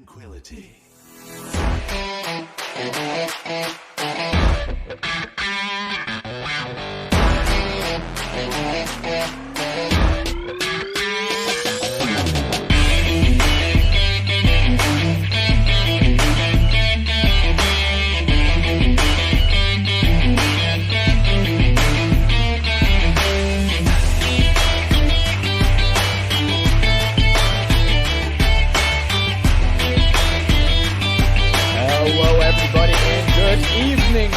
Tranquility.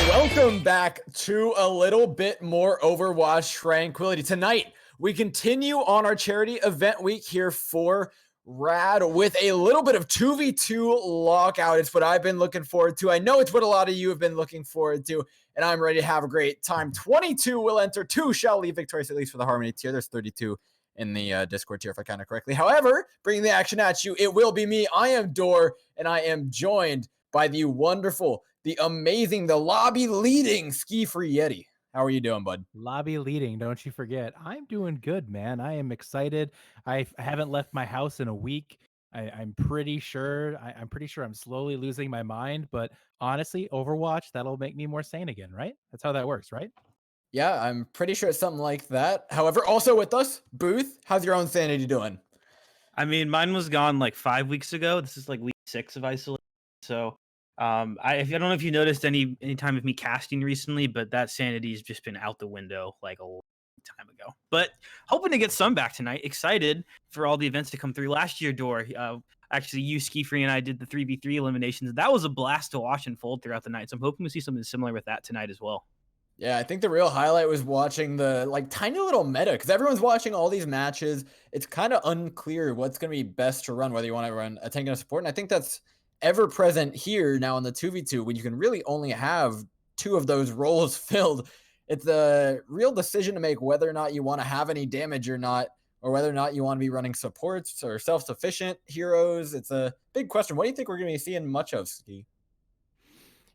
Welcome back to a little bit more Overwatch Tranquility. Tonight, we continue on our charity event week here for Rad with a little bit of 2v2 lockout. It's what I've been looking forward to. I know it's what a lot of you have been looking forward to, and I'm ready to have a great time. 22 will enter, 2 shall leave victorious, at least for the Harmony tier. There's 32 in the Discord tier, if I count it correctly. However, bringing the action at you, it will be me. I am Dor, and I am joined by the wonderful, the amazing, the lobby leading Ski Free Yeti. How are you doing, bud? Lobby leading, don't you forget. I'm doing good, man. I am excited. I haven't left my house in a week. I'm pretty sure I'm slowly losing my mind, but honestly, Overwatch, that'll make me more sane again, right? That's how that works, right? Yeah, I'm pretty sure it's something like that. However, also with us, Booth, how's your own sanity doing? I mean, mine was gone like 5 weeks ago. This is like week 6 of isolation. So I don't know if you noticed any time of me casting recently, but that sanity's just been out the window like a long time ago. But hoping to get some back tonight. Excited for all the events to come through. Last year, Dor, actually you, Ski Free, and I did the 3v3 eliminations. That was a blast to watch unfold throughout the night. So I'm hoping to see something similar with that tonight as well. Yeah, I think the real highlight was watching the tiny little meta, because everyone's watching all these matches. It's kind of unclear what's going to be best to run, whether you want to run a tank and a support. And I think that's ever present here now in the 2v2 when you can really only have 2 of those roles filled. It's a real decision to make whether or not you want to have any damage or not, or whether or not you want to be running supports or self-sufficient heroes. It's a big question. What do you think we're going to be seeing much of, Ski?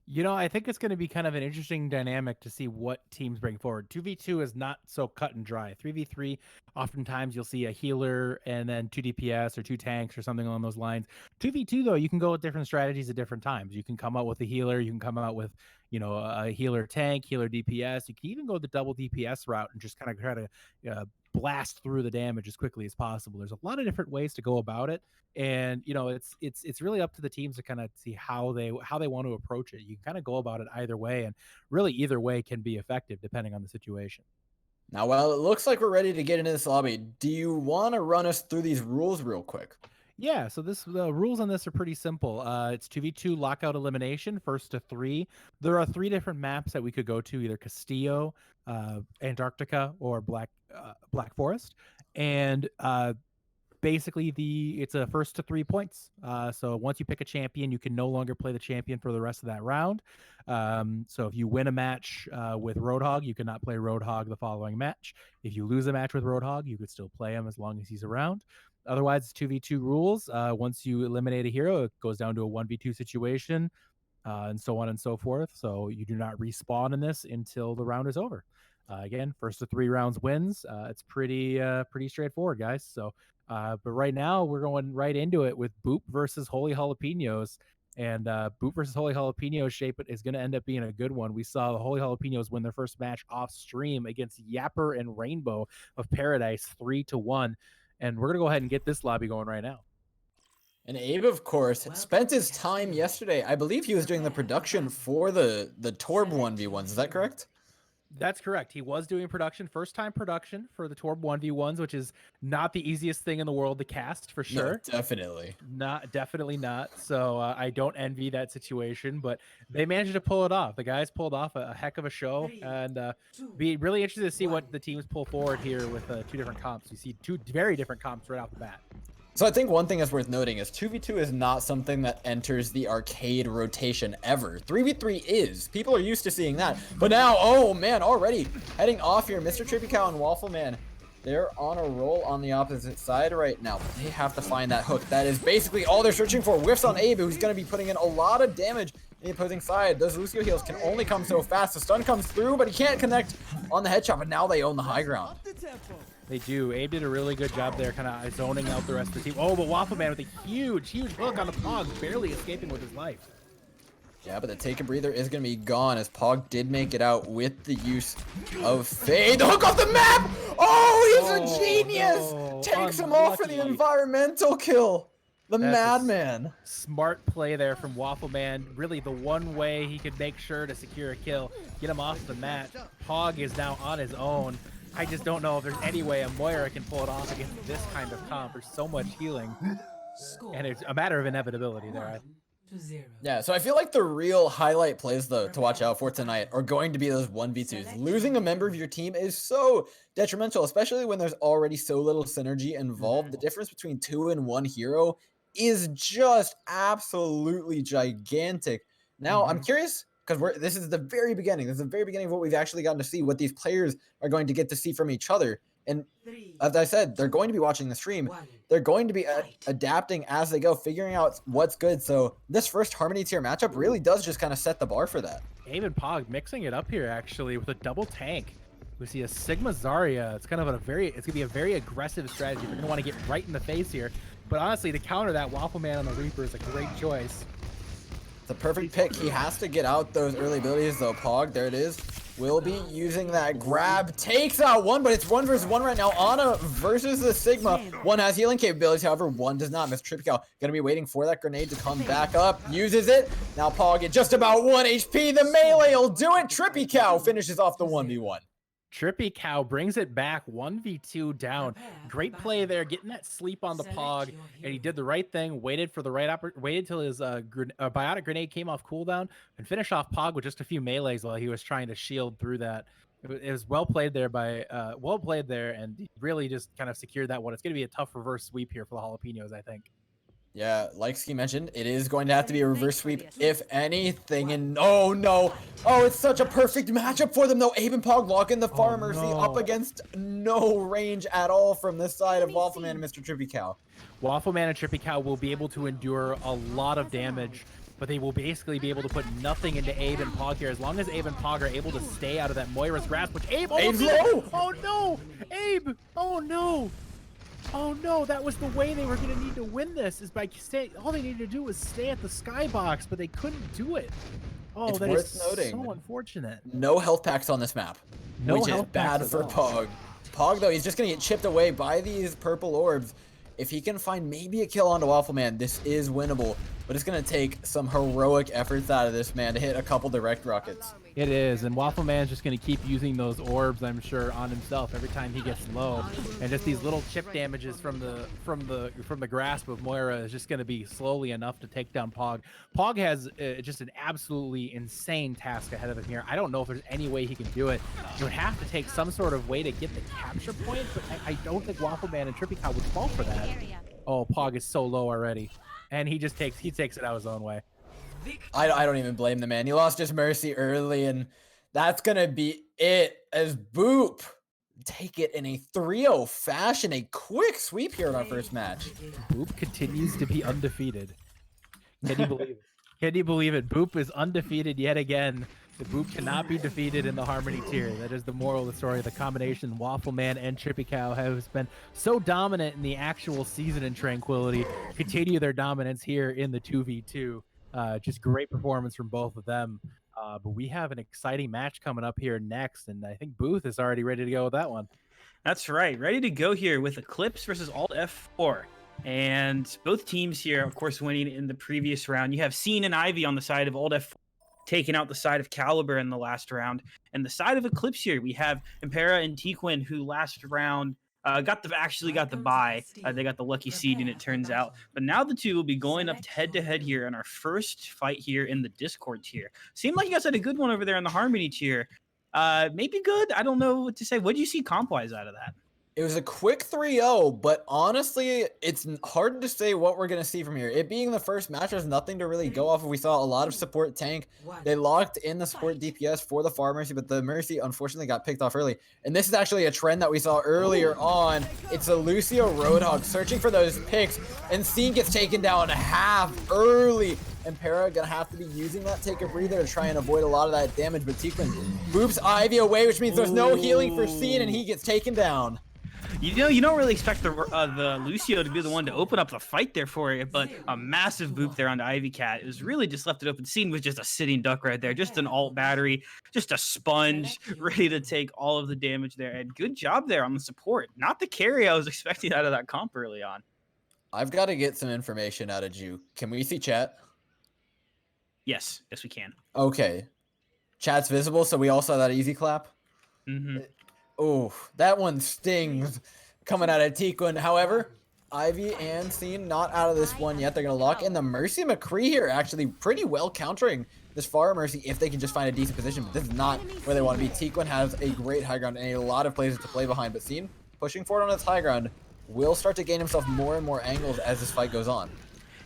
You know, I think it's going to be kind of an interesting dynamic to see what teams bring forward. 2v2 is not so cut and dry. 3v3, oftentimes you'll see a healer and then 2 DPS or 2 tanks or something along those lines. 2v2, though, you can go with different strategies at different times. You can come out with a healer. You can come out with, a healer tank, healer DPS. You can even go the double DPS route and just kind of try to blast through the damage as quickly as possible. There's a lot of different ways to go about it. And it's really up to the teams to kind of see how they want to approach it. You can kind of go about it either way, and really either way can be effective depending on the situation. Now, well, it looks like we're ready to get into this lobby. Do you want to run us through these rules real quick? Yeah, so the rules on this are pretty simple. It's 2v2 lockout elimination, first to 3. There are 3 different maps that we could go to, either Castillo, Antarctica, or Black Forest, and basically it's a first to 3 points. So once you pick a champion, you can no longer play the champion for the rest of that round. So if you win a match with Roadhog, you cannot play Roadhog the following match. If you lose a match with Roadhog, you could still play him as long as he's around. Otherwise, it's 2v2 rules. Once you eliminate a hero, it goes down to a 1v2 situation, and so on and so forth. So you do not respawn in this until the round is over. Again, first to 3 rounds wins. It's pretty straightforward, guys. So, but right now we're going right into it with Boop versus Holy Jalapenos, and Boop versus Holy Jalapenos shape is going to end up being a good one. We saw the Holy Jalapenos win their first match off stream against Yapper and Rainbow of Paradise 3-1, and we're gonna go ahead and get this lobby going right now. And Abe, of course, spent his time yesterday. I believe he was doing the production for the Torb 1v1s. Is that correct? That's correct. He was doing production, first time production for the Torb 1v1s, which is not the easiest thing in the world to cast, for sure. No, definitely. Definitely not. So I don't envy that situation, but they managed to pull it off. The guys pulled off a heck of a show, and be really interested to see what the teams pull forward here with 2 different comps. You see 2 very different comps right off the bat. So I think one thing that's worth noting is 2v2 is not something that enters the arcade rotation ever. 3v3 is. People are used to seeing that. But now, oh man, already heading off here. Mr. Trippy Cow and Waffle Man, they're on a roll on the opposite side right now. But they have to find that hook. That is basically all they're searching for. Whiffs on Abe, who's going to be putting in a lot of damage in the opposing side. Those Lucio heals can only come so fast. The stun comes through, but he can't connect on the headshot. But now they own the high ground. They do. Abe did a really good job there, kind of zoning out the rest of the team. Oh, but Waffle Man with a huge hook on the Pog, barely escaping with his life. Yeah, but the take a breather is going to be gone as Pog did make it out with the use of Fade. The hook off the map! Oh, he's a genius! No. Takes him off for the Unlucky. environmental kill. The That's a madman. Smart play there from Waffle Man. Really the one way he could make sure to secure a kill, get him off the mat. Pog is now on his own. I just don't know if there's any way a Moira can pull it off against this kind of comp. There's so much healing. And it's a matter of inevitability there. Yeah, so I feel like the real highlight plays, though, to watch out for tonight are going to be those 1v2s. Losing a member of your team is so detrimental, especially when there's already so little synergy involved. The difference between 2 and 1 hero is just absolutely gigantic. Now, I'm curious, because this is the very beginning. This is the very beginning of what we've actually gotten to see, what these players are going to get to see from each other. And as I said, they're going to be watching the stream. They're going to be adapting as they go, figuring out what's good. So this first Harmony tier matchup really does just kind of set the bar for that. Abe and Pog mixing it up here actually with a double tank. We see a Sigma Zarya. It's kind of it's gonna be a very aggressive strategy. They're gonna want to get right in the face here. But honestly, to counter that, Waffle Man on the Reaper is a great choice. It's a perfect pick. He has to get out those early abilities though. Pog, there it is, will be using that grab. Takes out one, but it's 1 versus 1 right now. Ana versus the Sigma. One has healing capabilities, however, one does not. Mr. Trippy gonna be waiting for that grenade to come back up. Uses it. Now Pog at just about 1 HP. The melee will do it. Trippy Cow finishes off the 1v1. Trippy Cow brings it back 1v2 down. Great play there, getting that sleep on the Pog, and he did the right thing, waited for the right waited till his biotic grenade came off cooldown and finished off Pog with just a few melees while he was trying to shield through that. It was well played there and he really just kind of secured that one. It's going to be a tough reverse sweep here for the Jalapenos, I think. Yeah, like Ski mentioned, it is going to have to be a reverse sweep, if anything. And oh no, oh, it's such a perfect matchup for them though. Abe and Pog lock in the Farm Mercy up against no range at all from this side of Waffle Man and Mr. Trippy Cow. Waffle Man and Trippy Cow will be able to endure a lot of damage, but they will basically be able to put nothing into Abe and Pog here as long as Abe and Pog are able to stay out of that Moira's grasp, which Abe almost did. Oh no, Abe, oh no. Oh no, that was the way they were going to need to win this, is by staying. All they needed to do was stay at the skybox, but they couldn't do it. Oh, it's that worth is noting, so unfortunate. No health packs on this map, which is bad for Pog. Pog, though, he's just going to get chipped away by these purple orbs. If he can find maybe a kill onto Waffle Man, this is winnable. But it's going to take some heroic efforts out of this man to hit a couple direct rockets. It is, and Waffle Man's just going to keep using those orbs, I'm sure, on himself every time he gets low. And just these little chip damages from the grasp of Moira is just going to be slowly enough to take down Pog. Pog has just an absolutely insane task ahead of him here. I don't know if there's any way he can do it. He would have to take some sort of way to get the capture point, but I don't think Waffle Man and Trippy Cow would fall for that. Oh, Pog is so low already. And he takes it out his own way. I don't even blame the man. He lost his Mercy early, and that's going to be it as Boop take it in a 3-0 fashion. A quick sweep here in our first match. Boop continues to be undefeated. Can you believe it? Can you believe it? Boop is undefeated yet again. The Boop cannot be defeated in the Harmony tier. That is the moral of the story. The combination Waffle Man and Trippy Cow has been so dominant in the actual season in Tranquility. Continue their dominance here in the 2v2. Just great performance from both of them. But we have an exciting match coming up here next, and I think Booth is already ready to go with that one. That's right. Ready to go here with Eclipse versus Alt F4. And both teams here, of course, winning in the previous round. You have Scene and Ivy on the side of Alt F4, taking out the side of Caliber in the last round. And the side of Eclipse here, we have Impera and Tequin, who last round got the bye. They got the lucky seed, and it turns out. But now the two will be going up head-to-head here in our first fight here in the Discord tier. Seemed like you guys had a good one over there in the Harmony tier. Maybe good. I don't know what to say. What do you see comp-wise out of that? It was a quick 3-0, but honestly, it's hard to say what we're going to see from here. It being the first match, there's nothing to really go off of. We saw a lot of support tank. They locked in the support DPS for the Farm Mercy, but the Mercy unfortunately got picked off early. And this is actually a trend that we saw earlier on. It's a Lucio Roadhog searching for those picks, and Scene gets taken down half early. And Para gonna have to be using that take a breather to try and avoid a lot of that damage, but Tequin boops Ivy away, which means there's no healing for Scene, and he gets taken down. You don't really expect the Lucio to be the one to open up the fight there for you, but a massive boop there onto Ivy Cat. It was really just left it open. Scene was just a sitting duck right there, just an alt battery, just a sponge ready to take all of the damage there. And good job there on the support. Not the carry I was expecting out of that comp early on. I've got to get some information out of you. Can we see chat? Yes, we can. Okay. Chat's visible, so we all saw that easy clap. Mm-hmm. Oh, that one stings coming out of Tequin. However, Ivy and Scene not out of this one yet. They're going to lock in the Mercy. McCree here actually pretty well countering this Pharah Mercy if they can just find a decent position. But this is not where they want to be. Tequin has a great high ground and a lot of places to play behind. But Scene pushing forward on its high ground will start to gain himself more and more angles as this fight goes on.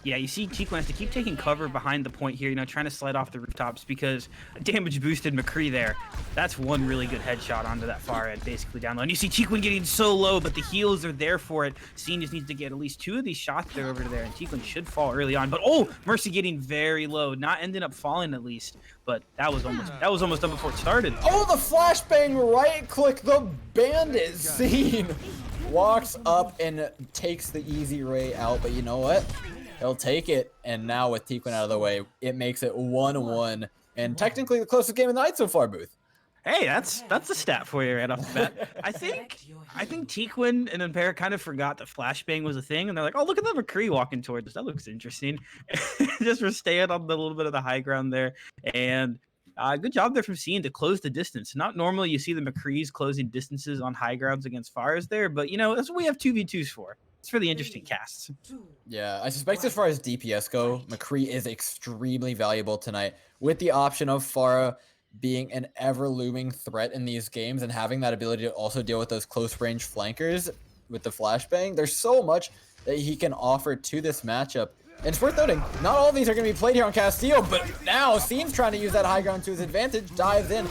Yeah, you see Tequin has to keep taking cover behind the point here, trying to slide off the rooftops because damage boosted McCree there. That's one really good headshot onto that far end, basically down low. And you see Tequin getting so low, but the heals are there for it. Scene just needs to get at least 2 of these shots there over to there, and Tequin should fall early on. But oh, Mercy getting very low, not ending up falling at least. But that was almost done before it started. Oh, the flashbang right click, the bandit. Scene walks up and takes the easy ray out, but you know what? He'll take it, and now with Tequin out of the way, it makes it 1-1, and technically the closest game of the night so far, Booth. Hey, that's a stat for you right off the bat. I think Tequin and Impair kind of forgot that flashbang was a thing, and they're like, oh, look at the McCree walking towards us. That looks interesting. Just for staying on the little bit of the high ground there, and good job there from Scene to close the distance. Not normally you see the McCrees closing distances on high grounds against Fires there, but that's what we have 2v2s for. It's for the interesting casts. Yeah, I suspect as far as DPS go, McCree is extremely valuable tonight. With the option of Pharah being an ever-looming threat in these games and having that ability to also deal with those close-range flankers with the flashbang, there's so much that he can offer to this matchup. And it's worth noting, not all of these are going to be played here on Castillo, but now Scene's trying to use that high ground to his advantage, dives in,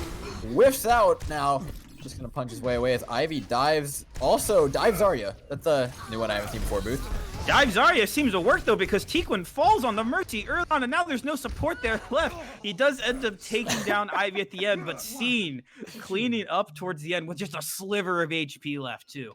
whiffs out now. Just gonna punch his way away as Ivy dives. Also, dives Zarya. That's a new one I haven't seen before, Booth. Dive Zarya seems to work though because Tequin falls on the Mercy early on, and now there's no support there left. He does end up taking down Ivy at the end, but Scene cleaning up towards the end with just a sliver of HP left too.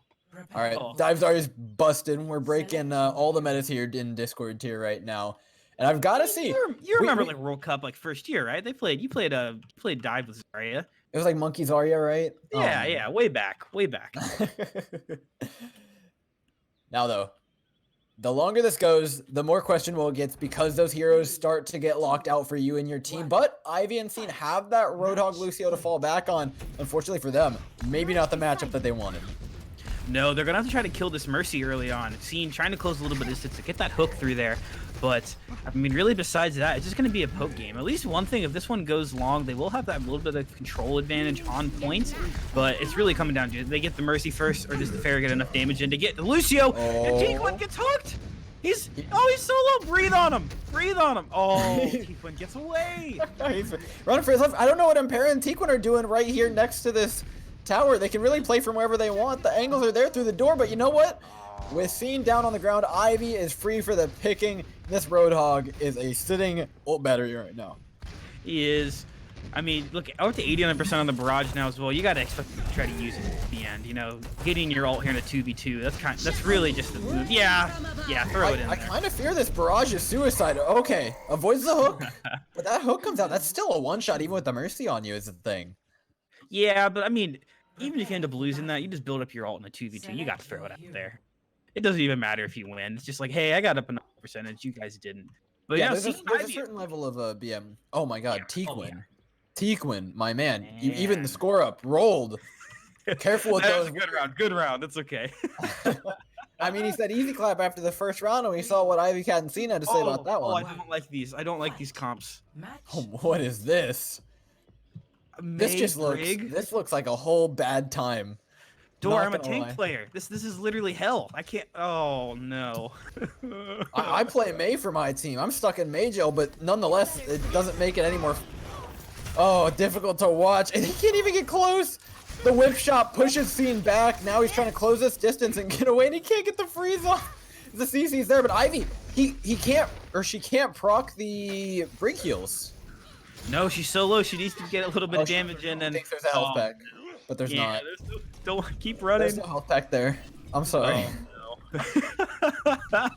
All right, Dive Zarya's busted. We're breaking all the metas here in Discord tier right now. And I've got to see. You remember like World Cup like first year, right? You played Dive with Zarya. It was like Monkey Zarya, right? Yeah, way back. Now though, the longer this goes, the more questionable it gets because those heroes start to get locked out for you and your team. But Ivy and Scene have that Roadhog Lucio to fall back on. Unfortunately for them, maybe not the matchup that they wanted. No, they're gonna have to try to kill this Mercy early on. Scene trying to close a little bit of distance to get that hook through there. But I mean, really, besides that, it's just gonna be a poke game. At least one thing, if this one goes long, they will have that little bit of control advantage on points. But it's really coming down to it. They get the Mercy first, or does the Pharah get enough damage in to get the Lucio? And Tequin gets hooked. He's so low. Breathe on him. Oh, Tequin gets away. He's running for his life. I don't know what Impair and Tequin are doing right here next to this tower. They can really play from wherever they want. The angles are there through the door, but you know what? With Scene down on the ground, Ivy is free for the picking. This Roadhog is a sitting ult battery right now. He is. I mean, look, out to 89% on the barrage now as well. You gotta expect him to try to use it at the end. Hitting your ult here in a 2v2. That's really just the move. Yeah, throw it in I there. kind of fear this barrage is suicide. Okay, avoids the hook, but that hook comes out. That's still a one-shot, even with the Mercy on you, is the thing. Yeah, but I mean, even if you end up losing that, you just build up your ult in a 2v2. You got to throw it out there. It doesn't even matter if you win. It's just like, hey, I got up enough percentage. You guys didn't. But yeah, there's a certain level of BM. Oh my God, Tequin. Tequin, my man. Even the score up rolled. Careful with those. Good round. It's okay. I mean, he said easy clap after the first round, and we saw what Ivy Cat and Scene had to say about that one. I don't like these. I don't like these comps. Oh, what is this? This looks like a whole bad time. Door, I'm a tank player. This is literally hell. I can't. Oh no. I play Mei for my team. I'm stuck in Mei jail, but nonetheless, it doesn't make it any more. Oh, difficult to watch, and he can't even get close. The whip shot pushes Scene back. Now he's trying to close this distance and get away, and he can't get the freeze off. The CC's there, but Ivy, he can't, or she can't proc the break heals. No, she's so low. She needs to get a little bit of damage in, and I think there's a health pack, but there's not. Don't keep running. There's no health pack there. I'm sorry. Oh no.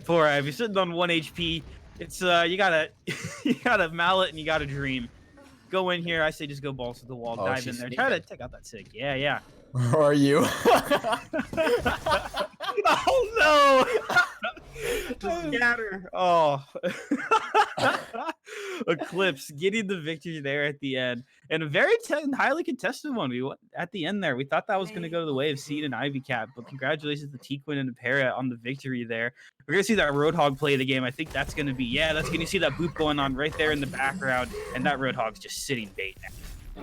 Poor Ive, you're sitting on 1 HP. It's you gotta you gotta mallet and you gotta dream. Go in here. I say just go balls to the wall. Oh, Dive in she's there. Try to sneaking. take out that sig. Yeah, yeah. Where are you? Oh no! The scatter. Oh. Eclipse getting the victory there at the end. And a very highly contested one. At the end there, we thought that was going to go to the way of Seed and Ivy Cat, but congratulations to T-Quinn and Para on the victory there. We're going to see that Roadhog play the game. I think that's going to be, that's going to see that boop going on right there in the background, and that Roadhog's just sitting bait now.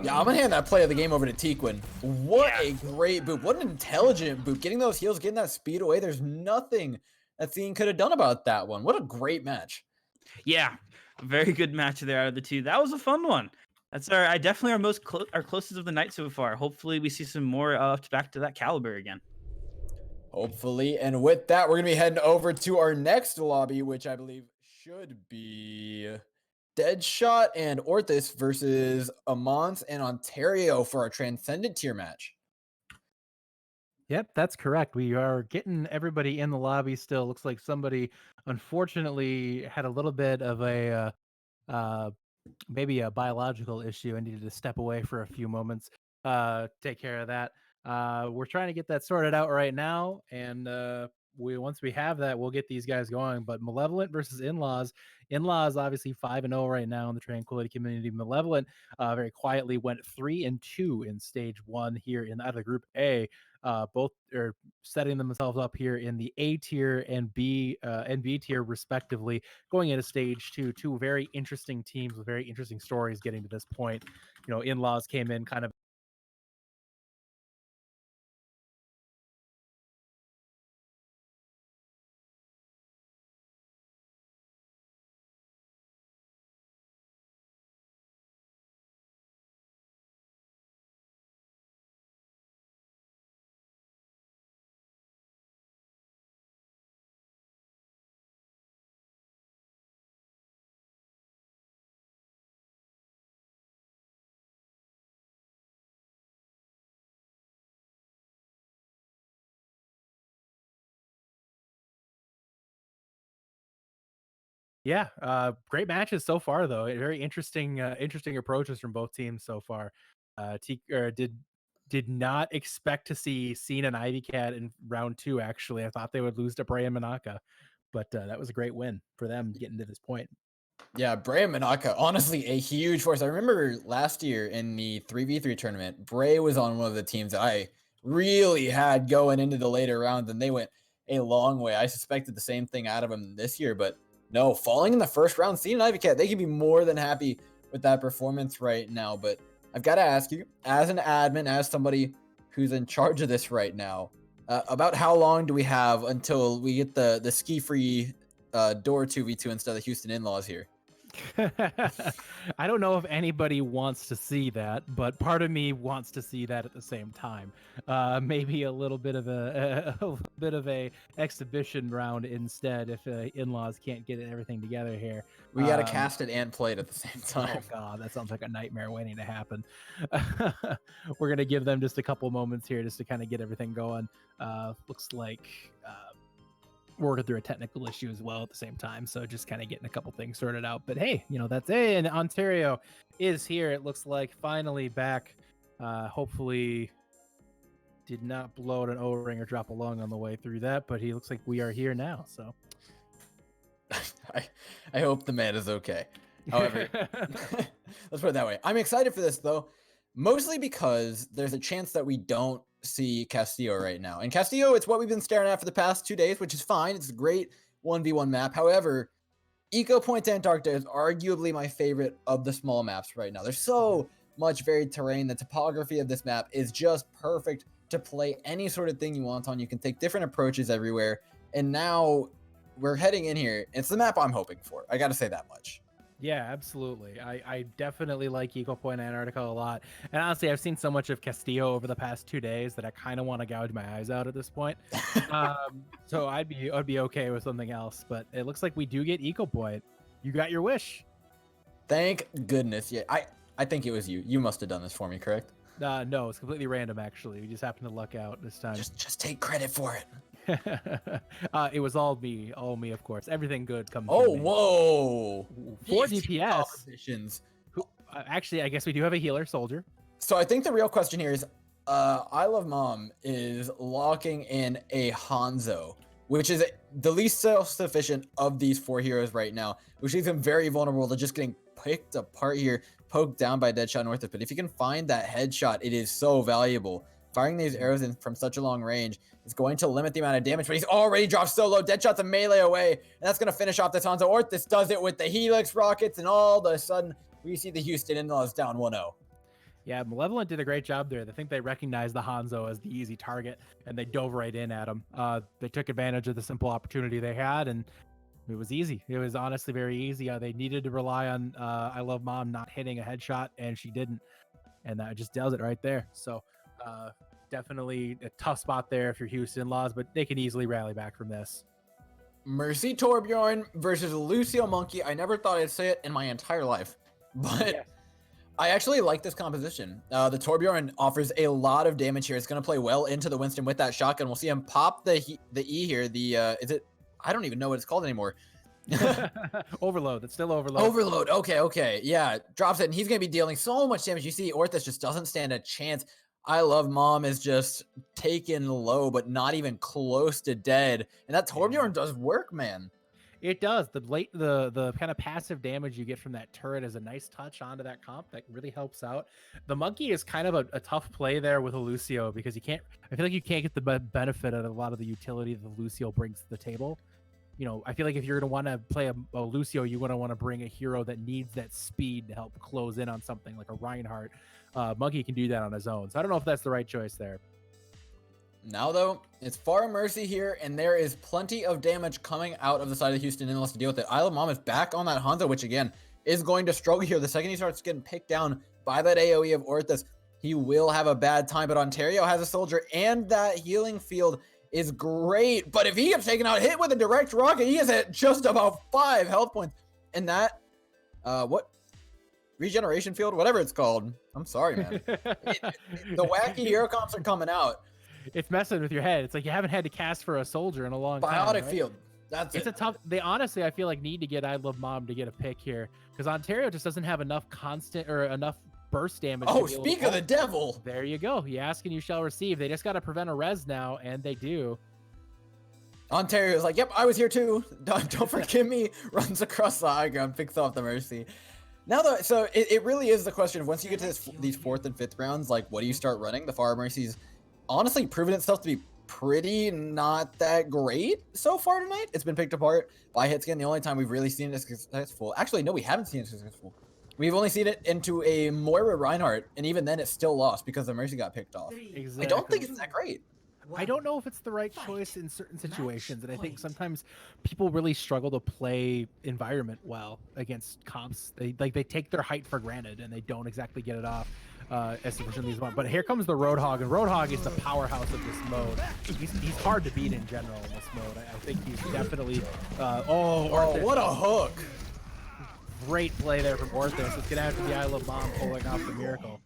Yeah, I'm gonna hand that play of the game over to T-Quinn. What a great boop. What an intelligent boop. Getting those heals, getting that speed away. There's nothing that Scene could have done about that one. What a great match. Yeah, a very good match there out of the two. That was a fun one. That's I definitely our closest of the night so far. Hopefully we see some more back to that caliber again. Hopefully. And with that, we're gonna be heading over to our next lobby, which I believe should be Deadshot and Orthis versus Amance and Ontario for our Transcendent tier match. Yep, that's correct. We are getting everybody in the lobby still. Looks like somebody, unfortunately, had a little bit of a maybe a biological issue and needed to step away for a few moments. Take care of that. We're trying to get that sorted out right now, and once we have that, we'll get these guys going. But Malevolent versus In-Laws. In-Laws obviously 5-0 right now in the Tranquility community. Malevolent very quietly went 3-2 in stage 1 here in either Group A. Both are setting themselves up here in the A tier and B tier respectively, going into stage 2. Two very interesting teams with very interesting stories getting to this point. You know, In-Laws came in kind of great matches so far, though. Very interesting approaches from both teams so far. Did not expect to see Cena and Ivy Cat in round 2. Actually, I thought they would lose to Bray and Manaka, but that was a great win for them getting to this point. Yeah, Bray and Manaka, honestly, a huge force. I remember last year in the 3v3 tournament, Bray was on one of the teams that I really had going into the later rounds, and they went a long way. I suspected the same thing out of them this year, but no, falling in the first round, Cena and Ivy Cat, they can be more than happy with that performance right now. But I've got to ask you, as an admin, as somebody who's in charge of this right now, about how long do we have until we get the ski-free door 2v2 instead of the Houston In-Laws here? I don't know if anybody wants to see that, but part of me wants to see that at the same time. Maybe a little bit of a exhibition round instead if In-Laws can't get everything together here. We got to cast it and play it at the same time. Oh god, that sounds like a nightmare waiting to happen. We're gonna give them just a couple moments here just to kind of get everything going. Looks like working through a technical issue as well at the same time, so just kind of getting a couple things sorted out. But hey, that's it. And Ontario is here. It looks like finally back. Hopefully did not blow out an O-ring or drop a lung on the way through that, but he looks like we are here now. So I hope the man is okay. However, let's put it that way. I'm excited for this though, mostly because there's a chance that we don't see Castillo right now. And Castillo, it's what we've been staring at for the past 2 days, which is fine. It's a great 1v1 map. However, Eco Point Antarctica is arguably my favorite of the small maps right now. There's so much varied terrain. The topography of this map is just perfect to play any sort of thing you want on. You can take different approaches everywhere. And now we're heading in here. It's the map I'm hoping for. I got to say that much. Yeah, absolutely. I definitely like Eco Point Antarctica a lot. And honestly, I've seen so much of Castillo over the past 2 days that I kind of want to gouge my eyes out at this point. So I'd be okay with something else. But it looks like we do get Eco Point. You got your wish. Thank goodness. Yeah, I think it was you. You must have done this for me, correct? No, it's completely random, actually. We just happened to luck out this time. Just take credit for it. It was all me, of course. Everything good comes Oh, from me. whoa. 4 These team DPS. compositions. Actually, I guess we do have a healer soldier. So I think the real question here is, I Love Mom is locking in a Hanzo, which is the least self-sufficient of these 4 heroes right now, which leaves him very vulnerable to just getting picked apart here, poked down by Deadshot and Orthus. But if you can find that headshot, it is so valuable. Firing these arrows in from such a long range is going to limit the amount of damage, but he's already dropped so low. Deadshot's a melee away, and that's going to finish off this Hanzo. Orthus does it with the Helix rockets, and all of a sudden, we see the Houston in-laws down 1-0. Yeah, Malevolent did a great job there. I think they recognized the Hanzo as the easy target, and they dove right in at him. They took advantage of the simple opportunity they had, and it was easy. It was honestly very easy. They needed to rely on I Love Mom not hitting a headshot, and she didn't. And that just does it right there. So definitely a tough spot there if you're Houston in-laws, but they can easily rally back from this. Mercy Torbjorn versus Lucio Monkey. I never thought I'd say it in my entire life, but Yes. I actually like this composition. The Torbjorn offers a lot of damage here. It's going to play well into the Winston with that shotgun. We'll see him pop the E here. Is it? I don't even know what it's called anymore. Overload. It's still overload. Overload. Okay. Yeah, drops it, and he's going to be dealing so much damage. You see, Orthus just doesn't stand a chance. I Love Mom is just taken low, but not even close to dead. And that Torbjorn does work, man. It does. The kind of passive damage you get from that turret is a nice touch onto that comp that really helps out. The Monkey is kind of a tough play there with a Lucio because I feel like you can't get the benefit of a lot of the utility that the Lucio brings to the table. You know, I feel like if you're going to want to play a Lucio, you're going to want to bring a hero that needs that speed to help close in on something like a Reinhardt. Monkey can do that on his own. So I don't know if that's the right choice there. Now, though, it's Far Mercy here, and there is plenty of damage coming out of the side of Houston in-laws to deal with it. I Love Mom is back on that Hanzo, which, again, is going to struggle here. The second he starts getting picked down by that AoE of Orthus, he will have a bad time. But Ontario has a soldier, and that healing field is great. But if he gets taken out, hit with a direct rocket, he is at just about 5 health points. And that, regeneration field, whatever it's called. I'm sorry, man. The wacky hero comps are coming out. It's messing with your head. It's like you haven't had to cast for a soldier in a long time. Biotic right? field. That's It's a tough. They honestly, I feel like need to get I Love Mom to get a pick here because Ontario just doesn't have enough constant or enough burst damage. Oh, speak of the devil. There you go. You ask and you shall receive. They just got to prevent a res now, and they do. Ontario is like, yep, I was here too. Don't forgive me. Runs across the high ground, picks off the Mercy. Now, though, so it really is the question of once you get to these 4th and 5th rounds, like, what do you start running? The Far Mercy's honestly proven itself to be pretty not that great so far tonight. It's been picked apart by Hitscan. The only time we've really seen it successful. Actually, no, we haven't seen it successful. We've only seen it into a Moira Reinhardt, and even then it's still lost because the Mercy got picked off. Exactly. I don't think it's that great. I don't know if it's the right choice in certain situations, and I think sometimes people really struggle to play environment well against comps. They take their height for granted, and they don't exactly get it off as sufficiently as they want. But here comes the Roadhog, and Roadhog is the powerhouse of this mode. He's hard to beat in general in this mode. I think he's definitely. Orthus. What a hook! Great play there from Orthus. It's gonna have to be I Love Mom pulling off the miracle.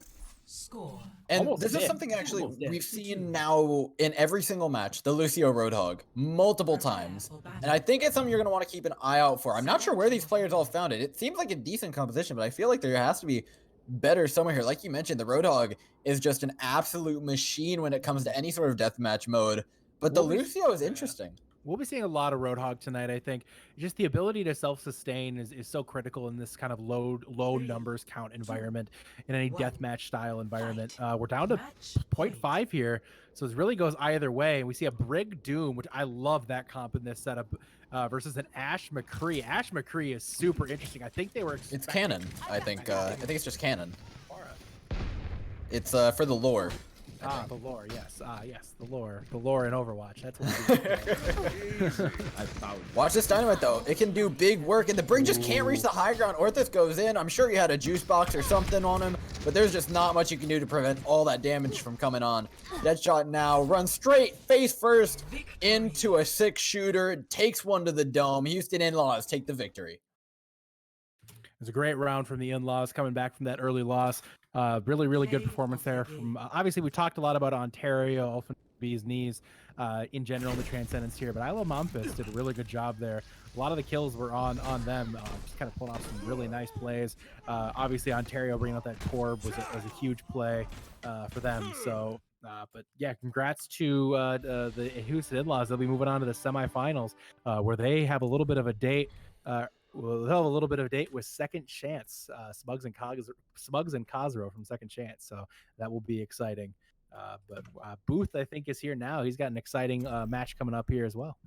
Score. And Almost this is did. something actually Almost did. we've seen now in every single match, the Lucio Roadhog, multiple times. And I think it's something you're going to want to keep an eye out for. I'm not sure where these players all found it. It seems like a decent composition, but I feel like there has to be better somewhere here. Like you mentioned, the Roadhog is just an absolute machine when it comes to any sort of deathmatch mode. But the Lucio is interesting. We'll be seeing a lot of Roadhog tonight, I think. Just the ability to self-sustain is so critical in this kind of low numbers count environment, in any deathmatch style environment. We're down to 0.5 here, so it really goes either way. We see a Brig Doom, which I love that comp in this setup, versus an Ash McCree. Ash McCree is super interesting. I think they were It's canon, I think. I think it's just canon. It's for the lore. The lore, yes. Yes, the lore in Overwatch. That's what Watch this dynamite though. It can do big work, and the Brig just can't reach the high ground. Orthus goes in. I'm sure he had a juice box or something on him, but there's just not much you can do to prevent all that damage from coming on. Deadshot now runs straight face first into a 6-shooter, takes one to the dome. Houston in-laws take the victory. was a great round from the in-laws coming back from that early loss. Really, really good performance there. From obviously, we talked a lot about Ontario, Elfin B's knees in general in the Transcendence here, but I love Memphis did a really good job there. A lot of the kills were on them, just kind of pulling off some really nice plays. Obviously, Ontario bringing out that Torb was a huge play for them. So, but yeah, congrats to the Houston In-Laws. They'll be moving on to the semifinals, where they have a little bit of a date. They'll have a little bit of a date with Second Chance, Smugs and Cosro from Second Chance. So that will be exciting. But Booth, I think, is here now. He's got an exciting match coming up here as well.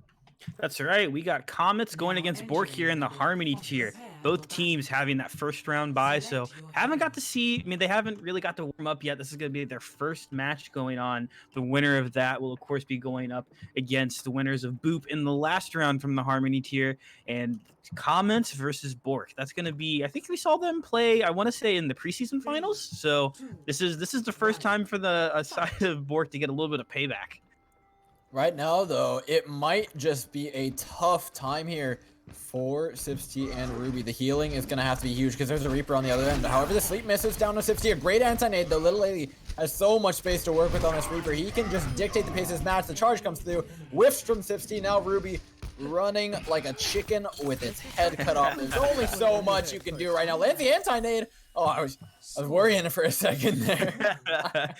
That's right. We got Comets going against Bork here in the Harmony tier. Both teams having that first round bye, so haven't got to see. I mean, they haven't really got to warm up yet. This is going to be their first match going on. The winner of that will, of course, be going up against the winners of Boop in the last round from the Harmony tier. And Comets versus Bork. That's going to be. I think we saw them play. I want to say in the preseason finals. So this is the first time for the side of Bork to get a little bit of payback. Right now, though, it might just be a tough time here for Sipsty and Ruby. The healing is going to have to be huge because there's a Reaper on the other end. However, the sleep misses down to Sipsty. A great anti-nade. The little lady has so much space to work with on this Reaper. He can just dictate the pace of his match. The charge comes through. Whiffs from Sipsty. Now Ruby running like a chicken with its head cut off. There's only so much you can do right now. Lands the anti-nade. Oh, I was worrying for a second there.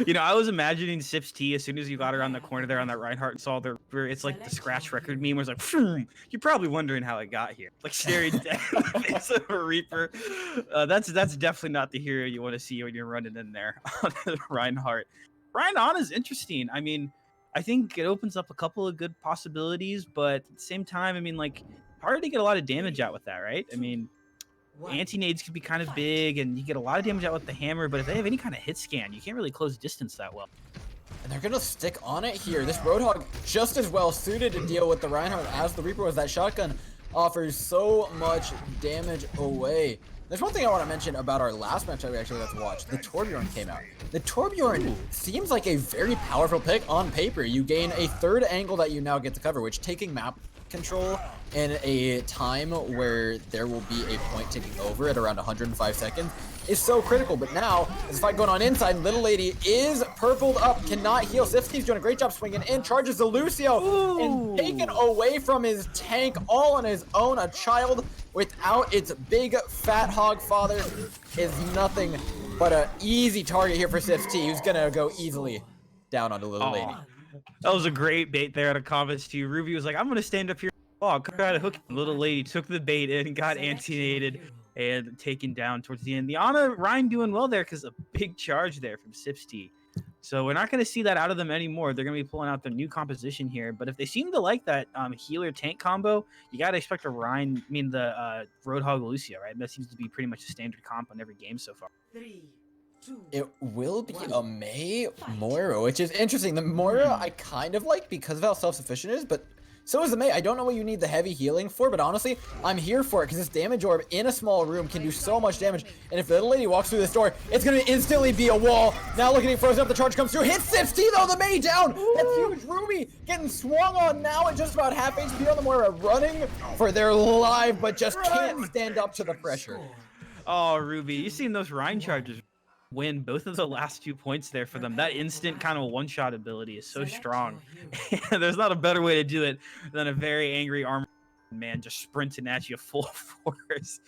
You know, I was imagining Sips T as soon as you got around the corner there on that Reinhardt and saw it's like the scratch record meme where it's like, phoom. You're probably wondering how it got here. Like staring down the face of a Reaper. That's definitely not the hero you want to see when you're running in there on Reinhardt. Reinhardt is interesting. I mean, I think it opens up a couple of good possibilities, but at the same time, I mean, like, hard to get a lot of damage out with that, right? I mean, anti-nades could be kind of big, and you get a lot of damage out with the hammer, but if they have any kind of hit scan, you can't really close distance that well. And they're going to stick on it here. This Roadhog just as well suited to deal with the Reinhardt as the Reaper was. That shotgun offers so much damage away. There's one thing I want to mention about our last match that we actually got to watch. The Torbjorn came out. The Torbjorn seems like a very powerful pick on paper. You gain a third angle that you now get to cover, which taking map control in a time where there will be a point ticking over at around 105 seconds is so critical. But now, there's a fight going on inside, and Little Lady is purpled up, cannot heal. Sifsty's doing a great job swinging in, charges the Lucio, and taken away from his tank all on his own. A child without its big fat hog father is nothing but an easy target here for Sifty, who's gonna go easily down onto Little Lady. That was a great bait there out of comments to you. Ruby was like, I'm gonna stand up here. Oh, try to hook. Little Lady took the bait in, got anti-nated, and taken down towards the end. The Ana Ryan doing well there because a big charge there from Sipsty. So we're not going to see that out of them anymore. They're going to be pulling out their new composition here. But if they seem to like that healer tank combo, you got to expect the Roadhog Lucio, right? That seems to be pretty much a standard comp on every game so far. It will be a Mei Moira, which is interesting. The Moira I kind of like because of how self-sufficient it is, but so is the Mei. I don't know what you need the heavy healing for, but honestly, I'm here for it because this damage orb in a small room can do so much damage. And if the Little Lady walks through this door, it's going to instantly be a wall. Now look at it frozen up. The charge comes through. Hits Sipsty though. The Mei down. That's huge. Ruby getting swung on now at just about half HP on the Moira, running for their life, but just can't stand up to the pressure. Oh, Ruby, you seen those Rhine charges win both of the last 2 points there for them. That instant kind of one-shot ability is so strong. There's not a better way to do it than a very angry armor man just sprinting at you full force.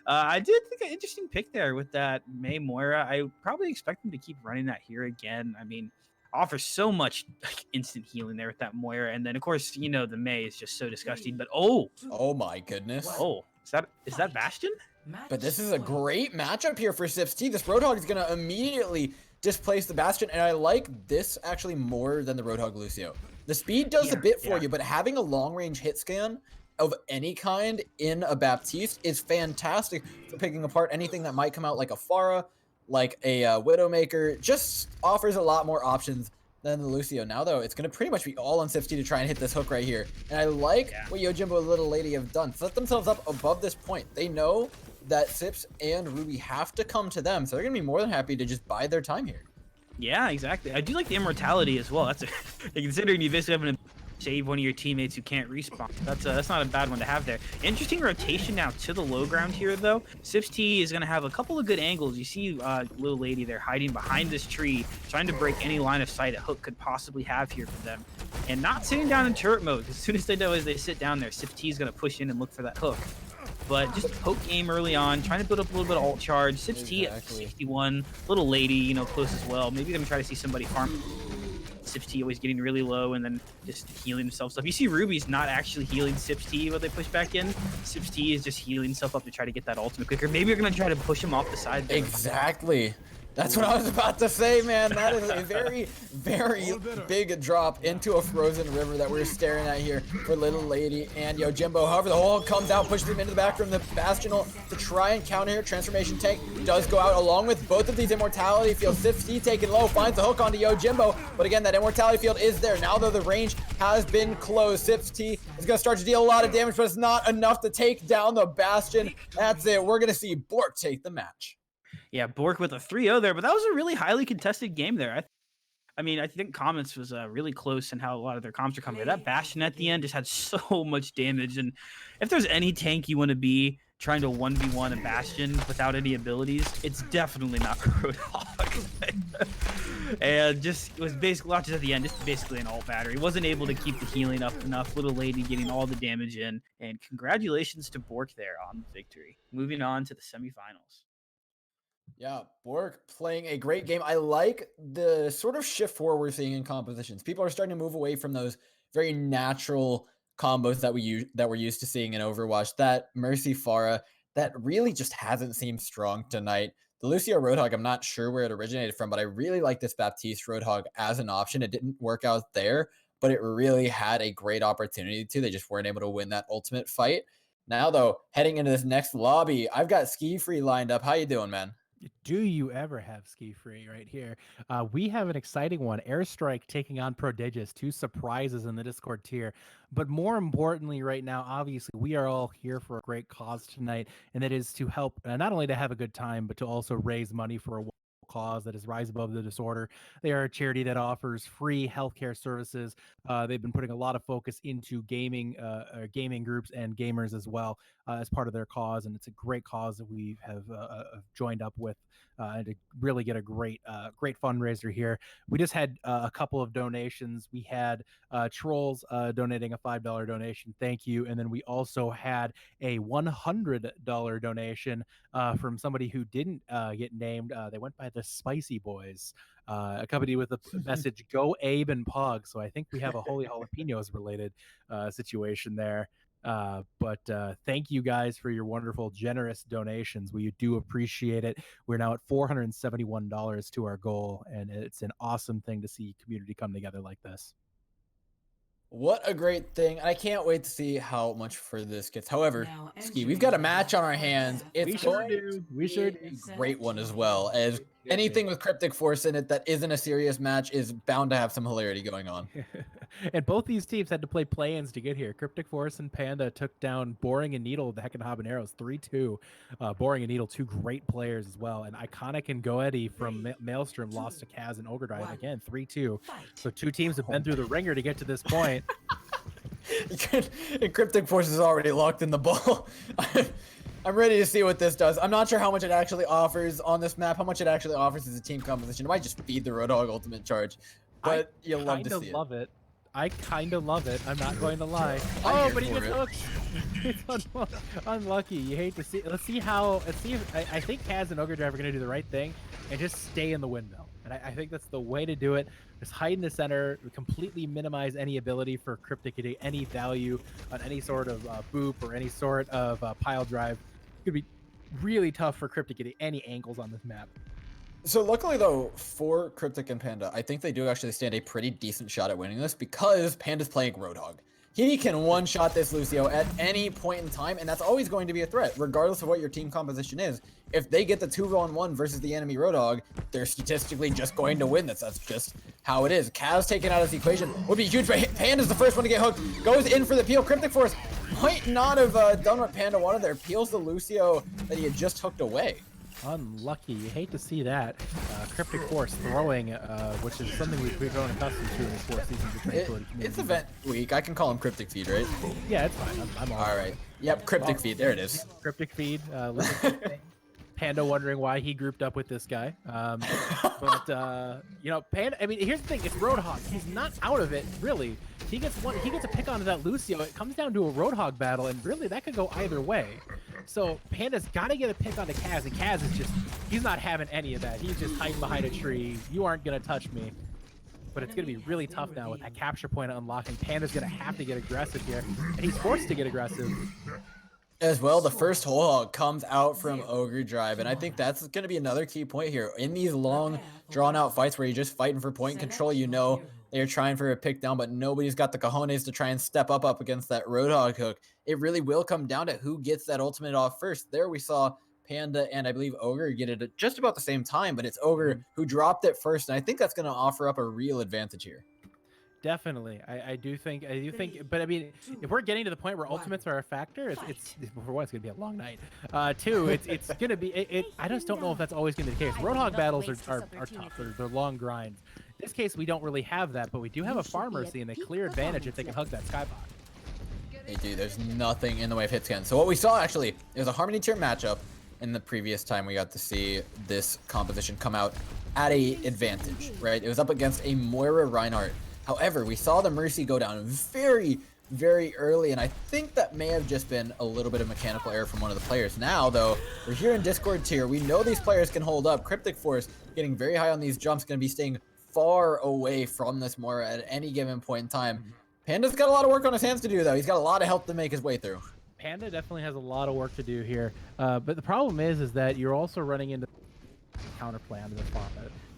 I did think an interesting pick there with that Mei Moira. I probably expect them to keep running that here again. I mean, offers so much like instant healing there with that Moira, and then of course the Mei is just so disgusting. But oh my goodness, is that Bastion? But this is a great matchup here for Sipsty. This Roadhog is going to immediately displace the Bastion, and I like this actually more than the Roadhog Lucio. The speed does a bit for you, but having a long-range hit scan of any kind in a Baptiste is fantastic for picking apart anything that might come out like a Pharah, like a Widowmaker. Just offers a lot more options than the Lucio. Now, though, it's going to pretty much be all on Sipsty to try and hit this hook right here. And I like what Yojimbo and Little Lady have done. Set themselves up above this point. They know that Sips and Ruby have to come to them, so they're going to be more than happy to just bide their time here. Yeah, exactly. I do like the immortality as well. That's considering you basically have an save one of your teammates who can't respawn. That's not a bad one to have there. Interesting rotation now to the low ground here, though. Sips T is going to have a couple of good angles. You see little lady there hiding behind this tree, trying to break any line of sight a Hook could possibly have here for them. And not sitting down in turret mode. As soon as they know as they sit down there, Sips T is going to push in and look for that Hook. But just poke game early on, trying to build up a little bit of ult charge. Sips T at 61, little lady, you know, close as well. Maybe going to try to see somebody farm. Sips T always getting really low and then just healing himself stuff. You see Ruby's not actually healing Sips T when they push back in. Sips T is just healing himself up to try to get that ultimate quicker. Maybe you're going to try to push him off the side there. Exactly. That's what I was about to say, man. That is a very, very big drop into a frozen river that we're staring at here for Little Lady and Yojimbo. However, the whole comes out, pushes him into the back room. The Bastion to try and counter here. Transformation tank does go out along with both of these immortality fields. Sips T taken low, finds the hook onto Yojimbo. But again, that immortality field is there. Now, though, the range has been closed. Sips T is going to start to deal a lot of damage, but it's not enough to take down the Bastion. That's it. We're going to see Bork take the match. Yeah, Bork with a 3-0 there, but that was a really highly contested game there. I mean, I think Comments was really close in how a lot of their comps are coming. That Bastion at the end just had so much damage, and if there's any tank you want to be trying to 1v1 a Bastion without any abilities, it's definitely not Roadhog. And just it was basically launches at the end, just basically an ult battery. Wasn't able to keep the healing up enough. Little Lady getting all the damage in, and congratulations to Bork there on the victory. Moving on to the semifinals. Yeah, Bork playing a great game. I like the sort of shift forward we're seeing in compositions. People are starting to move away from those very natural combos that we're used to seeing in Overwatch. That Mercy Pharah, that really just hasn't seemed strong tonight. The Lucio Roadhog, I'm not sure where it originated from, but I really like this Baptiste Roadhog as an option. It didn't work out there, but it really had a great opportunity to. They just weren't able to win that ultimate fight. Now, though, heading into this next lobby, I've got Ski Free lined up. How you doing, man? Do you ever have Ski Free right here? We have an exciting one. Airstrike taking on Prodigious. 2 surprises in the Discord tier. But more importantly right now, obviously, we are all here for a great cause tonight, and that is to help not only to have a good time, but to also raise money for a cause that is Rise Above the Disorder. They are a charity that offers free healthcare services. They've been putting a lot of focus into gaming groups and gamers as well as part of their cause, and it's a great cause that we have joined up with and to really get a great fundraiser here. We just had a couple of donations. We had Trolls donating a $5 donation. Thank you. And then we also had a $100 donation from somebody who didn't get named. They went by the Spicy Boys, accompanied with a message, "Go Abe and Pog." So I think we have a Holy Jalapenos related situation there. But thank you guys for your wonderful, generous donations. We do appreciate it. We're now at $471 to our goal, and it's an awesome thing to see community come together like this. What a great thing. I can't wait to see how much further this gets. However, Ski, we've got a match on our hands. It's We sure do. a great one as well, as anything with Cryptic Force in it that isn't a serious match is bound to have some hilarity going on. And both these teams had to play play-ins to get here. Cryptic Force and Panda took down Boring and Needle, the Heckin' Habaneros, 3-2. Boring and Needle, 2 great players as well. And Iconic and Goetti from Maelstrom lost to Kaz and Ogre Drive again, 3-2. So 2 teams have been through the ringer to get to this point. And Cryptic Force is already locked in the ball. I'm ready to see what this does. I'm not sure how much it actually offers on this map, how much it actually offers as a team composition. It might just feed the Roadhog ultimate charge, but you'll love to see it. I kind of love it. I'm not going to lie. I'm But he here gets for hooked. It's unlucky. You hate to see. Let's see if I think Kaz and Ogre Drive are going to do the right thing and just stay in the window. And I think that's the way to do it. Just hide in the center, completely minimize any ability for Cryptic to get any value on any sort of boop or any sort of pile drive. It could be really tough for Cryptic to get any angles on this map. So luckily though, for Cryptic and Panda, I think they do actually stand a pretty decent shot at winning this because Panda's playing Roadhog. He can one-shot this Lucio at any point in time, and that's always going to be a threat, regardless of what your team composition is. If they get the 2-on-1 versus the enemy Roadhog, they're statistically just going to win this. That's just how it is. Kaz taken out of the equation would be huge, but Panda's the first one to get hooked. Goes in for the peel. Cryptic Force might not have done what Panda wanted there. Peels the Lucio that he had just hooked away. Unlucky. You hate to see that. Cryptic Force throwing, which is something we've grown accustomed to in these 4 seasons of Tranquility Community. It's event week. I can call him Cryptic Feed, right? Yeah, it's fine. I'm all right. Yep, Cryptic Feed. There it is. Cryptic Feed. Panda wondering why he grouped up with this guy. You know, Panda. I mean, here's the thing: it's Roadhog. He's not out of it, really. He gets a pick onto that Lucio. It comes down to a Roadhog battle, and really that could go either way. So Panda's got to get a pick onto Kaz, and Kaz is just—he's not having any of that. He's just hiding behind a tree. You aren't gonna touch me. But it's going to be really tough now with that capture point unlocking. Panda's going to have to get aggressive here, and he's forced to get aggressive. As well, the first whole hog comes out from Ogre Drive, and I think that's going to be another key point here. In these long, drawn-out fights where you're just fighting for point control, you know they're trying for a pick down, but nobody's got the cojones to try and step up against that Roadhog hook. It really will come down to who gets that ultimate off first. There we saw Panda and I believe Ogre get it at just about the same time, but it's Ogre who dropped it first, and I think that's going to offer up a real advantage here. Definitely, I do think, but I mean, if we're getting to the point where ultimates are a factor, it's for one, it's gonna be a long night. Two, it's gonna be, I just don't know if that's always gonna be the case. Roadhog battles are tough. They're long grinds. In this case, we don't really have that, but we do have a Farm Mercy and a clear advantage if they can hug that Skybox. They do. There's nothing in the way of hits again. So what we saw actually, it was a Harmony tier matchup. In the previous time we got to see this composition come out at a advantage, right? It was up against a Moira Reinhardt. However, we saw the Mercy go down very, very early, and I think that may have just been a little bit of mechanical error from one of the players. Now, though, we're here in Discord tier. We know these players can hold up. Cryptic Force getting very high on these jumps, going to be staying far away from this Moira at any given point in time. Panda's got a lot of work on his hands to do, though. He's got a lot of health to make his way through. Panda definitely has a lot of work to do here, but the problem is that you're also running into counterplay onto the farm.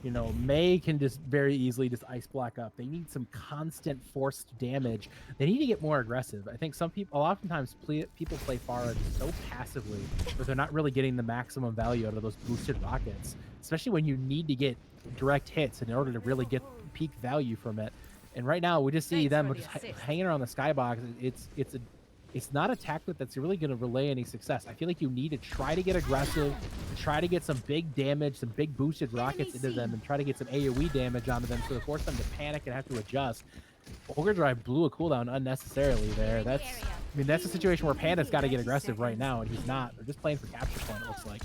You know, May can just very easily just ice block up. They need some constant forced damage. They need to get more aggressive. I think some people, oftentimes people play Pharah so passively that they're not really getting the maximum value out of those boosted rockets, especially when you need to get direct hits in order to really get peak value from it. And right now, we just see them just hanging around the skybox. It's not a tactic that's really going to relay any success. I feel like you need to try to get aggressive, try to get some big damage, some big boosted rockets into them, and try to get some AoE damage onto them so to force them to panic and have to adjust. Ogre Drive blew a cooldown unnecessarily there. That's a situation where Panda's got to get aggressive right now, and he's not. They're just playing for capture point, it looks like.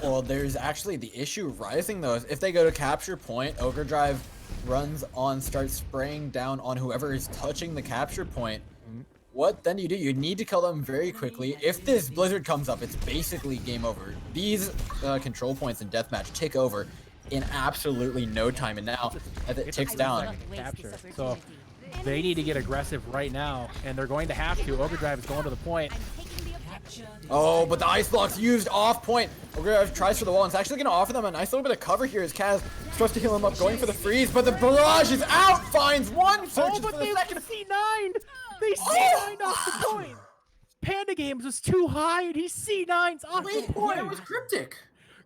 Well, there's actually the issue rising, though. Is if they go to capture point, Ogre Drive runs on, starts spraying down on whoever is touching the capture point. What then do? You need to kill them very quickly. If this blizzard comes up, it's basically game over. These control points in deathmatch tick over in absolutely no time, and now as it ticks down, capture. So they need to get aggressive right now, and they're going to have to. Ogre Drive is going to the point. Oh, but the ice block's used off point. Ogre Drive tries for the wall, and it's actually going to offer them a nice little bit of cover here as Kaz starts to heal him up, going for the freeze, but the barrage is out. Finds one, searches for the second. C9. They C9'd off the point. Panda Games was too high, and he C9's off the point. Where was Cryptic?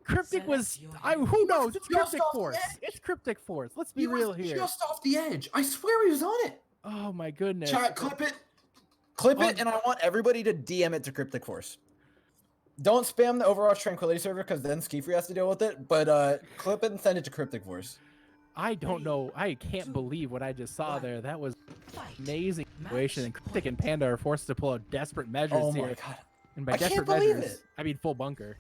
Cryptic was, who knows? It's Cryptic Force. It's Cryptic Force. Let's be real here. Just off the edge. I swear he was on it. Oh my goodness. Chat, clip it. Clip it, and I want everybody to DM it to Cryptic Force. Don't spam the Overwatch Tranquility server, because then Ski-Free has to deal with it, but clip it and send it to Cryptic Force. I don't know. I can't believe what I just saw there. That was amazing situation. And Cryptic and Panda are forced to pull out desperate measures here. Oh my god. And by desperate measures, I mean full bunker.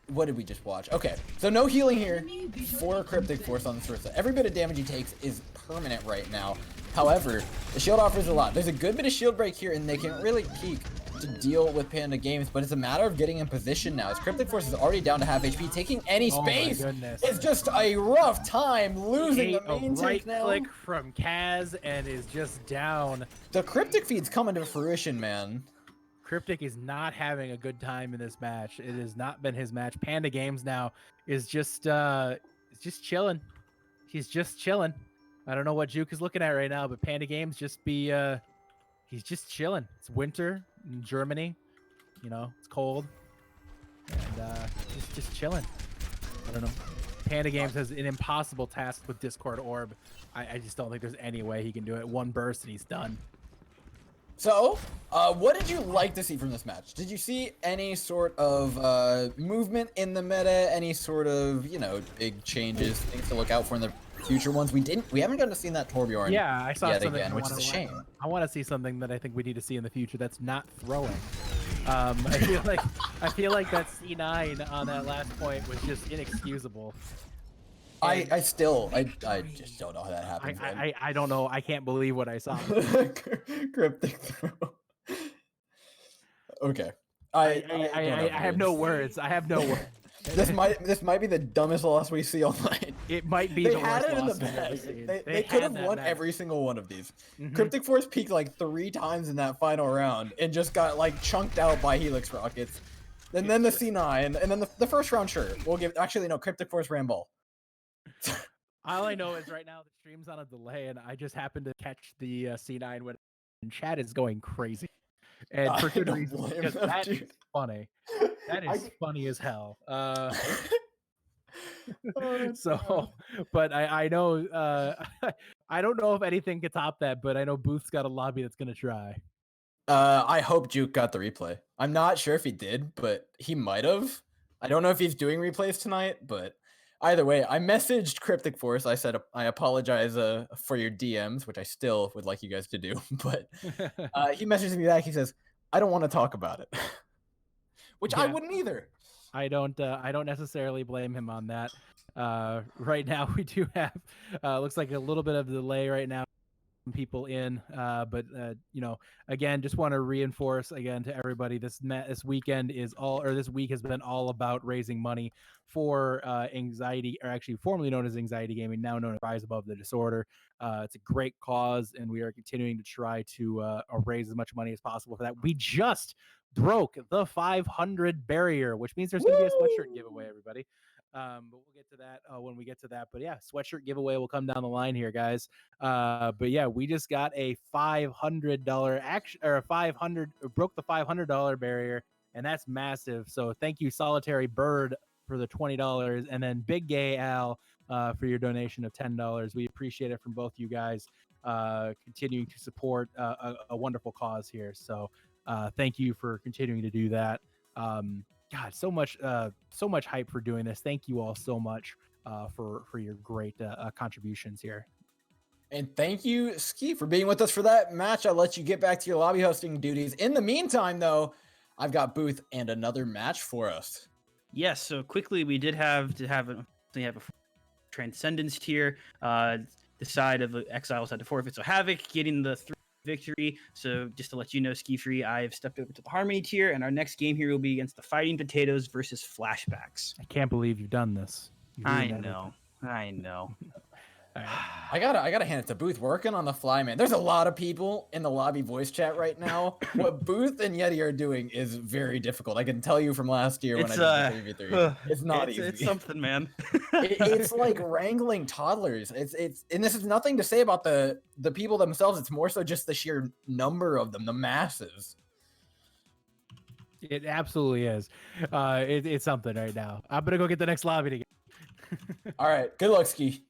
What did we just watch? Okay, so no healing here for Cryptic Force on this first side. Every bit of damage he takes is permanent right now. However, the shield offers a lot. There's a good bit of shield break here, and they can really peek to deal with Panda Games, but it's a matter of getting in position now. As Cryptic Force is already down to half HP, taking any space is just a rough time, losing the main tank now. Right click from Kaz and is just down. The Cryptic feed's coming to fruition, man. Cryptic is not having a good time in this match. It has not been his match. Panda Games now is just chilling. He's just chilling. I don't know what Juke is looking at right now, but Panda Games he's just chilling. It's winter in Germany. You know, it's cold. And he's just chilling. I don't know. Panda Games has an impossible task with Discord Orb. I just don't think there's any way he can do it. One burst and he's done. So, what did you like to see from this match? Did you see any sort of movement in the meta? Any sort of, big changes, things to look out for in the future ones? We haven't gotten to see that Torbjorn Yeah, I saw yet something. again, which is a shame. I want to see something that I think we need to see in the future. That's not throwing. I feel like that C9 on that last point was just inexcusable. I just don't know how that happens. I don't know. I can't believe what I saw. Cryptic throw. Okay. I have no words. I have no words. This might be the dumbest loss we see all night. It might be. They had it in the bag. They could have won every single one of these. Cryptic Force peaked like 3 times in that final round and just got like chunked out by Helix Rockets. And then the C9, and then the first round, sure. We'll give. Actually, no. Cryptic Force ran ball. All I know is right now the stream's on a delay, and I just happened to catch the C9 when chat is going crazy, and for good reason, because that is funny. That is funny as hell. So, but I know I don't know if anything can top that, but I know Booth's got a lobby that's gonna try. I hope Juke got the replay. I'm not sure if he did, but he might have. I don't know if he's doing replays tonight, but either way, I messaged Cryptic Force. I said I apologize for your DMs, which I still would like you guys to do. But he messaged me back. He says, "I don't want to talk about it," which I wouldn't either. I don't necessarily blame him on that. Right now we do have looks like a little bit of delay right now. People in, but again, just want to reinforce again to everybody, this weekend is this week has been all about raising money for anxiety, or actually formerly known as Anxiety Gaming, now known as Rise Above the Disorder. It's a great cause, and we are continuing to try to raise as much money as possible for that. We just broke the 500 barrier, which means there's going to be a sweatshirt giveaway, everybody. But we'll get to that when we get to that. But yeah, sweatshirt giveaway will come down the line here, guys. But yeah, we just got a $500 action, or a 500 broke the $500 barrier, and that's massive. So thank you, Solitary Bird, for the $20, and then Big Gay Al for your donation of $10. We appreciate it from both you guys, continuing to support a wonderful cause here. So thank you for continuing to do that. God, so much hype for doing this. Thank you all so much for your great contributions here. And thank you, Ski, for being with us for that match. I'll let you get back to your lobby hosting duties. In the meantime, though, I've got Booth and another match for us. Yes, so quickly we did have a Transcendence tier. The side of the Exiles had to forfeit, so Havoc getting the 3 victory. So just to let you know, Ski Free, I have stepped over to the Harmony tier, and our next game here will be against the Fighting Potatoes versus Flashbacks. I can't believe you've done this. I know. I gotta hand it to Booth, working on the fly, man. There's a lot of people in the lobby voice chat right now. What Booth and Yeti are doing is very difficult. I can tell you from last year when I did the 3v3. It's not easy. It's something, man. It's like wrangling toddlers. It's and this is nothing to say about the people themselves. It's more so just the sheer number of them, the masses. It absolutely is. It's something right now. I'm gonna go get the next lobby to get. All right, good luck, Ski.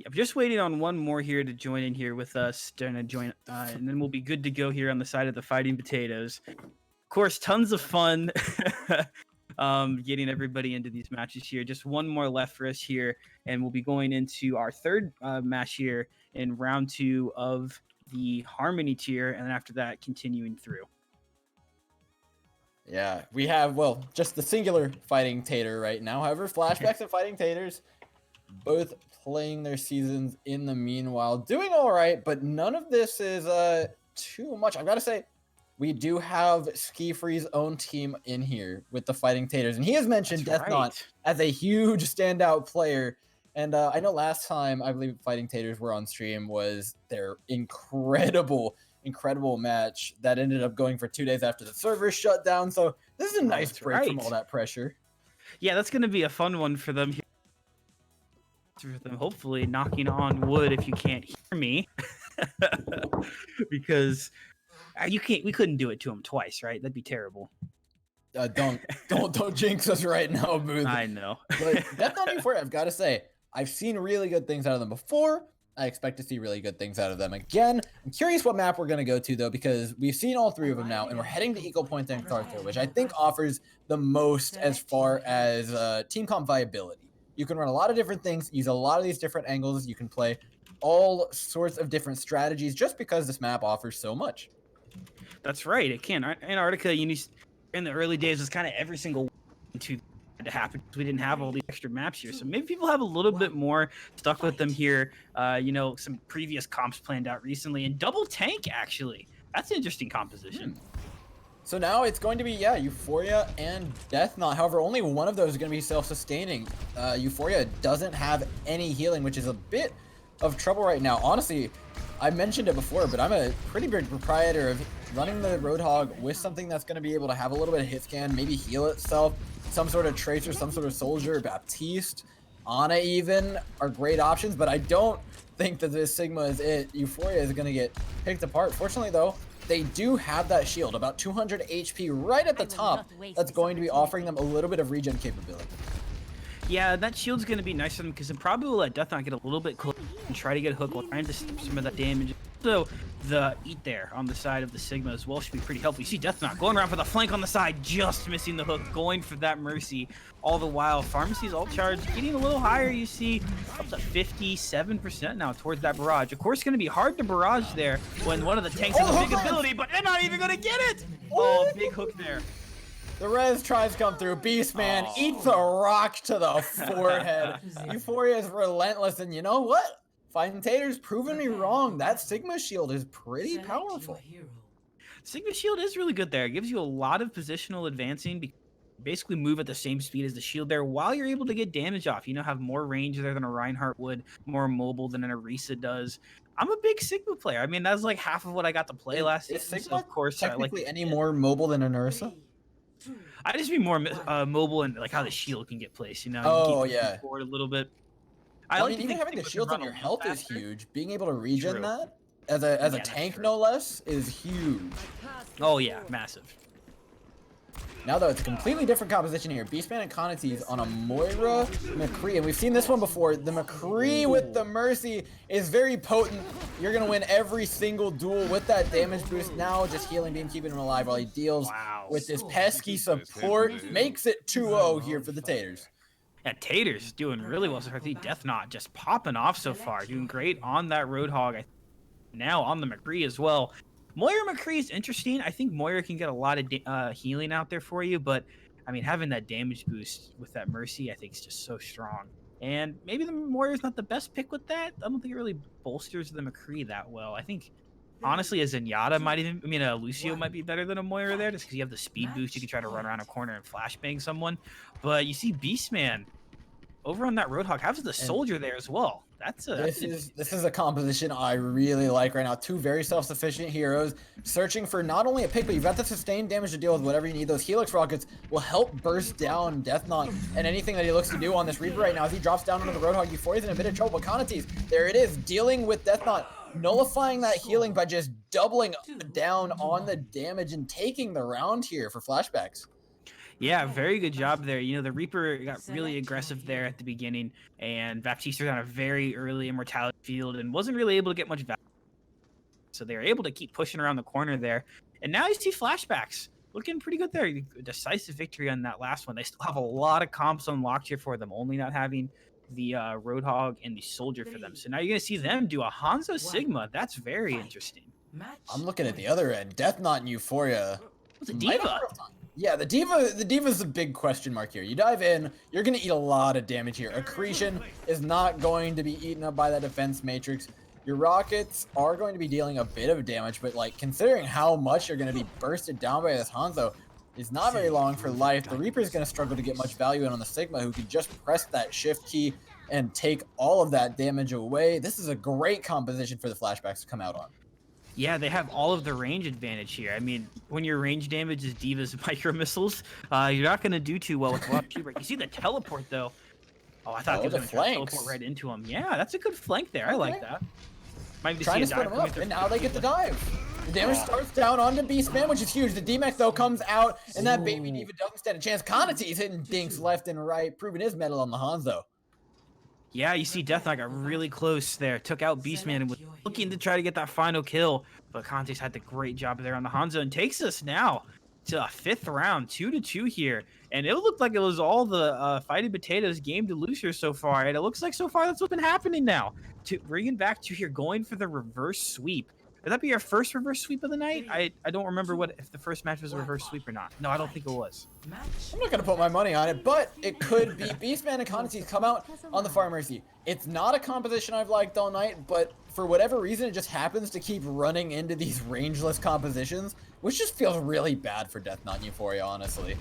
I'm just waiting on one more here to join in here with us, and then we'll be good to go here on the side of the Fighting Potatoes. Of course, tons of fun getting everybody into these matches here. Just one more left for us here, and we'll be going into our third match here in round 2 of the Harmony tier, and then after that, continuing through. Yeah, we have, just the singular Fighting Tater right now. However, Flashbacks and Fighting Taters both playing their seasons in the meanwhile, doing all right, but none of this is too much. I've got to say, we do have Ski Free's own team in here with the Fighting Taters, and he has mentioned Death Knot as a huge standout player. And I know last time I believe Fighting Taters were on stream was their incredible match that ended up going for 2 days after the server shut down. So this is a nice break from all that pressure. Yeah, that's going to be a fun one for them here. For them, hopefully knocking on wood if you can't hear me, because we couldn't do it to him twice, right? That'd be terrible. Don't jinx us right now, Booth. I know. But Death Knot Euphoria, I've got to say, I've seen really good things out of them before. I expect to see really good things out of them. Again, I'm curious what map we're going to go to, though, because we've seen all three of them now, and we're heading to Eagle Point and Arthur, which I think offers the most as far as team comp viability. You can run a lot of different things, use a lot of these different angles. You can play all sorts of different strategies just because this map offers so much. That's right. It can. Antarctica, in the early days, was kind of every single to happen because we didn't have all these extra maps here. So maybe people have a little bit more stuck with them here. Some previous comps planned out recently, and double tank actually. That's an interesting composition. So now it's going to be, Euphoria and Death Knot. However, only one of those is going to be self-sustaining. Euphoria doesn't have any healing, which is a bit of trouble right now. Honestly, I mentioned it before, but I'm a pretty big proprietor of running the Roadhog with something that's going to be able to have a little bit of hit scan, maybe heal itself. Some sort of Tracer, some sort of Soldier, Baptiste, Ana even are great options, but I don't think that this Sigma is it. Euphoria is going to get picked apart. Fortunately, though, they do have that shield, about 200 HP right at the top. That's going to be offering them a little bit of regen capability. Yeah, that shield's going to be nice for them because it probably will let Death Knot get a little bit close and try to get hook while trying to stop some of that damage. So the eat there on the side of the Sigma as well should be pretty helpful. You see Death Knot going around for the flank on the side, just missing the hook, going for that Mercy. All the while, Pharmacy's ult charge getting a little higher. You see up to 57% now towards that barrage. Of course, it's going to be hard to barrage there when one of the tanks has a big ability, but they're not even going to get it. Oh, big hook there. The res tries to come through. Beastman eats a rock to the forehead. Euphoria is relentless, and you know what? Fighting Tater's proven me wrong. That Sigma shield is pretty powerful. Sigma shield is really good there. It gives you a lot of positional advancing. Basically move at the same speed as the shield there while you're able to get damage off. Have more range there than a Reinhardt would, more mobile than an Orisa does. I'm a big Sigma player. I mean, that's like half of what I got to play last season. Sigma, so of course, technically any more mobile than an Orisa? I just be more mobile and like how the shield can get placed. You keep forward a little bit. I mean, even having the shield on your health is huge. Being able to regen that as a tank, no less, is huge. Oh yeah, massive. Now though, it's a completely different composition here. Beastman and Conatees on a Moira McCree, and we've seen this one before. The McCree with the Mercy is very potent. You're gonna win every single duel with that damage boost. Now just healing beam, keeping him alive while he deals with this pesky support. Makes it 2-0 here for the Taters. Yeah, Taters doing really well so far. Death Knot just popping off so far. Doing great on that Roadhog. Now on the McCree as well. Moira McCree is interesting. I think Moira can get a lot of healing out there for you, but I mean, having that damage boost with that Mercy, I think is just so strong. And maybe the Moira's not the best pick with that. I don't think it really bolsters the McCree that well. I think, honestly, a Zenyatta a Lucio might be better than a Moira there, just because you have the speed boost. You can try to run around a corner and flashbang someone. But you see Beastman over on that Roadhog has the Soldier there as well. This is a composition I really like right now. Two very self-sufficient heroes searching for not only a pick, but you've got the sustained damage to deal with whatever you need. Those Helix rockets will help burst down Death Knot and anything that he looks to do on this Reaper right now. As he drops down onto the Roadhog, Euphoria's in a bit of trouble. But Conatees, there it is, dealing with Death Knot, nullifying that healing by just doubling down on the damage and taking the round here for flashbacks. Yeah, very good job there. The Reaper got really aggressive there at the beginning, and Baptiste was on a very early immortality field and wasn't really able to get much value. So they were able to keep pushing around the corner there. And now you see flashbacks looking pretty good there. A decisive victory on that last one. They still have a lot of comps unlocked here for them, only not having the Roadhog and the Soldier for them. So now you're going to see them do a Hanzo Sigma. That's very interesting. I'm looking at the other end. Death Knot and Euphoria. What's a D.Va? Yeah, the Diva's a big question mark here. You dive in, you're gonna eat a lot of damage here. Accretion is not going to be eaten up by that defense matrix. Your rockets are going to be dealing a bit of damage, but like considering how much you're gonna be bursted down by this Hanzo, is not very long for life. The Reaper's gonna struggle to get much value in on the Sigma, who can just press that shift key and take all of that damage away. This is a great composition for the flashbacks to come out on. Yeah, they have all of the range advantage here. I mean, when your range damage is D.Va's micro missiles, you're not going to do too well with a lot of You see the teleport, though. Oh, I thought they were going to teleport right into him. Yeah, that's a good flank there. I like that. Might be trying to split him up, and now they get the dive. The damage starts down onto Beastman, which is huge. The D-Mech, though, comes out, and that baby D.Va doesn't stand a chance. Conatee's hitting dinks left and right, proving his mettle on the Hanzo. Yeah, you see Death Knight got really close there, took out Beastman and was looking to try to get that final kill, but Conte's had the great job there on the Hanzo and takes us now to a 5th round, 2-2 here. And it looked like it was all the Fighting Potatoes game to lose here so far, and it looks like so far that's what's been happening now. To bringing back to here, going for the reverse sweep. Would that be our first reverse sweep of the night? I don't remember if the first match was a reverse sweep or not. No, I don't think it was. I'm not going to put my money on it, but it could be. Beastman and Conti come out on the Far Mercy. It's not a composition I've liked all night, but for whatever reason, it just happens to keep running into these rangeless compositions, which just feels really bad for Death Knight Euphoria, honestly.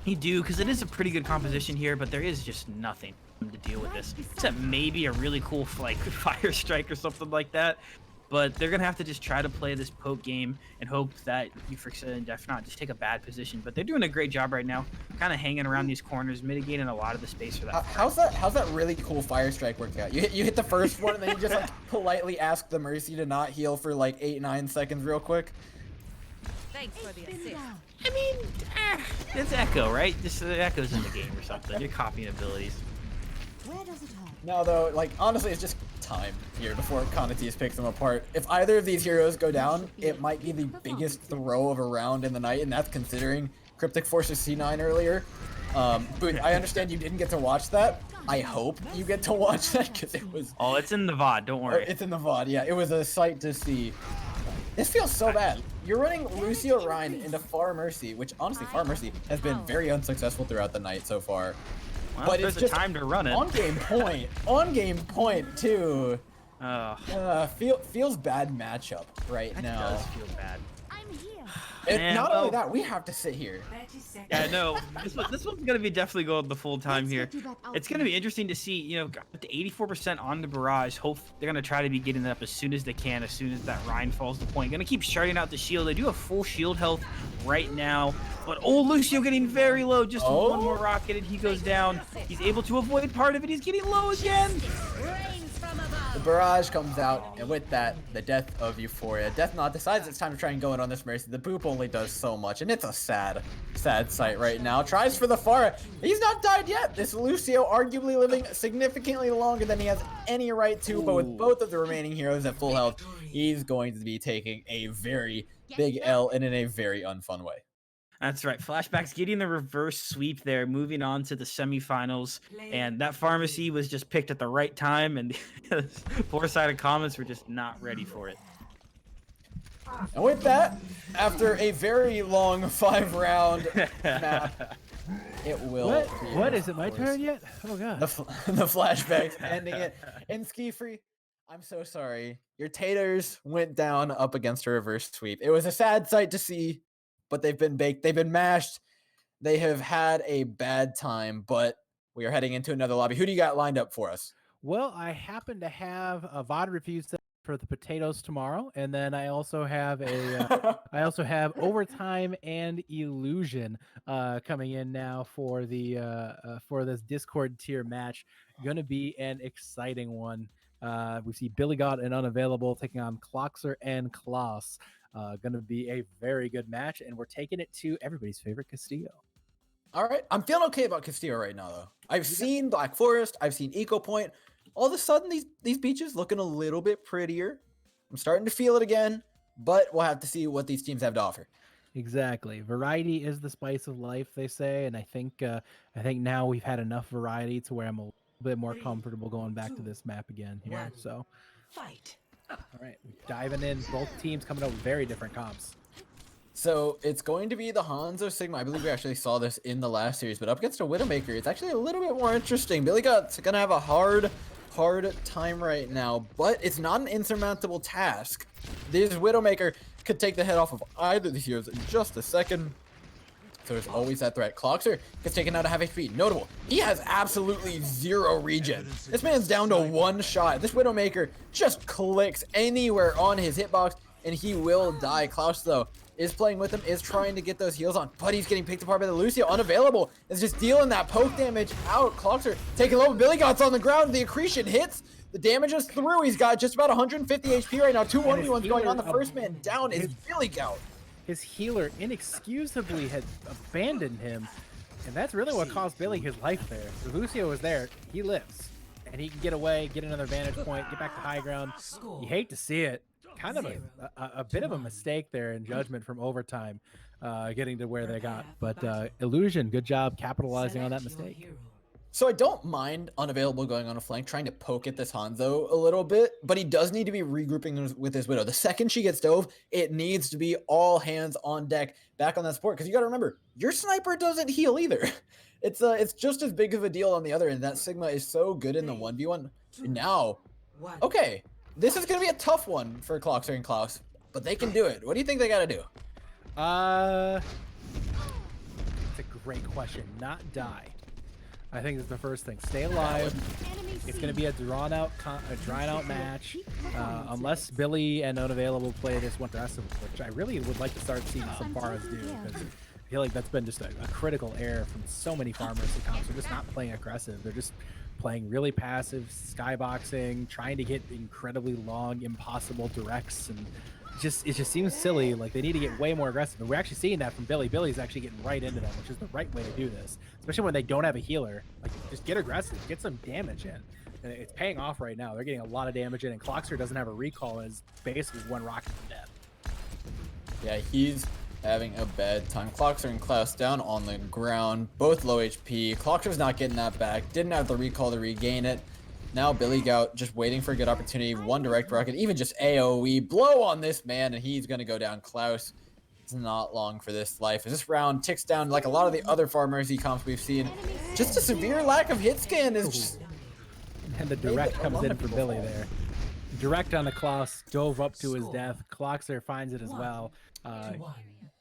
You do, because it is a pretty good composition here, but there is just nothing to deal with this. Except maybe a really cool like fire strike or something like that. But they're gonna have to just try to play this poke game and hope that Euphoria and Death Knight just take a bad position. But they're doing a great job right now, kind of hanging around these corners, mitigating a lot of the space for that. How's that really cool fire strike work out? You hit the first one and then you just like politely ask the Mercy to not heal for like 8-9 seconds real quick. Thanks for the assist. I mean, it's Echo, right? Just Echo's in the game or something. You're copying abilities. Where does it hurt? No, though, like, honestly, it's just time here before Conatis picks them apart. If either of these heroes go down, it might be the biggest throw of a round in the night, and that's considering Cryptic Force's C9 earlier. But I understand you didn't get to watch that. I hope you get to watch that, because it was... Oh, it's in the VOD, don't worry. It's in the VOD, yeah. It was a sight to see. This feels so bad. You're running Lucio Ryan into Far Mercy, which, honestly, Far Mercy has been very unsuccessful throughout the night so far. Well, but there's it's just time to run it. On game point too. Feels bad matchup right That now. does feel bad. I'm here. And not only that, we have to sit here. Yeah, no, this one's gonna be definitely going the full time here. It's gonna be interesting to see, you know, up to 84% on the barrage. Hope they're gonna try to be getting it up as soon as they can, as soon as that Rhine falls to point. Gonna keep sharding out the shield. They do have full shield health right now, but oh, Lucio getting very low. Just one more rocket and he goes down. He's able to avoid part of it. He's getting low again. The barrage comes out, and with that, the death of Euphoria. Death Knot decides it's time to try and go in on this Mercy. The boop only does so much, and it's a sad sight right now. Tries for the Pharah. He's not died yet. This Lucio arguably living significantly longer than he has any right to, but with both of the remaining heroes at full health, he's going to be taking a very big L and in a very unfun way. That's right. Flashback's getting the reverse sweep there, moving on to the semifinals. And that pharmacy was just picked at the right time, and the four-sided comments were just not ready for it. And with that, after a very long 5-round map, it will. What is it? My turn yet? Oh god. The flashbacks ending it. And Ski Free, I'm so sorry. Your taters went down up against a reverse sweep. It was a sad sight to see. But they've been baked, they've been mashed, they have had a bad time, but we are heading into another lobby. Who do you got lined up for us? Well, I happen to have a VOD review set for the potatoes tomorrow, and then I also have a overtime and illusion coming in now for the for this Discord tier match. Going to be an exciting one. We see Billy God and Unavailable taking on Cloxer and Klaus. Going to be a very good match, and we're taking it to everybody's favorite Castillo. All right, I'm feeling okay about Castillo right now, though. I've seen Black Forest, I've seen Eco Point. All of a sudden, these beaches looking a little bit prettier. I'm starting to feel it again, but we'll have to see what these teams have to offer. Exactly. Variety is the spice of life, they say, and I think now we've had enough variety to where I'm a little bit more comfortable going back to this map again here. So, Fight. all right, diving in. Both teams coming out with very different comps. So it's going to be the Hanzo Sigma. I believe we actually saw this in the last series, but up against a Widowmaker, it's actually a little bit more interesting. Billy Got's gonna have a hard time right now, but it's not an insurmountable task. This Widowmaker could take the head off of either of these heroes in just a second. So there's always that threat. Cloxer gets taken out of half HP. Notable, he has absolutely zero regen. This man's down to one shot. This Widowmaker just clicks anywhere on his hitbox, and he will die. Klaus, though, is playing with him, is trying to get those heals on, but he's getting picked apart by the Lucio. Unavailable is just dealing that poke damage out. Cloxer taking low. Billy Got's on the ground. The accretion hits. The damage is through. He's got just about 150 HP right now. 2 1v1s going on. The first man down is Billy Got. His healer inexcusably had abandoned him, and that's really what cost Billy his life there. The Lucio was there, he lives, and he can get away, get another vantage point, get back to high ground. You hate to see it. Kind of a bit of a mistake there in judgment from overtime, getting to where they got. But Illusion, good job capitalizing on that mistake. So I don't mind Unavailable going on a flank, trying to poke at this Hanzo a little bit, but he does need to be regrouping with his Widow. The second she gets dove, it needs to be all hands on deck back on that support, because you got to remember, your sniper doesn't heal either. It's just as big of a deal on the other end. That Sigma is so good in the 1v1. And now, okay, this is going to be a tough one for Kloxer and Klaus, but they can do it. What do you think they got to do? It's a great question. Not die. I think that's the first thing. Stay alive. It's going to be a drawn out match, unless Billy and Unavailable play this one aggressive, which I really would like to start seeing some Faras do, because I feel like that's been just a critical error from so many farmers who come. They're just not playing aggressive. They're just playing really passive, skyboxing, trying to get incredibly long, impossible directs, and it just seems silly. Like, they need to get way more aggressive. And we're actually seeing that from Billy. Billy's actually getting right into them, which is the right way to do this, especially when they don't have a healer. Like, just get aggressive, get some damage in. And it's paying off right now. They're getting a lot of damage in, and Kloxer doesn't have a recall, and is basically one rocket from death. Yeah, he's having a bad time. Kloxer and Klaus down on the ground, both low HP. Kloxer's not getting that back, didn't have the recall to regain it. Now Billy Gout just waiting for a good opportunity. One direct rocket, even just AoE blow on this man, and he's going to go down. Klaus, it's not long for this life. As this round ticks down, like a lot of the other farmers comps we've seen, just a severe lack of hit scan is just... And the direct comes in for Billy there. Direct on the Klaus, dove up to his death. Kloxer finds it as well.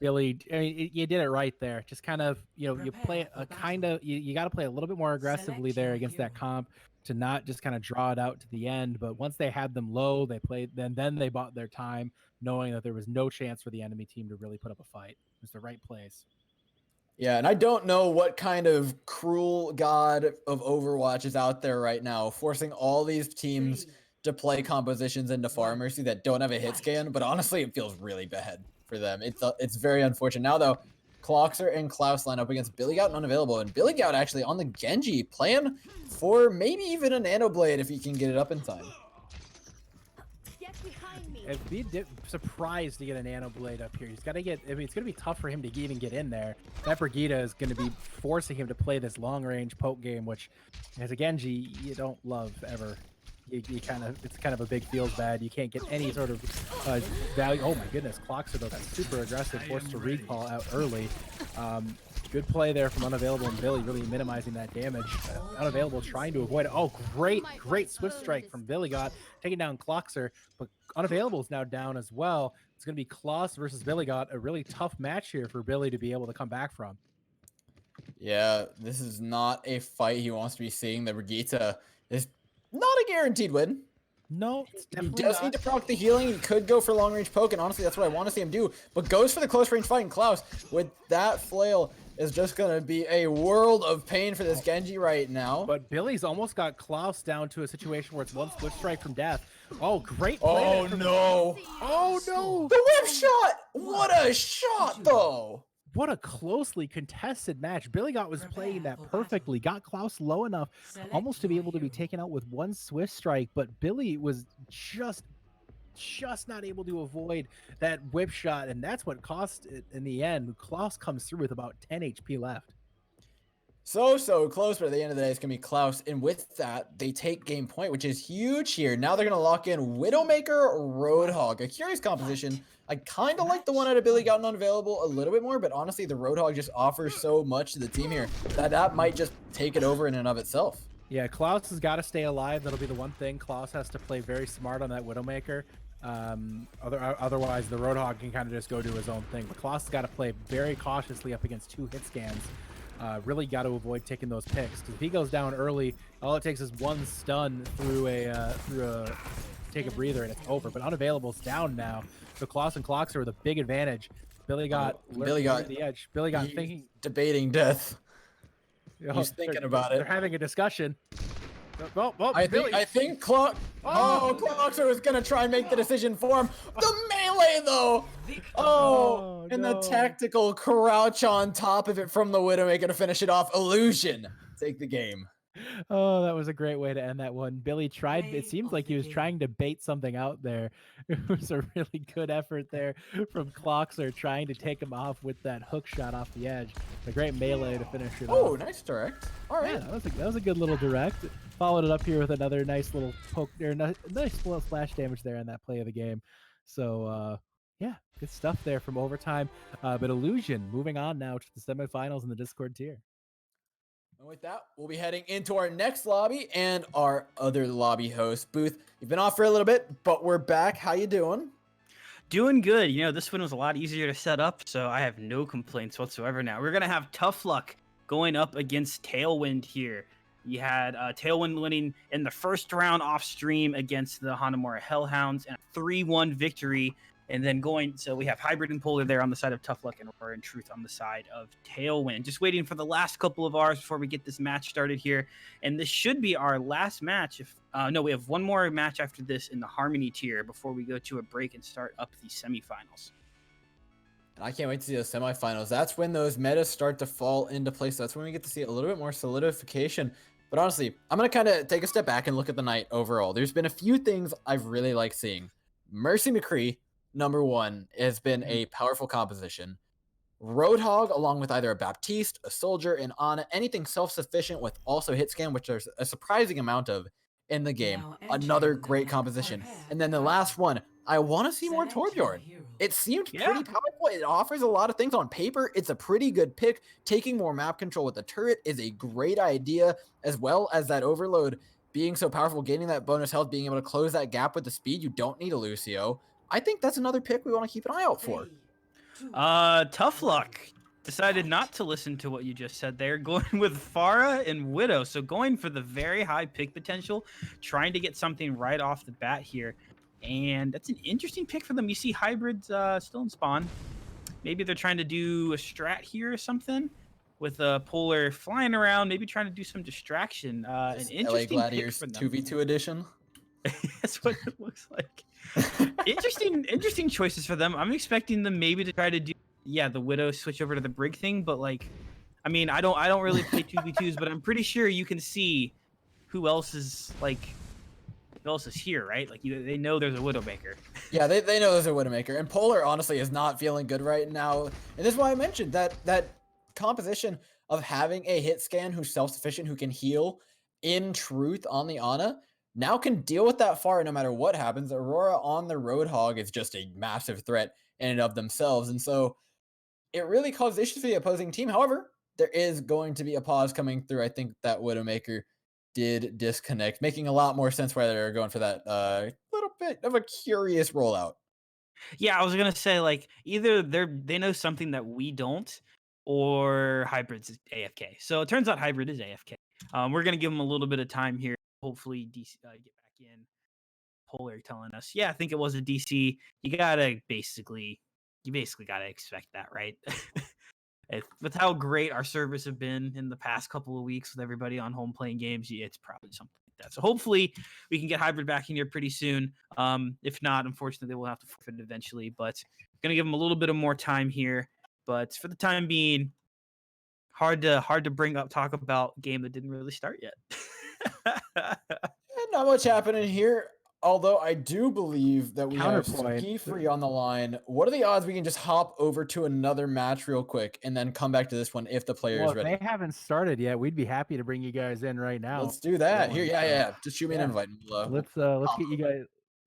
Billy, I mean, you did it right there. Just kind of, you play a kind of, you got to play a little bit more aggressively there against that comp, to not just kind of draw it out to the end. But once they had them low, they played, then they bought their time, knowing that there was no chance for the enemy team to really put up a fight. It was the right place. Yeah, and I don't know what kind of cruel god of Overwatch is out there right now, forcing all these teams to play compositions into Pharmacy that don't have a hit scan, but honestly, it feels really bad for them. It's very unfortunate. Now, though, Kloxer and Klaus line up against Billy Gout and Unavailable, and Billy Gout actually on the Genji, playing for maybe even a Nano Blade if he can get it up in time. I'd be surprised to get a Nano Blade up here. He's got to get, I mean, it's going to be tough for him to even get in there. That Brigitte is going to be forcing him to play this long-range poke game, which, as a Genji, you don't love ever. You kind of, it's kind of a big feels bad. You can't get any sort of value. Oh my goodness, Kloxer though, that's super aggressive, forced to recall out early. Good play there from Unavailable and Billy, really minimizing that damage. Unavailable trying to avoid it. Oh, great Swift Strike from Billy Got, taking down Kloxer, but Unavailable is now down as well. It's going to be Klaus versus Billy Got, a really tough match here for Billy to be able to come back from. Yeah, this is not a fight he wants to be seeing. The Brigitte is not a guaranteed win. No, it's definitely he does need to proc the healing. He could go for long range poke, and honestly, that's what I want to see him do. But goes for the close range fight, and Klaus, with that flail, is just going to be a world of pain for this Genji right now. But Billy's almost got Klaus down to a situation where it's one Swift Strike from death. Oh, great play. Oh, no. Oh, no. The whip shot. What a shot, though. What a closely contested match. Billy Got was playing that perfectly, got Klaus low enough almost to be able to be taken out with one Swift Strike, but Billy was just not able to avoid that whip shot, and that's what cost it in the end. Klaus comes through with about 10 HP left. So close, but at the end of the day, it's going to be Klaus. And with that, they take game point, which is huge here. Now they're going to lock in Widowmaker, Roadhog. A curious composition. I kind of like the one out of Billy Gout and Unavailable a little bit more, but honestly, the Roadhog just offers so much to the team here that might just take it over in and of itself. Yeah, Klaus has got to stay alive. That'll be the one thing. Klaus has to play very smart on that Widowmaker. Otherwise, the Roadhog can kind of just go do his own thing. But Klaus has got to play very cautiously up against 2 hit scans. Really got to avoid taking those picks, because if he goes down early, all it takes is one stun through a take a breather and it's over. But Unavailable's down now, so Klaus and Kloxer with a big advantage. Billy Got the edge. Billy Got thinking, debating death. He's thinking about it. They're having a discussion. I think Kloxer was gonna try and make the decision for him. The melee though. And the tactical crouch on top of it from the Widowmaker to finish it off. Illusion take the game. Oh, that was a great way to end that one. Billy tried, it Play seems of like the he was game. trying to bait something out there. It was a really good effort there from Cloxer trying to take him off with that hook shot off the edge. A great melee to finish it Oh, off. nice direct. All Yeah, right. that was a good little direct. Followed it up here with another nice little poke there, nice little splash damage there in that play of the game. So yeah, good stuff there from overtime. But Illusion moving on now to the semifinals in the Discord tier. And with that, we'll be heading into our next lobby and our other lobby host, Booth. You've been off for a little bit, but we're back. How you doing? Doing good. You know, this one was a lot easier to set up, so I have no complaints whatsoever now. We're going to have Tough Luck going up against Tailwind here. You had Tailwind winning in the first round off stream against the Hanamura Hellhounds and a 3-1 victory. And then so we have Hybrid and Polar there on the side of Tough Luck and Aurora and Truth on the side of Tailwind. Just waiting for the last couple of hours before we get this match started here. And this should be our last match. No, we have one more match after this in the Harmony tier before we go to a break and start up the semifinals. And I can't wait to see those semifinals. That's when those metas start to fall into place. That's when we get to see a little bit more solidification. But honestly, I'm going to kind of take a step back and look at the night overall. There's been a few things I've really liked seeing. Mercy McCree, number one, has been a powerful composition. Roadhog, along with either a Baptiste, a Soldier, and Ana, anything self-sufficient with also hit scan, which there's a surprising amount of in the game. Now Another entering the great ring, composition. prepare And then the for last one, I want to see more Select your Torbjorn. hero. It seemed Yeah. pretty powerful. It offers a lot of things on paper. It's a pretty good pick. Taking more map control with the turret is a great idea, as well as that overload being so powerful, gaining that bonus health, being able to close that gap with the speed. You don't need a Lucio. I think that's another pick we want to keep an eye out for. 3, 2, Tough Luck decided not to listen to what you just said there, going with Farah and Widow. So going for the very high pick potential, trying to get something right off the bat here. And that's an interesting pick for them. You see hybrids still in spawn. Maybe they're trying to do a strat here or something with a Polar flying around, maybe trying to do some distraction. An LA interesting pick Gladiators for them. 2v2 edition. That's what it looks like. Interesting choices for them. I'm expecting them maybe to try to do the Widow switch over to the Brig thing, but like, I mean, I don't really play 2v2s, but I'm pretty sure you can see who else is here, right? Like they know there's a Widowmaker. Yeah, they know there's a Widowmaker. And Polar honestly is not feeling good right now. And this is why I mentioned that composition of having a hit scan who's self-sufficient, who can heal in truth on the Ana, now can deal with that far no matter what happens. Aurora on the Roadhog is just a massive threat in and of themselves. And so it really caused issues for the opposing team. However, there is going to be a pause coming through. I think that Widowmaker did disconnect, making a lot more sense why they're going for that little bit of a curious rollout. Yeah, I was gonna say like either they know something that we don't, or Hybrid's AFK. So it turns out Hybrid is AFK. We're gonna give him a little bit of time here. Hopefully, DC get back in. Polar telling us, yeah, I think it was a DC. You basically gotta expect that, right? With how great our servers have been in the past couple of weeks with everybody on home playing games, it's probably something like that. So hopefully we can get Hybrid back in here pretty soon. If not, unfortunately, we'll have to forfeit it eventually. But gonna give him a little bit of more time here. But for the time being, hard to talk about a game that didn't really start yet. And not much happening here. Although I do believe that we have Counterpoint. Ski Free on the line. What are the odds we can just hop over to another match real quick and then come back to this one if the player Well, is if ready? they haven't started yet, we'd be happy to bring you guys in right now. Let's do that. Going, Here, so, yeah. Just shoot me an yeah. invite. We'll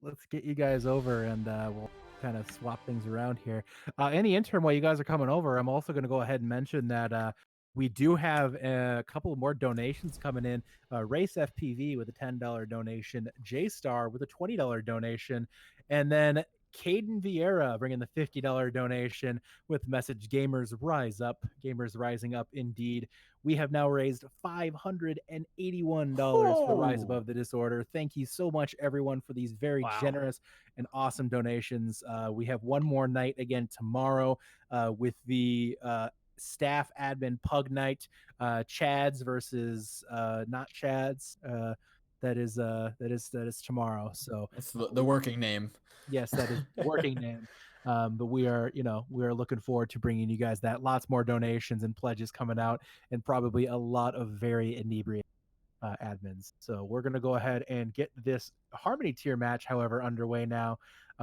Let's get you guys over, and we'll kind of swap things around here. In the interim, while you guys are coming over, I'm also going to go ahead and mention that we do have a couple more donations coming in. Race FPV with a $10 donation, J Star with a $20 donation, and then Caden Vieira bringing the $50 donation with message Gamers Rise Up. Gamers rising up indeed. We have now raised $581 for Rise Oh. Above the Disorder. Thank you so much, everyone, for these very Wow. generous and awesome donations. We have one more night again tomorrow with the staff admin pug night, Chads versus not Chads. That is tomorrow. So That's the working name. yes, that is the working name. But we are looking forward to bringing you guys that. Lots more donations and pledges coming out, and probably a lot of very inebriated admins. So we're going to go ahead and get this Harmony tier match, however, underway now.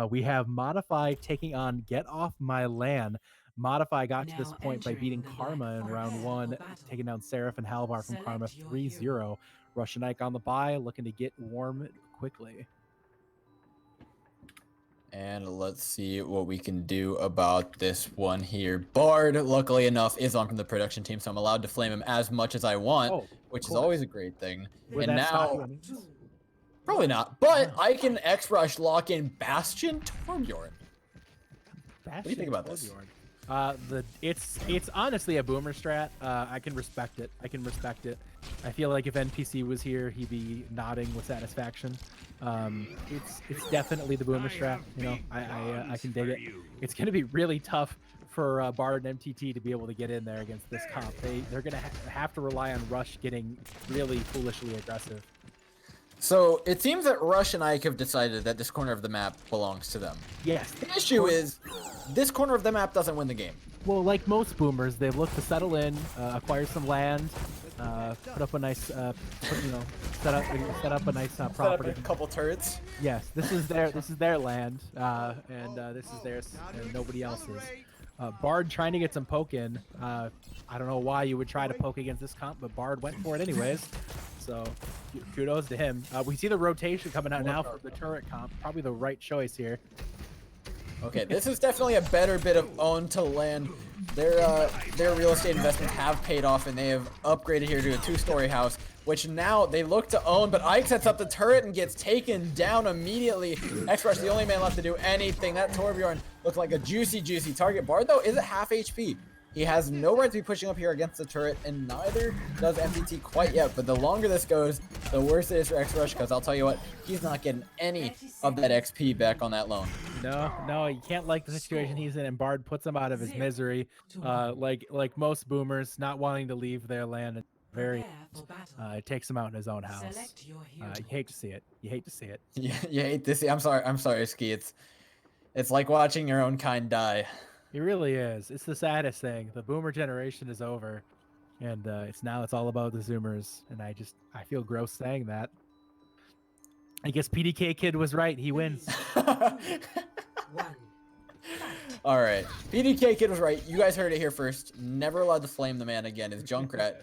We have Modify taking on Get Off My Land. Modify got to this point by beating Karma in round 1, taking down Seraph and Halvar from Karma 3-0. Russian Ike on the bye, looking to get warm quickly. And let's see what we can do about this one here. Bard, luckily enough, is on from the production team, so I'm allowed to flame him as much as I want, which is always a great thing. Would and now, probably not, but I can X-Rush lock in Bastion Torbjorn. What do you think about this? It's honestly a boomer strat. I can respect it. I feel like if NPC was here, he'd be nodding with satisfaction. It's definitely the boomer strat. You know, I can dig it. It's gonna be really tough for Bard and MTT to be able to get in there against this comp. They're gonna have to rely on Rush getting really foolishly aggressive. So it seems that Rush and Ike have decided that this corner of the map belongs to them. Yes. The issue is this corner of the map doesn't win the game. Well, like most boomers, they've looked to settle in, acquire some land, put up a nice, set up a nice property. Set up a couple turrets. Yes, this is their land, and this is theirs, and nobody else's. Bard trying to get some poke in. I don't know why you would try to poke against this comp, but Bard went for it anyways. So kudos to him. We see the rotation coming out now for the turret comp. Probably the right choice here. Okay, this is definitely a better bit of own to land. Their real estate investments have paid off, and they have upgraded here to a 2-story house, which now they look to own. But Ike sets up the turret and gets taken down immediately. X-Rush, the only man left to do anything. That Torbjorn looked like a juicy target. Bard, though, is at half HP. He has no right to be pushing up here against the turret, and neither does MTT quite yet. But the longer this goes, the worse it is for X-Rush, because I'll tell you what, he's not getting any of that XP back on that loan. No, you can't like the situation he's in, and Bard puts him out of his misery. Like most boomers, not wanting to leave their land, and it takes him out in his own house. You hate to see it. You hate to see it. Yeah, you hate to see. I'm sorry, Ski. It's like watching your own kind die. It really is. It's the saddest thing. The boomer generation is over, and it's all about the Zoomers, and I feel gross saying that. I guess PDK Kid was right. He wins. All right, PDK Kid was right. You guys heard it here first. Never allowed to flame the man again. Is Junkrat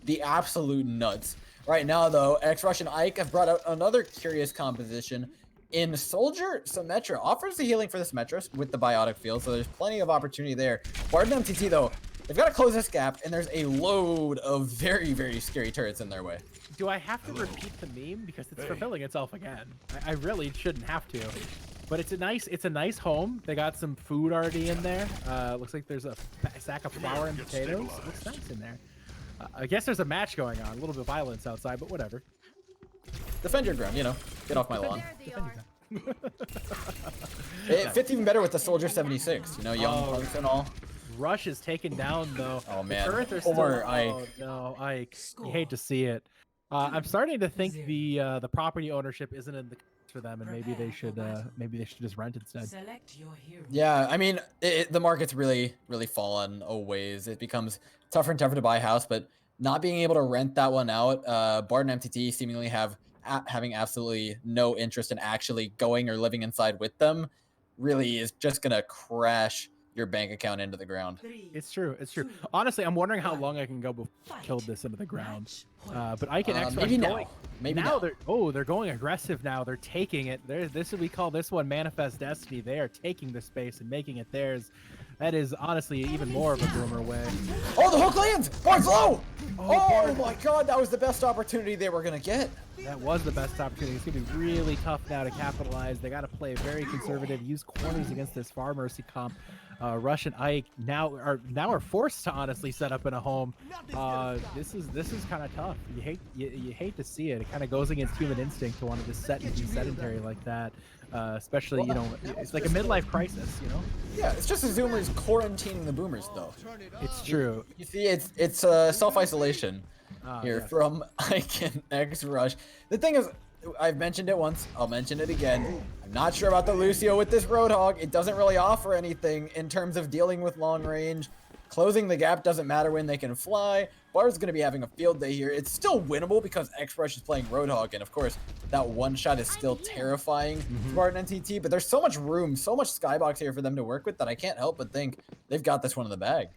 the absolute nuts? Right now, though, X-Rush and Ike have brought out another curious composition. In Soldier, Symmetra offers the healing for the Symmetras with the biotic field, so there's plenty of opportunity there. Bard and MTT, though, they've got to close this gap, and there's a load of very, very scary turrets in their way. Do I have to repeat the meme? Because it's fulfilling itself again. I really shouldn't have to. But it's a nice home. They got some food already in there. Looks like there's a sack of flour and potatoes. It looks nice in there. I guess there's a match going on. A little bit of violence outside, but whatever. Defend your ground, get off my lawn. It fits even better with the Soldier 76, young punks and all. Rush is taken down though. Oh man, Ike. Oh no, Ike. You hate to see it. I'm starting to think the property ownership isn't in the for them, and maybe they should just rent instead. Yeah, I mean, the market's really fallen a ways. It becomes tougher and tougher to buy a house, but not being able to rent that one out, Bard and MTT seemingly having absolutely no interest in actually going or living inside with them really is just gonna crash your bank account into the ground. It's true. Honestly, I'm wondering how long I can go before I kill this into the ground. But I can actually maybe now. They're going aggressive now. They're taking it. We call this one Manifest Destiny. They are taking the space and making it theirs. That is honestly even more of a boomer way. Oh, the hook lands! Bard's low! Oh my god, that was the best opportunity they were gonna get. That was the best opportunity. It's gonna be really tough now to capitalize. They gotta play very conservative, use corners against this Far Mercy comp. Rush and Ike now are forced to honestly set up in a home. This is kind of tough. You hate to see it. It kind of goes against human instinct to want to just set and be sedentary like that. Especially, it's like a midlife crisis, Yeah, it's just the Zoomers quarantining the boomers, though. It's true. You see, it's self-isolation here from Ike and X-Rush. The thing is, I've mentioned it once, I'll mention it again. I'm not sure about the Lucio with this Roadhog. It doesn't really offer anything in terms of dealing with long range. Closing the gap doesn't matter when they can fly. Bard's going to be having a field day here. It's still winnable because X-Brush is playing Roadhog, and of course, that one shot is still terrifying for Bard and NTT, but there's so much room, so much skybox here for them to work with that I can't help but think they've got this one in the bag.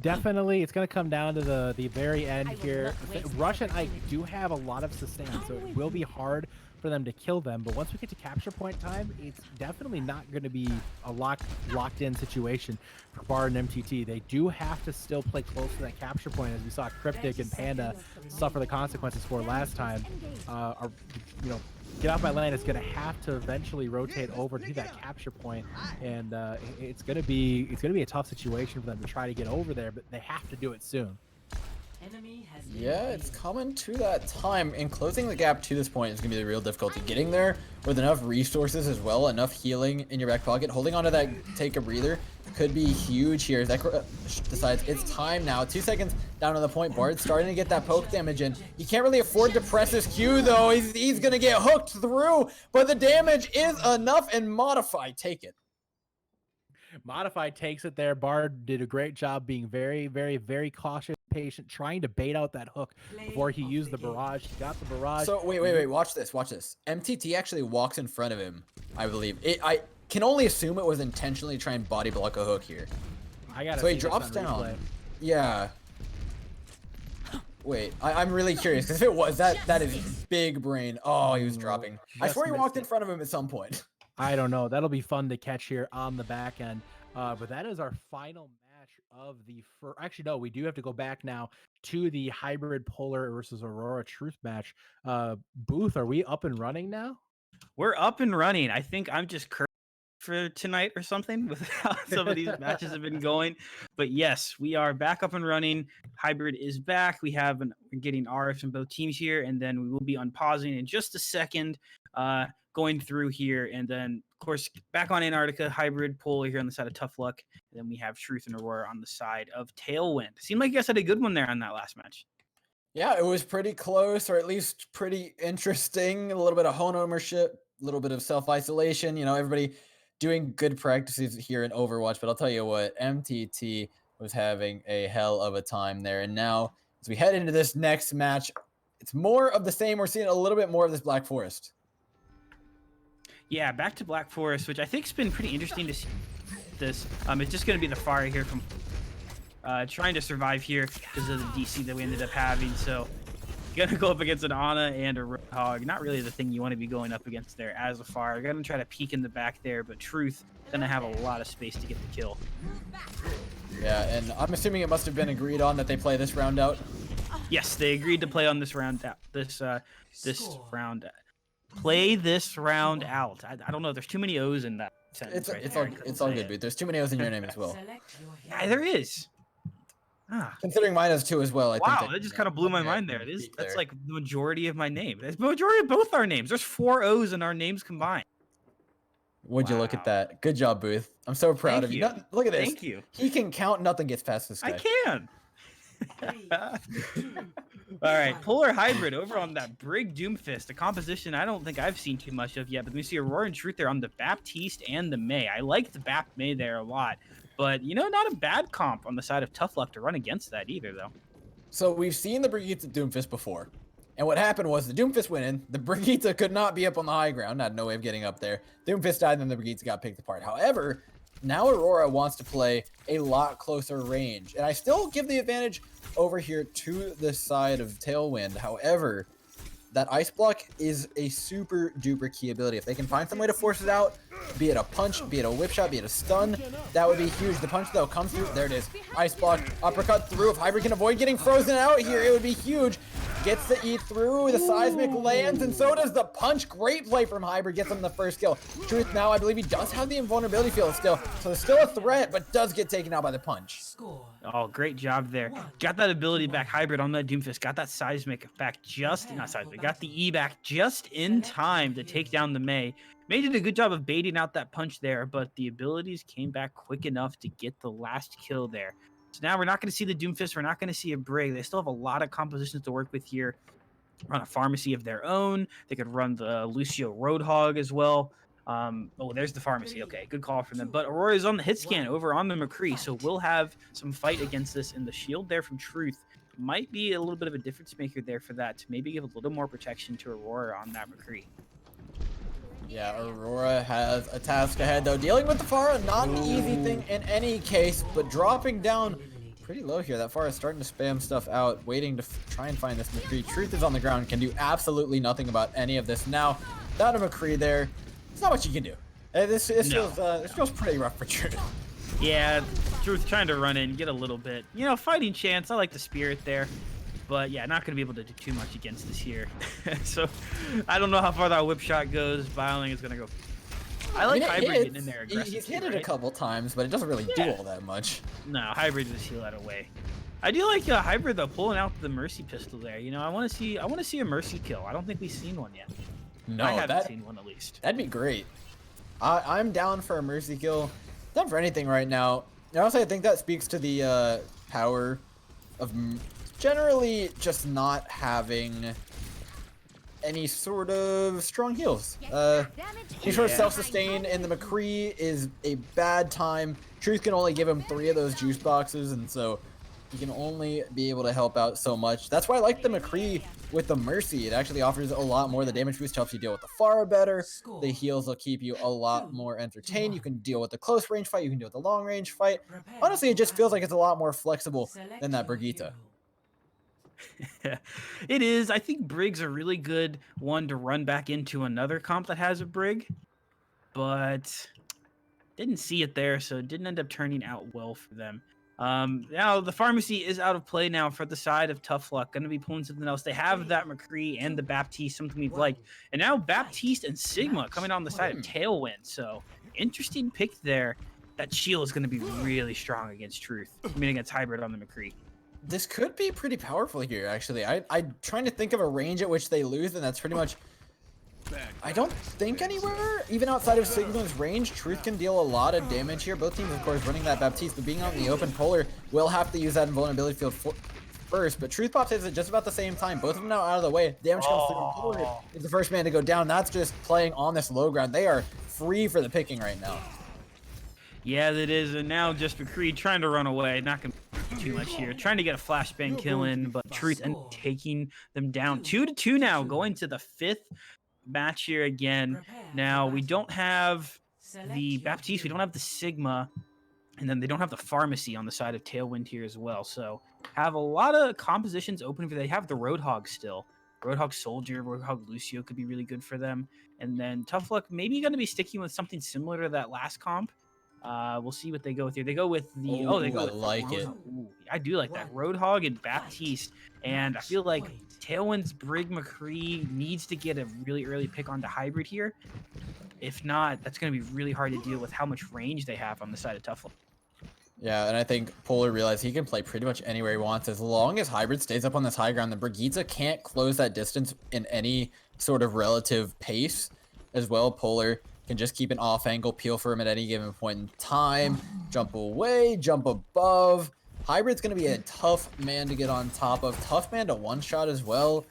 Definitely, it's going to come down to the very end here. Rush and Ike do have a lot of sustain, so it will be hard for them to kill them, but once we get to capture point time, it's definitely not going to be a locked in situation for Bard and MTT. They do have to still play close to that capture point, as we saw Cryptic and Panda suffer the consequences for last time. Get Off My Land is going to have to eventually rotate over to that capture point, and it's going to be a tough situation for them to try to get over there, but they have to do it soon. Yeah, it's coming to that time, and closing the gap to this point is going to be the real difficulty. Getting there with enough resources as well, enough healing in your back pocket, holding on to that take a breather could be huge here. Zekra decides it's time now. 2 seconds down on the point. Bard's starting to get that poke damage in. He can't really afford to press his Q though. He's going to get hooked through, but the damage is enough, and Modify take it. Modify takes it there. Bard did a great job being very, very, very cautious, patient, trying to bait out that hook before he used the barrage. He got the barrage. So wait, watch this. MTT actually walks in front of him, I believe. I can only assume it was intentionally trying to body block a hook here. So he drops down. Replay. Yeah. Wait, I'm really curious, because if it was, that is big brain. Oh, he was dropping. I swear he walked in front of him at some point. I don't know. That'll be fun to catch here on the back end. But that is our final match of the first. Actually, no, we do have to go back now to the hybrid Polar versus Aurora Truth match. Booth, are we up and running now? We're up and running. I think I'm just cursed for tonight or something with how some of these matches have been going. But yes, we are back up and running. Hybrid is back. We're getting RFs from both teams here, and then we will be unpausing in just a second. Going through here, and then of course back on Antarctica, hybrid Polar here on the side of Tough Luck, and then we have Truth and Aurora on the side of Tailwind. Seemed like you guys had a good one there on that last match. Yeah, it was pretty close, or at least pretty interesting. A little bit of home ownership, a little bit of self-isolation. You know, everybody doing good practices here in Overwatch. But I'll tell you what, MTT was having a hell of a time there. And now, as we head into this next match, it's more of the same. We're seeing a little bit more of this Black Forest. Yeah, back to Black Forest, which I think's been pretty interesting to see this. It's just going to be the Fire here from trying to survive here because of the DC that we ended up having. So you're going to go up against an Ana and a Roadhog. Not really the thing you want to be going up against there as a Fire. You're going to try to peek in the back there, but Truth going to have a lot of space to get the kill. Yeah, and I'm assuming it must have been agreed on that they play this round out. Yes, they agreed to play on this round out. This round. Play this round out. I don't know. There's too many O's in that sentence. It's all good, dude. There's too many O's in your name as well. Yeah, there is. Considering mine has 2 as well. Wow, that just kind of blew my mind there. That's like the majority of my name. That's the majority of both our names. There's 4 O's in our names combined. Would you look at that? Good job, Booth. I'm so proud of you. Look at this. Thank you. He can count. Nothing gets past this guy. I can. All right, Polar Hybrid over on that Brig Doomfist, a composition I don't think I've seen too much of yet, but we see Aurora and Truth there on the Baptiste and the May. I like the Bap May there a lot, but not a bad comp on the side of Tough Luck to run against that either, though. So we've seen the Brigitte Doomfist before, and what happened was the Doomfist went in, the Brigitte could not be up on the high ground, had no way of getting up there. Doomfist died, and then the Brigitte got picked apart. However, now Aurora wants to play a lot closer range, and I still give the advantage over here to the side of Tailwind. However, that ice block is a super duper key ability. If they can find some way to force it out, be it a punch, be it a whip shot, be it a stun, that would be huge. The punch though comes through. There it is. Ice block, uppercut through. If Hybrid can avoid getting frozen out here, it would be huge. Gets the E through, the seismic lands, and so does the punch. Great play from Hybrid, gets him the first kill. Truth now, I believe he does have the invulnerability field still, so there's still a threat, but does get taken out by the punch. Oh, great job there. Got that ability back, Hybrid on that Doomfist. Got that seismic back got the E back just in time to take down the May. May did a good job of baiting out that punch there, but the abilities came back quick enough to get the last kill there. So now we're not going to see the Doomfist. We're not going to see a Brig. They still have a lot of compositions to work with here. Run a pharmacy of their own. They could run the Lucio Roadhog as well. Oh, there's the pharmacy. Okay, good call from them. But Aurora is on the hit scan over on the McCree, so we'll have some fight against this. And the shield there from Truth might be a little bit of a difference maker there for that to maybe give a little more protection to Aurora on that McCree. Yeah, Aurora has a task ahead, though. Dealing with the Pharah, not an easy thing in any case, but dropping down pretty low here. That Pharah is starting to spam stuff out, waiting to try and find this McCree. Truth is on the ground, can do absolutely nothing about any of this. Now, without a McCree there, there's not much you can do. This feels pretty rough for Truth. Yeah, Truth trying to run in, get a little bit, fighting chance. I like the spirit there. But yeah, not going to be able to do too much against this here. So I don't know how far that whip shot goes. Biling is going to go. I like Hybrid getting in there aggressive. He's hit it a couple times, but it doesn't really do all that much. No, Hybrid just heal that away. I do like Hybrid though, pulling out the Mercy pistol there. I want to see a Mercy kill. I don't think we've seen one yet. No, I haven't seen one at least. That'd be great. I'm down for a Mercy kill. Down for anything right now. Honestly, I think that speaks to the power of generally just not having any sort of strong heals. Any sort of self-sustain in the McCree is a bad time. Truth can only give him 3 of those juice boxes, and so he can only be able to help out so much. That's why I like the McCree with the Mercy. It actually offers a lot more. The damage boost helps you deal with the Pharah better. The heals will keep you a lot more entertained. You can deal with the close range fight. You can deal with the long range fight. Honestly, it just feels like it's a lot more flexible than that Brigitte. It is. I think Brig's a really good one to run back into another comp that has a Brig, but didn't see it there, so it didn't end up turning out well for them. Now the pharmacy is out of play now for the side of Tough Luck. Going to be pulling something else. They have that McCree and the Baptiste, something we've liked, and now Baptiste and Sigma coming on the side of Tailwind. So interesting pick there. That shield is going to be really strong against Truth. I mean, against Hybrid on the McCree. This could be pretty powerful here, actually. I'm trying to think of a range at which they lose, and that's pretty much... I don't think anywhere, even outside of Sigma's range, Truth can deal a lot of damage here. Both teams, of course, running that Baptiste, but being out in the open, Polar will have to use that invulnerability field first, but Truth pops his at just about the same time. Both of them now out of the way. Damage comes through. Polar is the first man to go down. That's just playing on this low ground. They are free for the picking right now. Yeah, that is, and now just McCree trying to run away. Not going to do too much here. Trying to get a flashbang kill in, but Truth and taking them down. 2-2 now, going to the 5th match here again. Now, we don't have the Baptiste, we don't have the Sigma, and then they don't have the Pharmacy on the side of Tailwind here as well. So, have a lot of compositions open for. They have the Roadhog still. Roadhog Soldier, Roadhog Lucio could be really good for them. And then Tough Luck maybe going to be sticking with something similar to that last comp. We'll see what they go with here. They go with the they go with like it. Ooh, I do like that. Roadhog and Baptiste. And I feel like Tailwind's Brig McCree needs to get a really early pick onto Hybrid here. If not, that's going to be really hard to deal with how much range they have on the side of Tough Luck. Yeah, and I think Polar realized he can play pretty much anywhere he wants. As long as Hybrid stays up on this high ground, the Brigitte can't close that distance in any sort of relative pace as well. Polar can just keep an off angle, peel for him at any given point in time, jump away, jump above. Hybrid's going to be a tough man to get on top of, tough man to one-shot as well.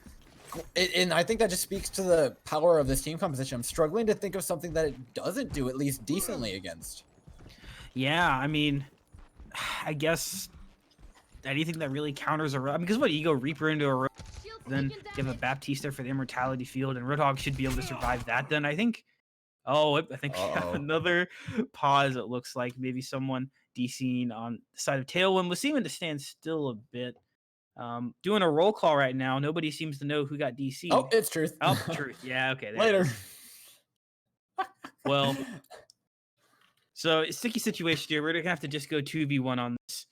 And I think that just speaks to the power of this team composition. I'm struggling to think of something that it doesn't do at least decently against. Yeah, I mean, I guess anything that really counters a because what, you go Reaper into a then give a Baptiste there for the Immortality Field, and Roadhog should be able to survive that. Then I think I think we have another pause. It looks like maybe someone DCing on the side of Tailwind was seeming to stand still a bit. Doing a roll call right now. Nobody seems to know who got DC. Oh, it's Truth. Oh, Truth. Yeah, okay. Later. Well, so it's a sticky situation here. We're going to have to just go 2v1 on this.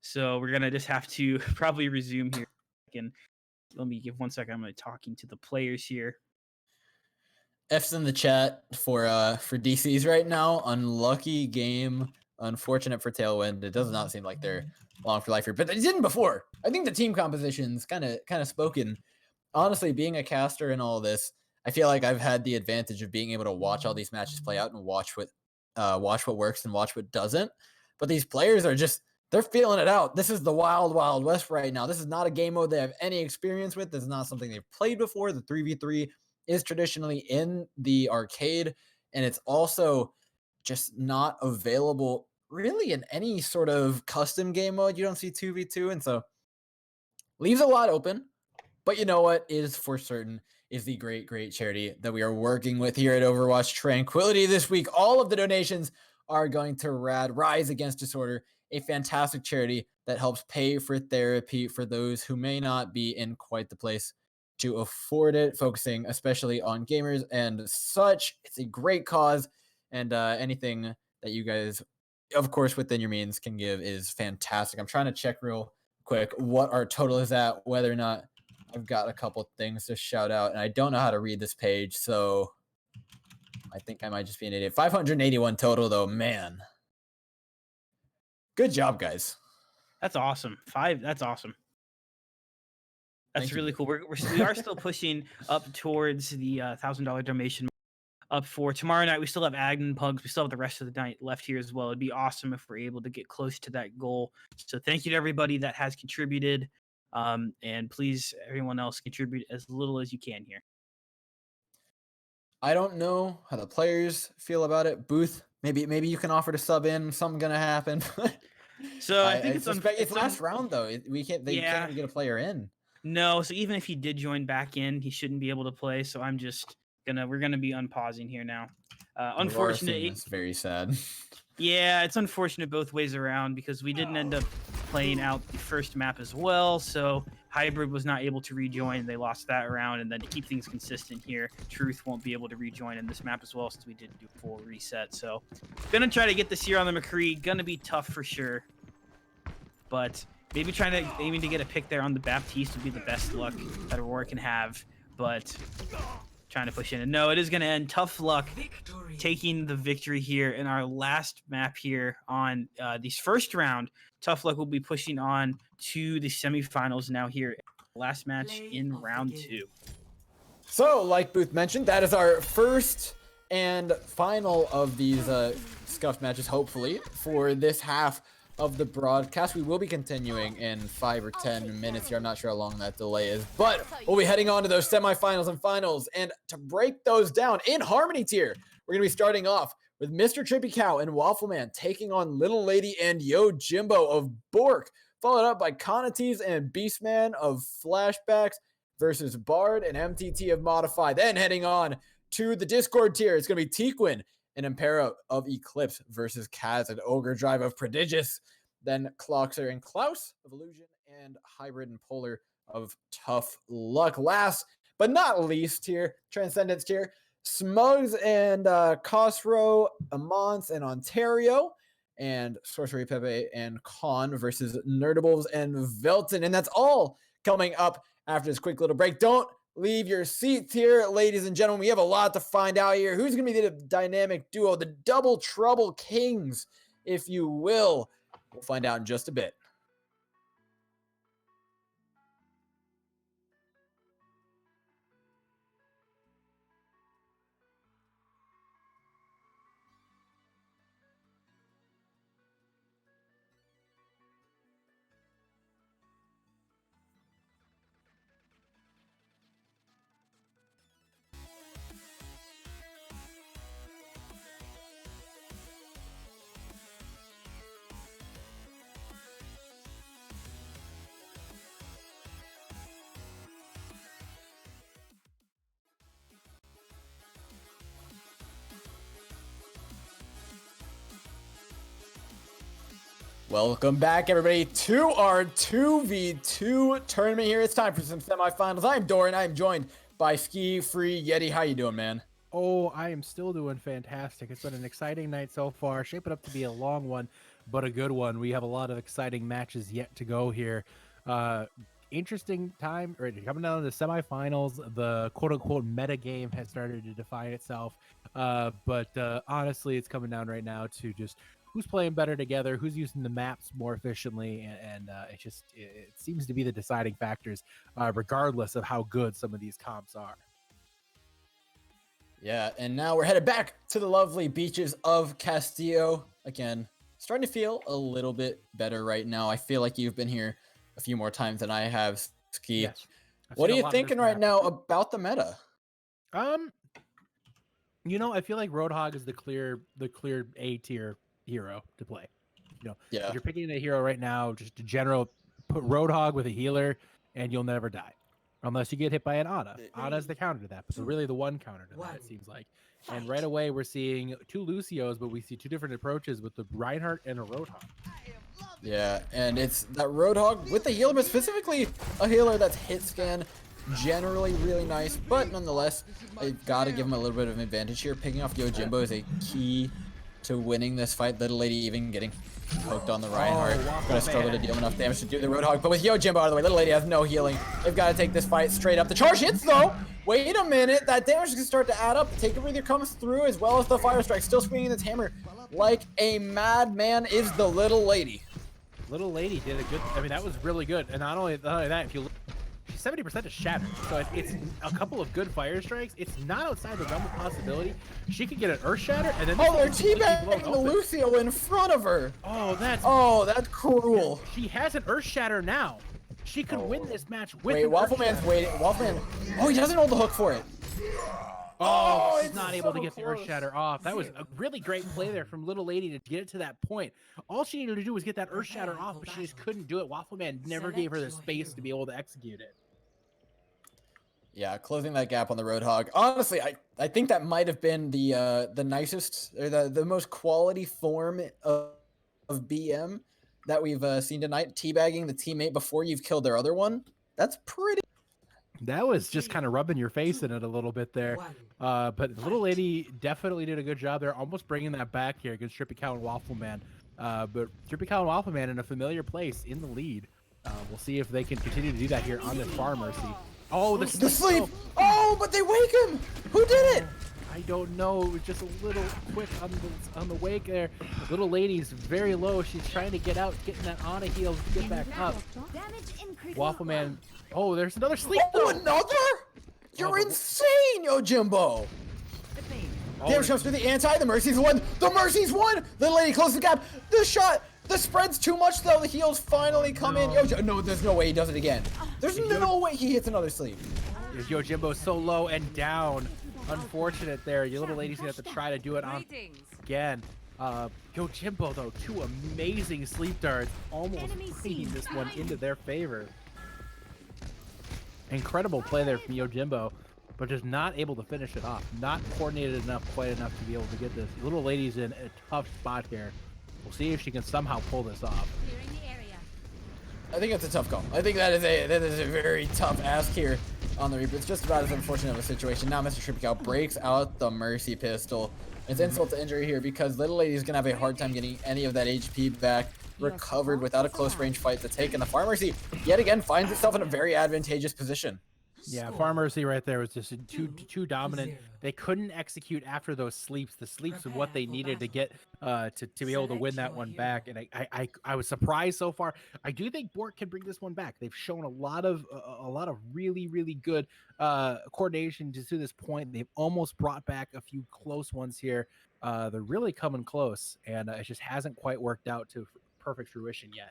So we're going to just have to probably resume here. And let me give 1 second. I'm going to talking to the players here. F's in the chat for DCs right now. Unlucky game. Unfortunate for Tailwind. It does not seem like they're long for life here, but they didn't before. I think the team composition's kind of spoken. Honestly, being a caster in all this, I feel like I've had the advantage of being able to watch all these matches play out and watch what works and watch what doesn't. But these players are they're feeling it out. This is the wild, wild west right now. This is not a game mode they have any experience with. This is not something they've played before. The 3v3 is traditionally in the arcade, and it's also just not available really in any sort of custom game mode. You don't see 2v2, and so leaves a lot open. But you know what is for certain is the great charity that we are working with here at Overwatch Tranquility this week. All of the donations are going to Rise Against Disorder, a fantastic charity that helps pay for therapy for those who may not be in quite the place to afford it, focusing especially on gamers and such. It's a great cause, and anything that you guys, of course, within your means can give is fantastic. I'm trying to check real quick what our total is at, whether or not I've got a couple things to shout out, and I don't know how to read this page, so I think I might just be an idiot. 581 total, though, man. Good job, guys. That's awesome. That's awesome. That's really cool. We are still pushing up towards the $1,000 donation up for tomorrow night. We still have Agden Pugs. We still have the rest of the night left here as well. It'd be awesome if we're able to get close to that goal. So thank you to everybody that has contributed. And please, everyone else, contribute as little as you can here. I don't know how the players feel about it. Booth, maybe you can offer to sub in. Something gonna happen. So I think it's last round though. They can't even get a player in. No, so even if he did join back in, he shouldn't be able to play. So I'm just we're gonna be unpausing here now. Unfortunately, it's very sad. Yeah, it's unfortunate both ways around because we didn't end up playing out the first map as well. So Hybrid was not able to rejoin. They lost that round. And then to keep things consistent here, Truth won't be able to rejoin in this map as well since we didn't do full reset. So gonna try to get this here on the McCree. Gonna be tough for sure. But maybe aiming to get a pick there on the Baptiste would be the best luck that Aurora can have. But trying to push in. And no, it is going to end. Tough luck taking the victory here in our last map here on this first round. Tough luck will be pushing on to the semifinals now here. Last match in round 2. So, like Booth mentioned, that is our first and final of these scuffed matches, hopefully, for this half of the broadcast. We will be continuing in 5 or 10 minutes here. I'm not sure how long that delay is, but we'll be heading on to those semifinals and finals. And to break those down in Harmony tier, we're going to be starting off with Mr. Trippy Cow and Waffleman taking on Little Lady and Yo Jimbo of Bork, followed up by Conatees and Beastman of Flashbacks versus Bard and MTT of Modify. Then heading on to the Discord tier, it's going to be Tequin and Impera of Eclipse versus Kaz and Ogre Drive of Prodigious. Then Cloxer and Klaus of Illusion and Hybrid and Polar of Tough Luck. Last but not least here, Transcendence tier, Smugs and Cosro, Amance and Ontario, and Sorcery Pepe and Khan versus Nerdables and Velton. And that's all coming up after this quick little break. Don't leave your seats here, ladies and gentlemen. We have a lot to find out here. Who's going to be the dynamic duo, the Double Trouble Kings, if you will? We'll find out in just a bit. Welcome back, everybody, to our 2v2 tournament here. It's time for some semifinals. I'm Doran. I'm joined by Ski Free Yeti. How you doing, man? Oh, I am still doing fantastic. It's been an exciting night so far, shaping up to be a long one, but a good one. We have a lot of exciting matches yet to go here. Interesting time, coming down to the semifinals. The quote-unquote meta game has started to define itself, but honestly, it's coming down right now to just who's playing better together, who's using the maps more efficiently, and it seems to be the deciding factors, regardless of how good some of these comps are. Yeah, and now we're headed back to the lovely beaches of Castillo. Again, starting to feel a little bit better right now. I feel like you've been here a few more times than I have, Ski. Yes. What are you thinking right now about the meta? You know, I feel like Roadhog is the clear A tier hero to play. You know, Yeah. if you're picking a hero right now, just a general, put Roadhog with a healer, and you'll never die, unless you get hit by an Ana. Ana's the counter to that, but really the one counter to that. It seems like. And right away we're seeing two Lucios, but we see two different approaches with the Reinhardt and a Roadhog. Yeah, and it's that Roadhog with the healer, but specifically a healer that's hit scan. Generally really nice, but nonetheless, I gotta give him a little bit of an advantage here. Picking off Yojimbo is a key to winning this fight. Little Lady even getting hooked on the Reinhardt. Gonna struggle to deal enough damage to do the Roadhog, but with Yojimbo out of the way, Little Lady has no healing. They've got to take this fight straight up. The charge hits though. Wait a minute, that damage is gonna start to add up. Take a breather comes through as well as the Fire Strike. Still swinging its hammer like a madman is the Little Lady. Little Lady did a good. I mean, that was really good. And not only that, if you look, 70% is shattered, so it's a couple of good fire strikes. It's not outside the realm of possibility. She could get an earth shatter, and then they're teabagging the Lucio in front of her. Oh, that's cruel. She has an earth shatter now. She could win this match with. Wait, Waffleman's waiting. Waffleman. Oh, he doesn't hold the hook for it. Oh, she's not able to get the earth shatter off. That was a really great play there from Little Lady to get it to that point. All she needed to do was get that earth shatter off, but she just couldn't do it. Waffleman never gave her the space to be able to execute it. Yeah, closing that gap on the Roadhog. Honestly, I think that might have been the nicest or the most quality form of BM that we've seen tonight. Teabagging the teammate before you've killed their other one. That's pretty. That was just kind of rubbing your face in it a little bit there. But Little Lady definitely did a good job there, almost bringing that back here against Trippy Cow and Waffleman. But Trippy Cow and Waffleman in a familiar place in the lead. We'll see if they can continue to do that here on this Farm Mercy. Oh, the sleep! Oh, but they wake him! Who did it? I don't know. It was just a little quick on the wake there. Little Lady's very low. She's trying to get out, getting that Ana heal to get back up. Waffleman. Oh, there's another sleep. Oh, another? You're insane, Yojimbo. Damage comes through the anti. The Mercy's won. The Mercy's won. Little Lady closes the gap. The shot. The spread's too much though. The heals finally come in. No, there's no way he does it again. There's no way he hits another sleep. Yojimbo's so low and down. Unfortunate there. Your Little Lady's gonna have to try to do it on again. Yojimbo though, two amazing sleep darts, almost bringing this one into their favor. Incredible play there from Yojimbo, but just not able to finish it off. Not coordinated enough, quite enough to be able to get this. Little Lady's in a tough spot here. We'll see if she can somehow pull this off. I think it's a tough call. I think that is a very tough ask here on the Reaper. It's just about as unfortunate of a situation. Now Mr. Trippy Cow breaks out the Mercy pistol. It's insult to injury here because Little Lady's gonna have a hard time getting any of that HP back recovered without a close range fight to take. And the Farm Mercy yet again finds itself in a very advantageous position. Yeah, Farm Mercy right there was just too dominant. They couldn't execute after those sleeps. The sleeps are what they needed to get to be able to win that one back. And I was surprised so far. I do think Bork can bring this one back. They've shown a lot of really good coordination to this point. They've almost brought back a few close ones here. They're really coming close, and it just hasn't quite worked out to perfect fruition yet.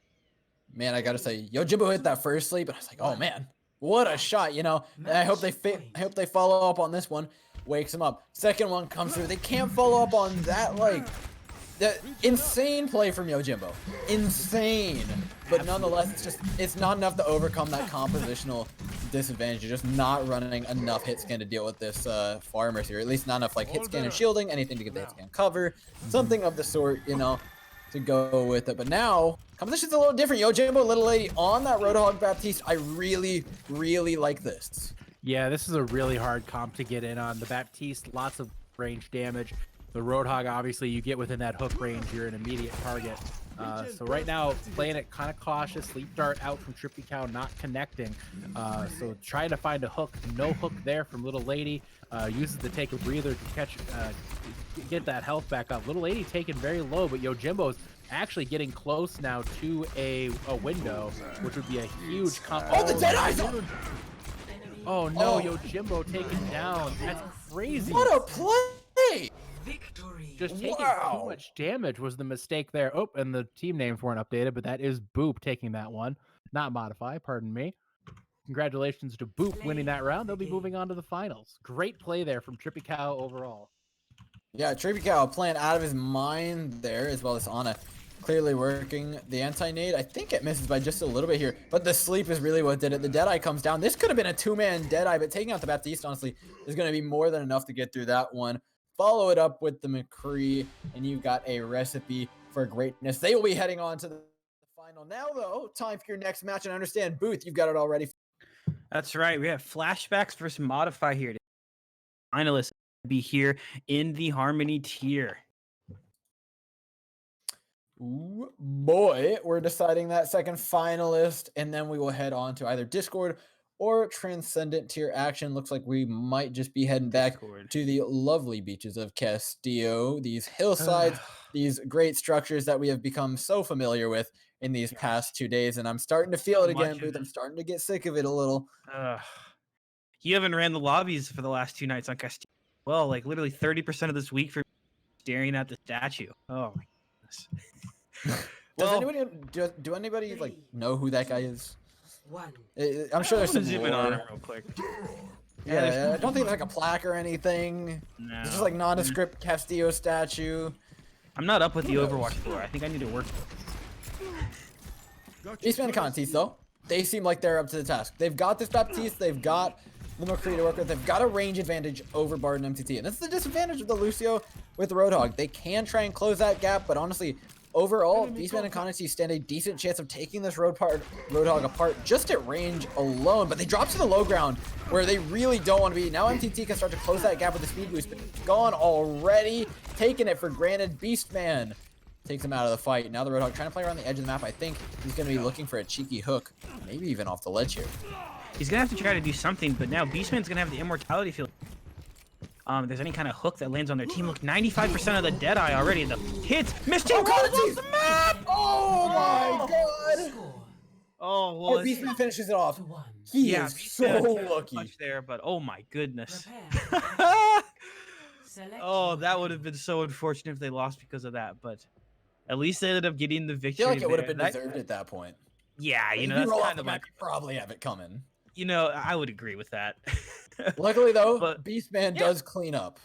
Man, I gotta say, Yojimbo hit that first sleep, and I was like, oh man. What a shot, you know. And I hope they follow up on this one. Wakes him up. Second one comes through. They can't follow up on that, like, the insane play from Yojimbo. Insane. But nonetheless, it's not enough to overcome that compositional disadvantage. You're just not running enough hit scan to deal with this Farm Mercy, or at least not enough like hit scan and shielding, anything to get the hit scan cover, something of the sort, you know, to go with it. But now composition's a little different. Yojimbo, Little Lady on that Roadhog Baptiste. I really like this. Yeah, this is a really hard comp to get in on. The Baptiste, lots of range damage. The Roadhog, obviously, you get within that hook range, you're an immediate target. So right now, playing it kind of cautious. Sleep dart out from Trippy Cow, not connecting. So trying to find a hook. No hook there from Little Lady. Uses the take a breather to catch, get that health back up. Little Lady taken very low, but Yojimbo's actually getting close now to a window, which would be a huge comp. Oh, the Deadeye's on! Oh no, Yojimbo taken down. That's crazy. What a play! Victory. Just taking too much damage was the mistake there. Oh, and the team names weren't updated, but that is Boop taking that one. Not Modify, pardon me. Congratulations to Boop winning that round. They'll be moving on to the finals. Great play there from Trippy Cow overall. Yeah, Tribucal playing out of his mind there, as well as Ana clearly working the anti-nade. I think it misses by just a little bit here, but the sleep is really what did it. The Deadeye comes down. This could have been a two-man Deadeye, but taking out the Baptiste, honestly, is going to be more than enough to get through that one. Follow it up with the McCree, and you've got a recipe for greatness. They will be heading on to the final. Now, though, time for your next match, and I understand, Booth, you've got it all ready. That's right. We have flashbacks versus Modify here. Finalists be here in the Harmony tier. Ooh, boy, we're deciding that second finalist, and then we will head on to either Discord or Transcendent tier action. Looks like we might just be heading back to the lovely beaches of Castillo, these hillsides, these great structures that we have become so familiar with in these past 2 days, and I'm starting to feel it again, Booth. I'm starting to get sick of it a little. You haven't ran the lobbies for the last 2 nights on Castillo. Well, like literally 30% of this week for staring at the statue. Oh my goodness. Do anybody like know who that guy is? One. I'm sure there's some zoom in on him real quick. Yeah, I don't think there's like a plaque or anything. No. It's just like nondescript Castillo statue. I'm not up with the Overwatch floor. I think I need to work. Beastman and Contis, though, they seem like they're up to the task. They've got this Baptiste, they've got the McCree to work with, they've got a range advantage over Bard and MTT. And that's the disadvantage of the Lucio with the Roadhog. They can try and close that gap, but honestly, overall, Beastman and Contis stand a decent chance of taking this Roadhog apart just at range alone. But they drop to the low ground where they really don't want to be. Now MTT can start to close that gap with the speed boost, but it's gone already. Taking it for granted. Beastman takes him out of the fight. Now the Roadhog trying to play around the edge of the map. I think he's going to be looking for a cheeky hook, maybe even off the ledge here. He's going to have to try to do something, but now Beastman's going to have the immortality field. If there's any kind of hook that lands on their team, look, 95% of the Deadeye already. The hits, missed him off the map! Oh my god! Oh, well, Beastman finishes it off. He is so lucky there, but oh my goodness. Oh, that would have been so unfortunate if they lost because of that, but at least they ended up getting the victory. I feel like it would have been deserved at that point. Yeah, you know, that's kind of like probably have it coming. You know, I would agree with that. Luckily, though, Beastman does clean up.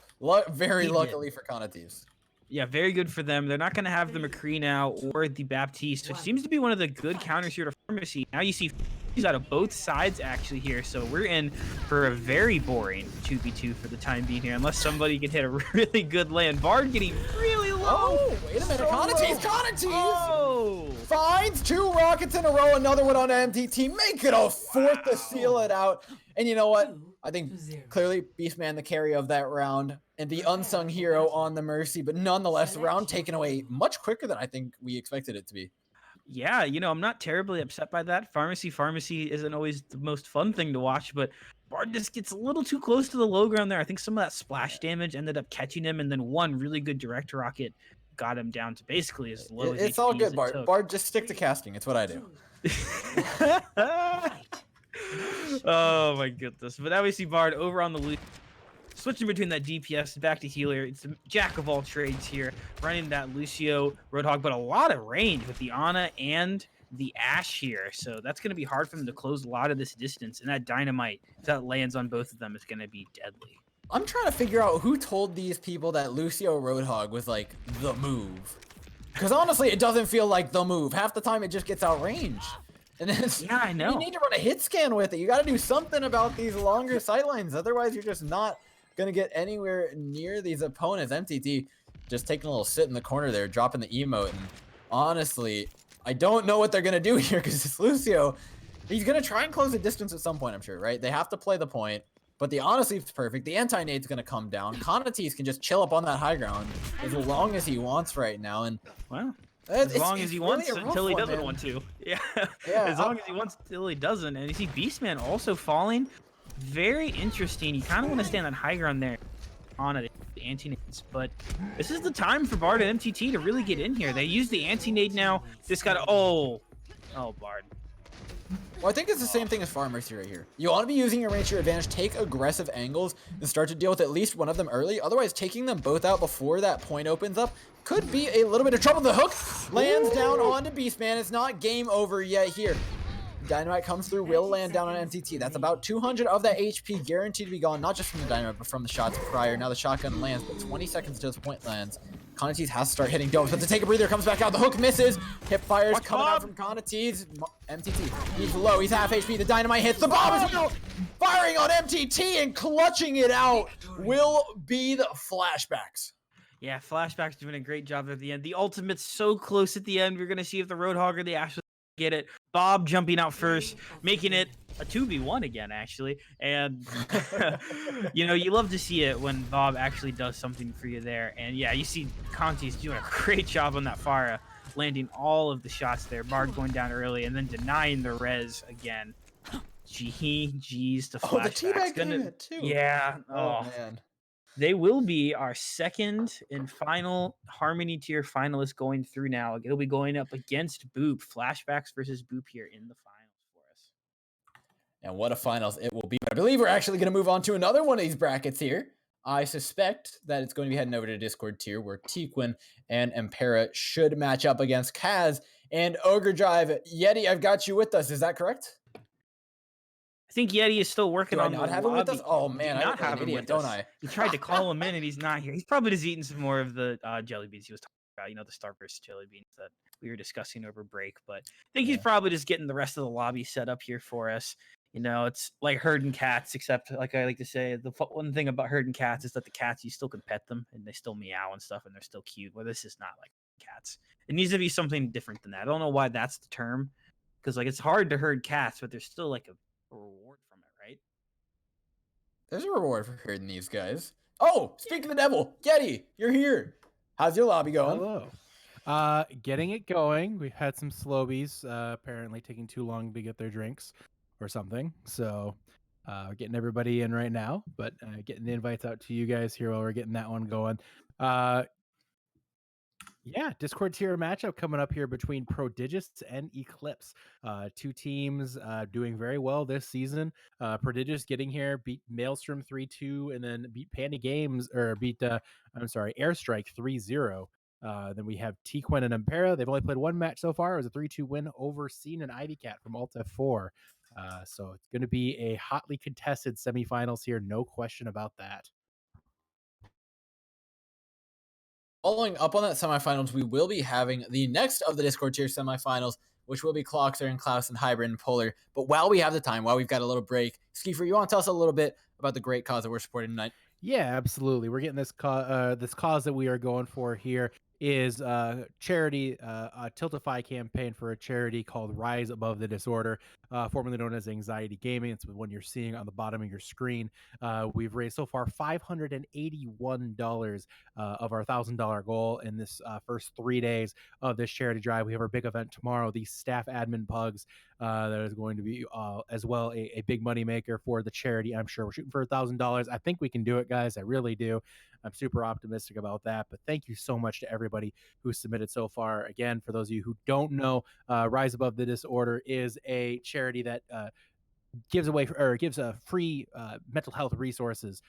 Very luckily for Conative. Yeah, very good for them. They're not going to have the McCree now or the Baptiste, which seems to be one of the good counters here to Pharmacy. Now you see he's out of both sides actually here, so we're in for a very boring 2v2 for the time being here, unless somebody can hit a really good land. Bard getting really low. Oh, wait a minute. Conative! Oh! Finds 2 rockets in a row, another one on MTT. Make it a fourth to seal it out. And you know what? I think clearly Beastman the carry of that round and the unsung hero on the Mercy, but nonetheless, the round taken away much quicker than I think we expected it to be. Yeah, you know, I'm not terribly upset by that. Pharmacy isn't always the most fun thing to watch, but Bard just gets a little too close to the low ground there. I think some of that splash damage ended up catching him, and then one really good direct rocket got him down to basically as low as it's all good, Bard. Bard, just stick to casting. It's what I do. Oh my goodness. But now we see Bard over on the loop, switching between that DPS back to healer. It's the jack of all trades here, running that Lucio Roadhog, but a lot of range with the Ana and the Ashe here. So that's going to be hard for them to close a lot of this distance. And that dynamite, if that lands on both of them, is going to be deadly. I'm trying to figure out who told these people that Lucio Roadhog was like the move. Because honestly, it doesn't feel like the move. Half the time it just gets outranged. And it's, yeah, I know. You need to run a hit scan with it. You got to do something about these longer sightlines. Otherwise, you're just not going to get anywhere near these opponents. MTT just taking a little sit in the corner there, dropping the emote. And honestly, I don't know what they're going to do here because it's Lucio. He's going to try and close the distance at some point, I'm sure, right? They have to play the point. But the honestly is perfect. The anti-nade's going to come down. Conative can just chill up on that high ground as long as he wants right now. And well, as long as he wants until he doesn't want to. Yeah. As long as he wants until he doesn't. And you see Beastman also falling. Very interesting. You kind of want to stand on high ground there on it, the anti-nades. But this is the time for Bard and MTT to really get in here. They use the anti-nade now. Just got to... Oh, Bard. Well, I think it's the same thing as Farmers right here. You want to be using your range to your advantage, take aggressive angles, and start to deal with at least one of them early. Otherwise, taking them both out before that point opens up could be a little bit of trouble. The hook lands down onto Beastman. It's not game over yet here. Dynamite comes through, will land down on MTT. That's about 200 of that HP guaranteed to be gone, not just from the Dynamite, but from the shots prior. Now the shotgun lands, but 20 seconds until the point lands. Conatees has to start hitting domes, but to take a breather, comes back out. The hook misses. Hip fires coming out from Conatees. MTT, he's low, he's half HP. The Dynamite hits. The bomb is out. Firing on MTT and clutching it out will be the flashbacks. Yeah, Flashback's doing a great job at the end. The ultimate's so close at the end. We're going to see if the Roadhogger, the Ashley, get it. Bob jumping out first, making it a 2v1 again, actually. And, you know, you love to see it when Bob actually does something for you there. And, yeah, you see Conti's doing a great job on that Farah, landing all of the shots there. Bard going down early and then denying the res again. GG's to Flashbacks. Oh, the teabag came in too. Yeah. Oh, man. They will be our second and final Harmony tier finalist going through now. It'll be going up against Boop. Flashbacks versus Boop here in the finals for us. And what a finals it will be. I believe we're actually going to move on to another one of these brackets here. I suspect that it's going to be heading over to Discord tier where Tequin and Impera should match up against Kaz and Ogre Drive. Yeti, I've got you with us. Is that correct? I think Yeti is still working Do I on not the have him with us? lobby. Oh man, Do I not have an him idiot, with don't us. I? He tried to call him in and he's not here. He's probably just eating some more of the jelly beans he was talking about, you know, the Starburst jelly beans that we were discussing over break. But I think he's probably just getting the rest of the lobby set up here for us. You know, it's like herding cats, except like I like to say, the one thing about herding cats is that the cats, you still can pet them and they still meow and stuff and they're still cute. Well, this is not like cats. It needs to be something different than that. I don't know why that's the term, because like it's hard to herd cats, but there's still like a reward from it, right? There's a reward for herding these guys. Oh, speak of the devil, Yeti, you're here. How's your lobby going? Hello. Getting it going. We've had some slowies apparently taking too long to get their drinks or something. So we're getting everybody in right now, but getting the invites out to you guys here while we're getting that one going. Yeah, Discord tier matchup coming up here between Prodigious and Eclipse. Two teams doing very well this season. Prodigious getting here, beat Maelstrom 3-2, and then beat Panda Games, or beat, Airstrike 3-0. Then we have Tequin and Impera. They've only played one match so far. It was a 3-2 win over Scene and Ivy Cat from Alt F4. So it's going to be a hotly contested semifinals here, no question about that. Following up on that semifinals, we will be having the next of the Discord tier semifinals, which will be Cloxer and Klaus and Hybrid and Polar. But while we have the time, while we've got a little break, Skifer, you want to tell us a little bit about the great cause that we're supporting tonight? Yeah, absolutely. We're getting this cause that we are going for here is charity, a Tiltify campaign for a charity called Rise Above the Disorder, formerly known as Anxiety Gaming. It's the one you're seeing on the bottom of your screen. We've raised so far $581 of our $1,000 goal in this first 3 days of this charity drive. We have our big event tomorrow, the Staff Admin Pugs, that is going to be as well a big money maker for the charity. I'm sure we're shooting for $1,000. I think we can do it, guys. I really do. I'm super optimistic about that. But thank you so much to everybody who submitted so far. Again, for those of you who don't know, Rise Above the Disorder is a charity that gives away or gives free mental health resources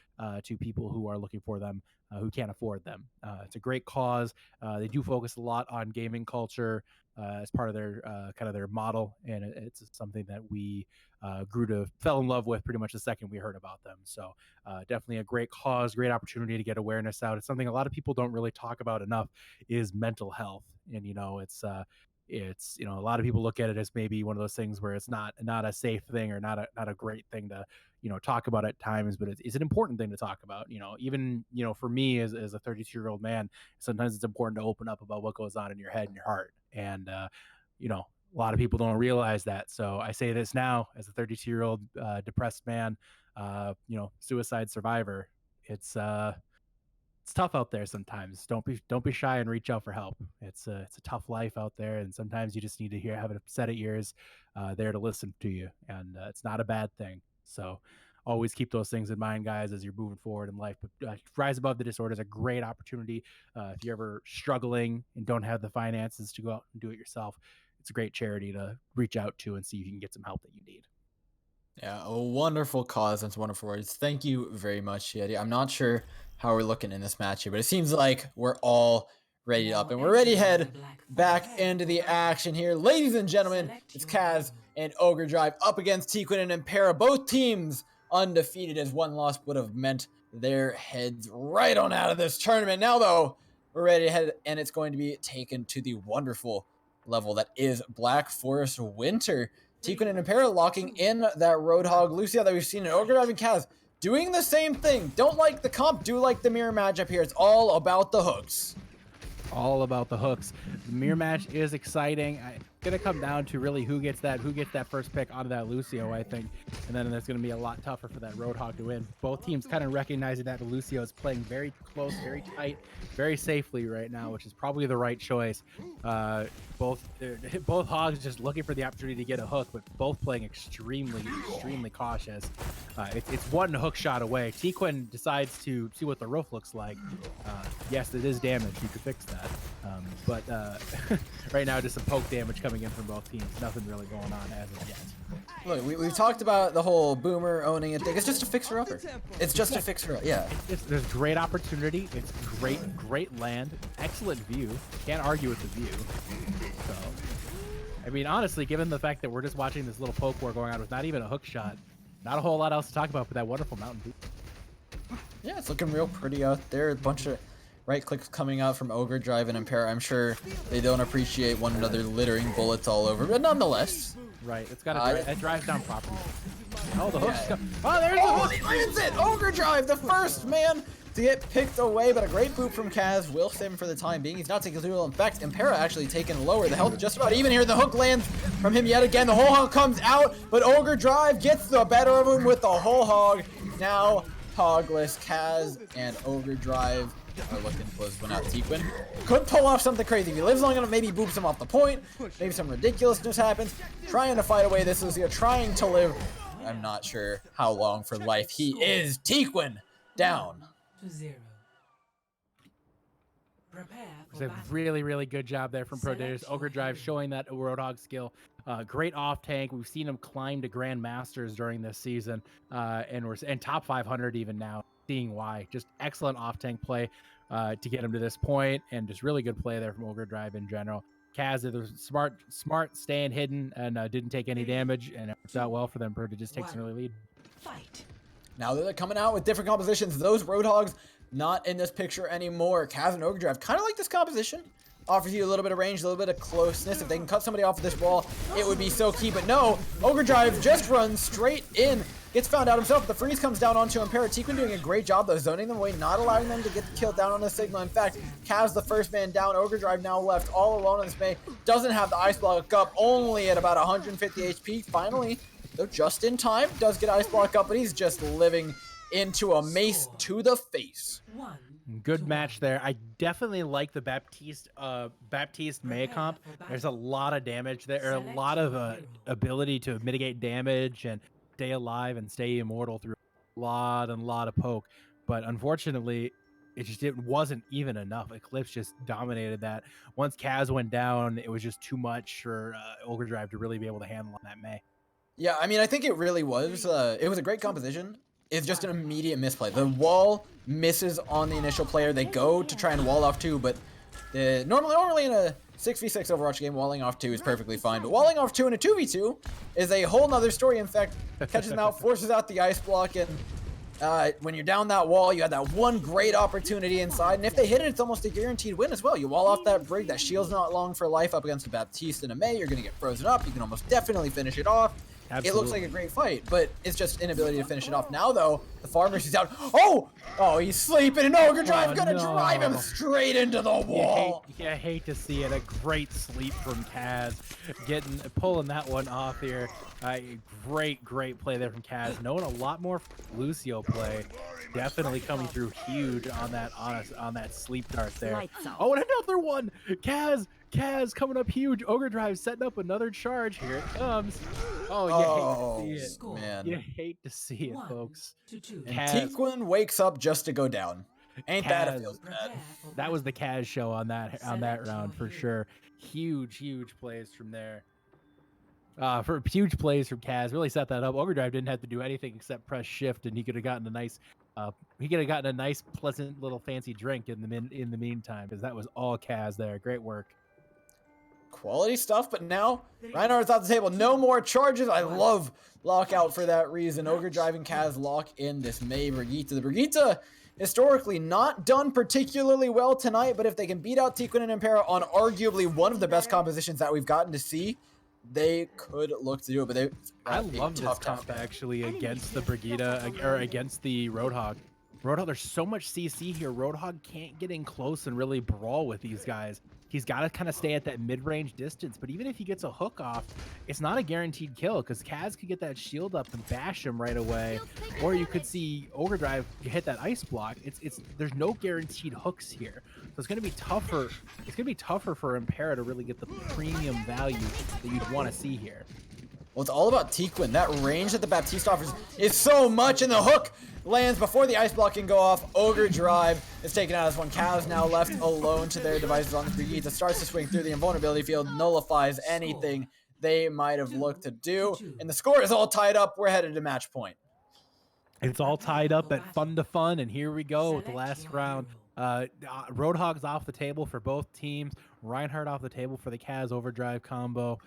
to people who are looking for them, who can't afford them. It's a great cause. They do focus a lot on gaming culture as part of their kind of their model, and it's something that we fell in love with pretty much the second we heard about them. So definitely a great cause, great opportunity to get awareness out. It's something a lot of people don't really talk about enough is mental health, and it's a lot of people look at it as maybe one of those things where it's not a safe thing or not a great thing to talk about at times, but it's an important thing to talk about. Even for me as a 32-year-old man, sometimes it's important to open up about what goes on in your head and your heart, and a lot of people don't realize that. So I say this now as a 32-year-old depressed man, suicide survivor. It's tough out there sometimes. Don't be shy and reach out for help. It's a tough life out there, and sometimes you just need to have a set of ears there to listen to you, and it's not a bad thing. So always keep those things in mind, guys, as you're moving forward in life. But Rise Above the Disorder is a great opportunity. If you're ever struggling and don't have the finances to go out and do it yourself, it's a great charity to reach out to and see if you can get some help that you need. Yeah, a wonderful cause and some wonderful words. Thank you very much, Yeti. I'm not sure how we're looking in this match here, but it seems like we're all ready up, and we're ready to head back into the action here. Ladies and gentlemen, it's Kaz and Ogre Drive up against Tequin and Impera. Both teams undefeated, as one loss would have meant their heads right on out of this tournament. Now, though, we're ready to head, and it's going to be taken to the wonderful level that is Black Forest Winter. Tequin and Impera locking in that Roadhog Lucia that we've seen in Ogre Drive and Kaz doing the same thing. Don't like the comp, do like the mirror matchup here. It's all about the hooks. All about the hooks. The mirror match is exciting. It's gonna come down to really who gets that first pick out of that Lucio, I think, and then it's gonna be a lot tougher for that Roadhog to win. Both teams kind of recognizing that Lucio is playing very close, very tight, very safely right now, which is probably the right choice. Both hogs just looking for the opportunity to get a hook, but both playing extremely cautious. It's one hook shot away. Tequin decides to see what the roof looks like. Yes, it is damage. You could fix that. But right now, just some poke damage coming in from both teams. Nothing really going on as of yet. Look, we've talked about the whole Boomer owning it thing. It's just a fixer-upper. It's just a fixer-upper, yeah. There's great opportunity. It's great land. Excellent view. Can't argue with the view. So, I mean, honestly, given the fact that we're just watching this little poke war going on with not even a hook shot, not a whole lot else to talk about, but that wonderful mountain view. Yeah, it's looking real pretty out there. A bunch of right clicks coming out from Ogre Drive and Impera. I'm sure they don't appreciate one another littering bullets all over, but nonetheless. Right, it's got it drives down properly. Oh, the hook's Yeah. Oh, there's the hook! He lands it! Ogre Drive, the first man to get picked away, but a great boot from Kaz will save him for the time being. He's not taking too well. In fact, Impera actually taken lower. The health just about even here. The hook lands from him yet again. The whole hog comes out, but Ogre Drive gets the better of him with the whole hog. Now, hogless Kaz and Ogre Drive are looking to close one out. Tequin could pull off something crazy. If he lives long enough, maybe he boops him off the point. Maybe some ridiculousness happens. Trying to fight away this Lucio, trying to live. I'm not sure how long for life he is. Tequin down. To 0. Prepare It's a really good job there from Prodigious. Ogre Drive showing that Roadhog skill. Great off tank. We've seen him climb to Grand Masters during this season, and top 500 even now. Seeing why, just excellent off tank play to get him to this point, and just really good play there from Ogre Drive in general. Kaz did smart staying hidden and didn't take any damage, and it worked out well for them. Prodigious takes an early lead. Fight. Now that they're coming out with different compositions, those Roadhogs not in this picture anymore. Kaz and Ogre Drive kind of like this composition. Offers you a little bit of range, a little bit of closeness. If they can cut somebody off of this wall, it would be so key. But no, Ogre Drive just runs straight in. Gets found out himself. The freeze comes down onto Impera. Tequin doing a great job, though, zoning them away, not allowing them to get the kill down on the signal. In fact, Kaz the first man down. Ogre Drive now left all alone in this May. Doesn't have the Ice Block up, only at about 150 HP. Finally, though just in time, does get Ice Block up, but he's just living into a mace to the face. Good match there. I definitely like the Baptiste May comp. There's a lot of damage there, a lot of ability to mitigate damage and stay alive and stay immortal through a lot of poke. But unfortunately, it wasn't even enough. Eclipse just dominated that. Once Kaz went down, it was just too much for Ogre Drive to really be able to handle on that May. Yeah, I mean, I think it really was. It was a great composition. It's just an immediate misplay. The wall misses on the initial player. They go to try and wall off 2, but normally in a 6v6 Overwatch game, walling off 2 is perfectly fine. But walling off 2 in a 2v2 is a whole nother story. In fact, catches them out, forces out the ice block, and when you're down that wall, you had that one great opportunity inside, and if they hit it, it's almost a guaranteed win as well. You wall off that brig, that shield's not long for life up against a Baptiste and a May, you're going to get frozen up, you can almost definitely finish it off. Absolutely. It looks like a great fight, but it's just inability to finish it off. Now, though, the Farmer's is out. Oh, he's sleeping, and Ogre Drive gonna drive him straight into the wall. You hate to see it. A great sleep from Kaz, pulling that one off here. Great play there from Kaz. Knowing a lot more Lucio play, definitely coming through huge on that sleep dart there. Oh, and another one. Kaz coming up huge. Ogre Drive setting up another charge. Here it comes. Oh, you hate to see it. Man. You hate to see it, folks. And Tequin wakes up just to go down. Ain't that it feels bad. That was the Kaz show on that round for sure. Huge plays from there. Huge plays from Kaz. Really set that up. Ogre Drive didn't have to do anything except press shift, and he could have gotten a nice He could have gotten a nice, pleasant little fancy drink in the meantime, because that was all Kaz there. Great work. Quality stuff, but now Reinhardt's off the table. No more charges. I love lockout for that reason. Ogre driving Kaz lock in this May Brigitte. The Brigitte historically not done particularly well tonight, but if they can beat out Tiquin and Impera on arguably one of the best compositions that we've gotten to see, they could look to do it. But I love this comp actually against the Brigitte or against the Roadhog. Roadhog, there's so much CC here. Roadhog can't get in close and really brawl with these guys. He's got to kind of stay at that mid-range distance, but even if he gets a hook off, it's not a guaranteed kill because Kaz could get that shield up and bash him right away, or you could see Ogre Drive hit that ice block. There's no guaranteed hooks here, so it's going to be tougher. It's going to be tougher for Impera to really get the premium value that you'd want to see here. Well, it's all about Tiquin. That range that the Baptiste offers is so much, and the hook lands before the ice block can go off. Ogre Drive is taken out as one. Kaz now left alone to their devices on the Brigitte. Starts to swing through the invulnerability field, nullifies anything they might have looked to do. And the score is all tied up. We're headed to match point. It's all tied up at fun to fun, and here we go with the last round. Roadhog's off the table for both teams. Reinhardt off the table for the Kaz Overdrive combo.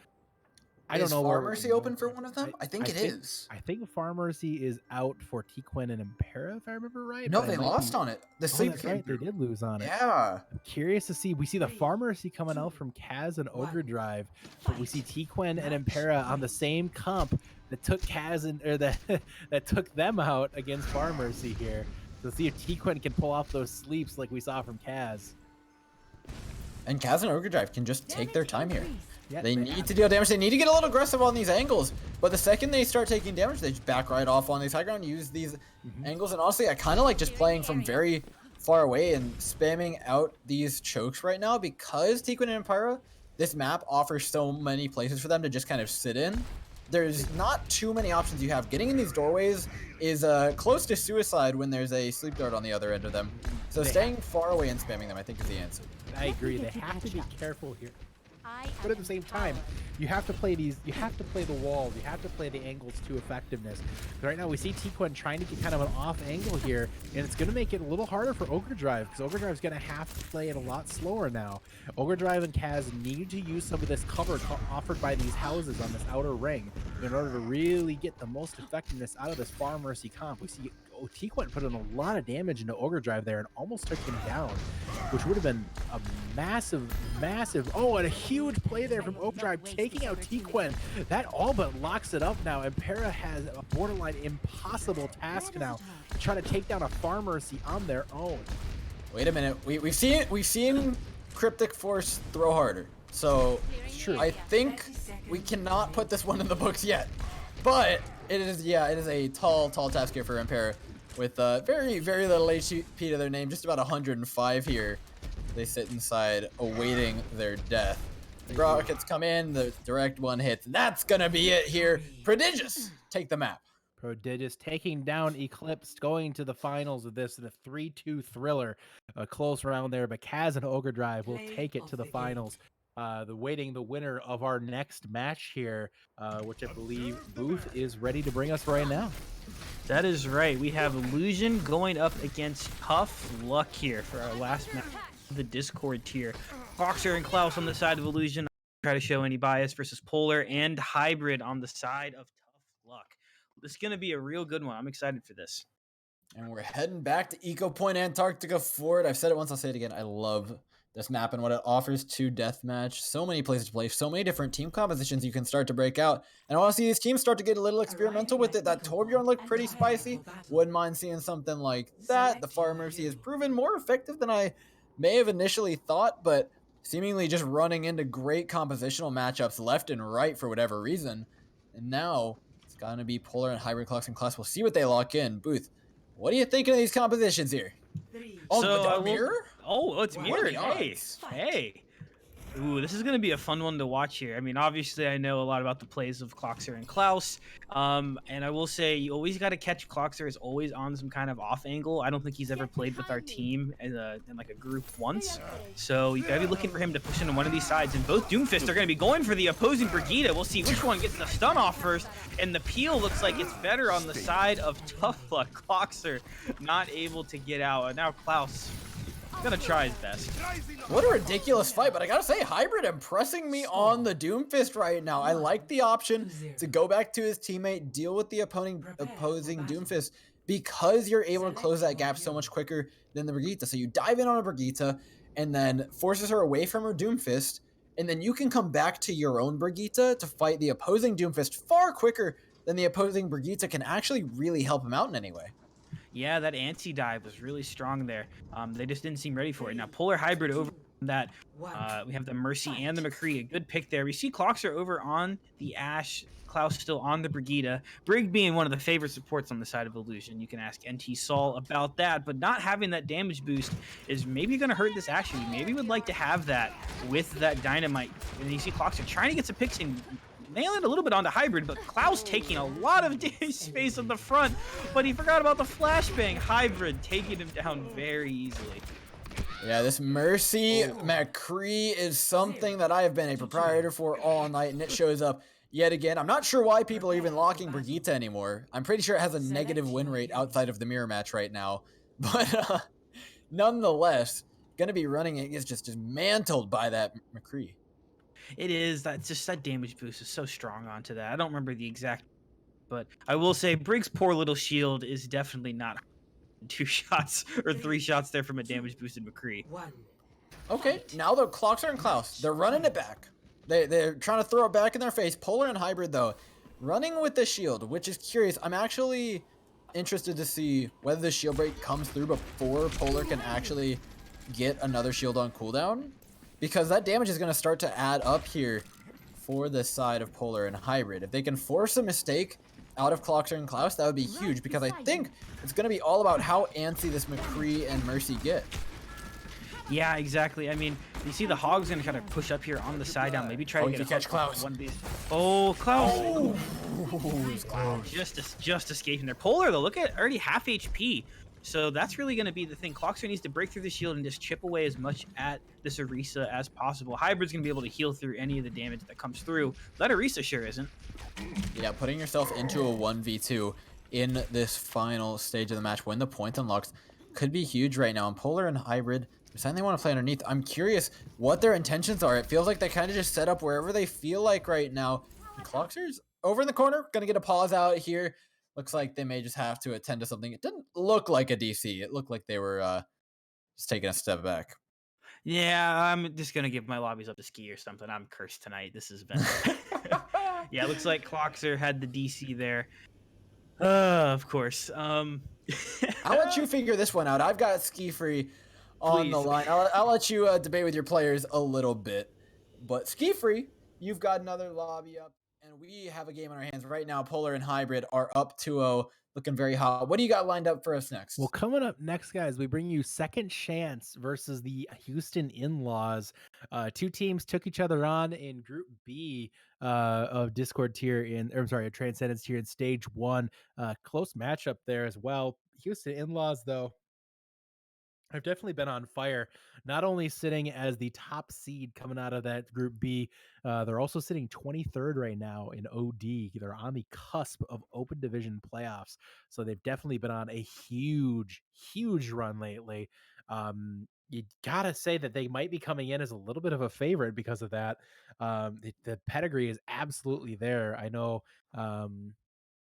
I don't know Is Far where Mercy open for one of them? I think it is. I think Far Mercy is out for Tiquin and Impera, if I remember right. No, they lost on it. The sleep that's right. They did lose on it. Yeah. I'm curious to see. We see the Far Mercy coming out from Kaz and Ogre Drive, but we see Tiquin and Impera on the same comp that took Kaz and that took them out against Far Mercy here. So see if Tiquin can pull off those sleeps like we saw from Kaz. And Kaz and Ogre Drive can just take their time here. Yeah, they need to deal damage. They need to get a little aggressive on these angles. But the second they start taking damage, they just back right off on these high ground, use these angles. And honestly, I kind of like just playing from very far away and spamming out these chokes right now because Tiquin and Impera, this map offers so many places for them to just kind of sit in. There's not too many options you have. Getting in these doorways is close to suicide when there's a sleep dart on the other end of them. So staying far away and spamming them, I think, is the answer. I agree. They have to be careful here. But at the same time, you have to play these. You have to play the walls. You have to play the angles to effectiveness. Right now, we see Tiquin trying to get kind of an off angle here, and it's going to make it a little harder for Ogre Drive because Ogre Drive is going to have to play it a lot slower now. Ogre Drive and Kaz need to use some of this cover offered by these houses on this outer ring in order to really get the most effectiveness out of this Far Mercy comp. We see Tiquin put in a lot of damage into Ogre Drive there and almost took him down, which would have been a massive, oh, and a huge play there from Ogre Drive taking out Tiquin. That all but locks it up now. Impera has a borderline impossible task now to try to take down a Far Mercy on their own. Wait a minute. We've seen Cryptic Force throw harder. So I think we cannot put this one in the books yet. But it is a tall task here for Impera with very little HP to their name, just about 105 here. They sit inside awaiting their death. The rockets come in, the direct one hits. That's gonna be it here. Prodigious take the map. Prodigious taking down Eclipse, going to the finals of this in a 3-2 thriller. A close round there, but Kaz and Ogre Drive will take it to the finals. The winner of our next match here, which I believe Booth is ready to bring us right now. That is right. We have Illusion going up against Tough Luck here for our last match of the Discord tier. Boxer and Klaus on the side of Illusion. Try to show any bias versus Polar and Hybrid on the side of Tough Luck. This is going to be a real good one. I'm excited for this. And we're heading back to Eco Point Antarctica Fort. I've said it once, I'll say it again. I love this map and what it offers to deathmatch. So many places to play, so many different team compositions you can start to break out. And I want to see these teams start to get a little experimental with it. That Torbjorn looked pretty spicy. Wouldn't mind seeing something like that. The Far Mercy has proven more effective than I may have initially thought, but seemingly just running into great compositional matchups left and right for whatever reason. And now it's going to be Polar and Hybrid Clocks and Class. We'll see what they lock in. Booth, what are you thinking of these compositions here? Oh, So mirror? Oh, it's mirrored. Hey. Ooh, this is going to be a fun one to watch here. I mean, obviously, I know a lot about the plays of Kloxer and Klaus. And I will say, you always got to catch Kloxer is always on some kind of off angle. I don't think he's ever played with our team in like a group once. So you got to be looking for him to push into one of these sides. And both Doomfist are going to be going for the opposing Brigitte. We'll see which one gets the stun off first. And the peel looks like it's better on the side of Tough Luck. Kloxer not able to get out. And now Klaus gonna try his best. What a ridiculous fight, but I gotta say, Hybrid impressing me on the Doomfist right now. I like the option to go back to his teammate, deal with the opposing Doomfist, because you're able to close that gap so much quicker than the Brigitte. So you dive in on a Brigitte and then forces her away from her Doomfist, and then you can come back to your own Brigitte to fight the opposing Doomfist far quicker than the opposing Brigitte can actually really help him out in any way. Yeah, that anti-dive was really strong there. They just didn't seem ready for it. Now, Polar Hybrid over that. We have the Mercy and the McCree. A good pick there. We see Kloxer over on the Ashe. Klaus still on the Brigitte. Brig being one of the favorite supports on the side of Illusion. You can ask NT Sol about that, but not having that damage boost is maybe going to hurt this Ashe. We maybe would like to have that with that Dynamite. And you see Kloxer trying to get some picks in, nailing a little bit onto Hybrid, but Klaus taking a lot of damage space on the front, but he forgot about the flashbang. Hybrid taking him down very easily. Yeah, this Mercy McCree is something that I have been a proprietor for all night, and it shows up yet again. I'm not sure why people are even locking Brigitte anymore. I'm pretty sure it has a negative win rate outside of the mirror match right now, but nonetheless, gonna be running it is just mantled by that McCree. It is. That's just that damage boost is so strong onto that. I don't remember the exact, but I will say Brig's poor little shield is definitely not 2 shots or 3 shots there from a damage boosted McCree. Okay, now the Kloxer and Klaus, they're running it back. They're trying to throw it back in their face. Polar and Hybrid, though, running with the shield, which is curious. I'm actually interested to see whether the shield break comes through before Polar can actually get another shield on cooldown, because that damage is going to start to add up here for the side of Polar and Hybrid. If they can force a mistake out of Kloxer and Klaus, that would be huge, because I think it's going to be all about how antsy this McCree and Mercy get. Yeah, exactly. I mean, you see the Hog's going to kind of push up here on the side down, maybe try to get a catch Klaus. One beast. Oh, Klaus. Oh, Just escaping there. Polar, though, look at already half HP. So that's really going to be the thing. Kloxer needs to break through the shield and just chip away as much at this Orisa as possible. Hybrid's going to be able to heal through any of the damage that comes through. That Orisa sure isn't. Yeah, putting yourself into a 1v2 in this final stage of the match when the point unlocks could be huge right now. And Polar and Hybrid deciding they want to play underneath. I'm curious what their intentions are. It feels like they kind of just set up wherever they feel like right now. Kloxer's over in the corner, going to get a pause out here. Looks like they may just have to attend to something. It didn't look like a DC. It looked like they were just taking a step back. Yeah, I'm just going to give my lobbies up to Ski or something. I'm cursed tonight. This has been... Yeah, it looks like Kloxer had the DC there. Of course. I'll let you figure this one out. I've got Ski Free on the line. I'll let you debate with your players a little bit. But Ski Free, you've got another lobby up. And we have a game on our hands right now. Polar and Hybrid are up 2-0, looking very hot. What do you got lined up for us next? Well, coming up next, guys, we bring you Second Chance versus the Houston In-Laws. 2 teams took each other on in Group B of Discord tier Transcendence tier in Stage 1. Close matchup there as well. Houston In-Laws, though, have definitely been on fire, not only sitting as the top seed coming out of that Group B, they're also sitting 23rd right now in OD. They're on the cusp of open division playoffs. So they've definitely been on a huge run lately. You gotta say that they might be coming in as a little bit of a favorite because of that. The pedigree is absolutely there. I know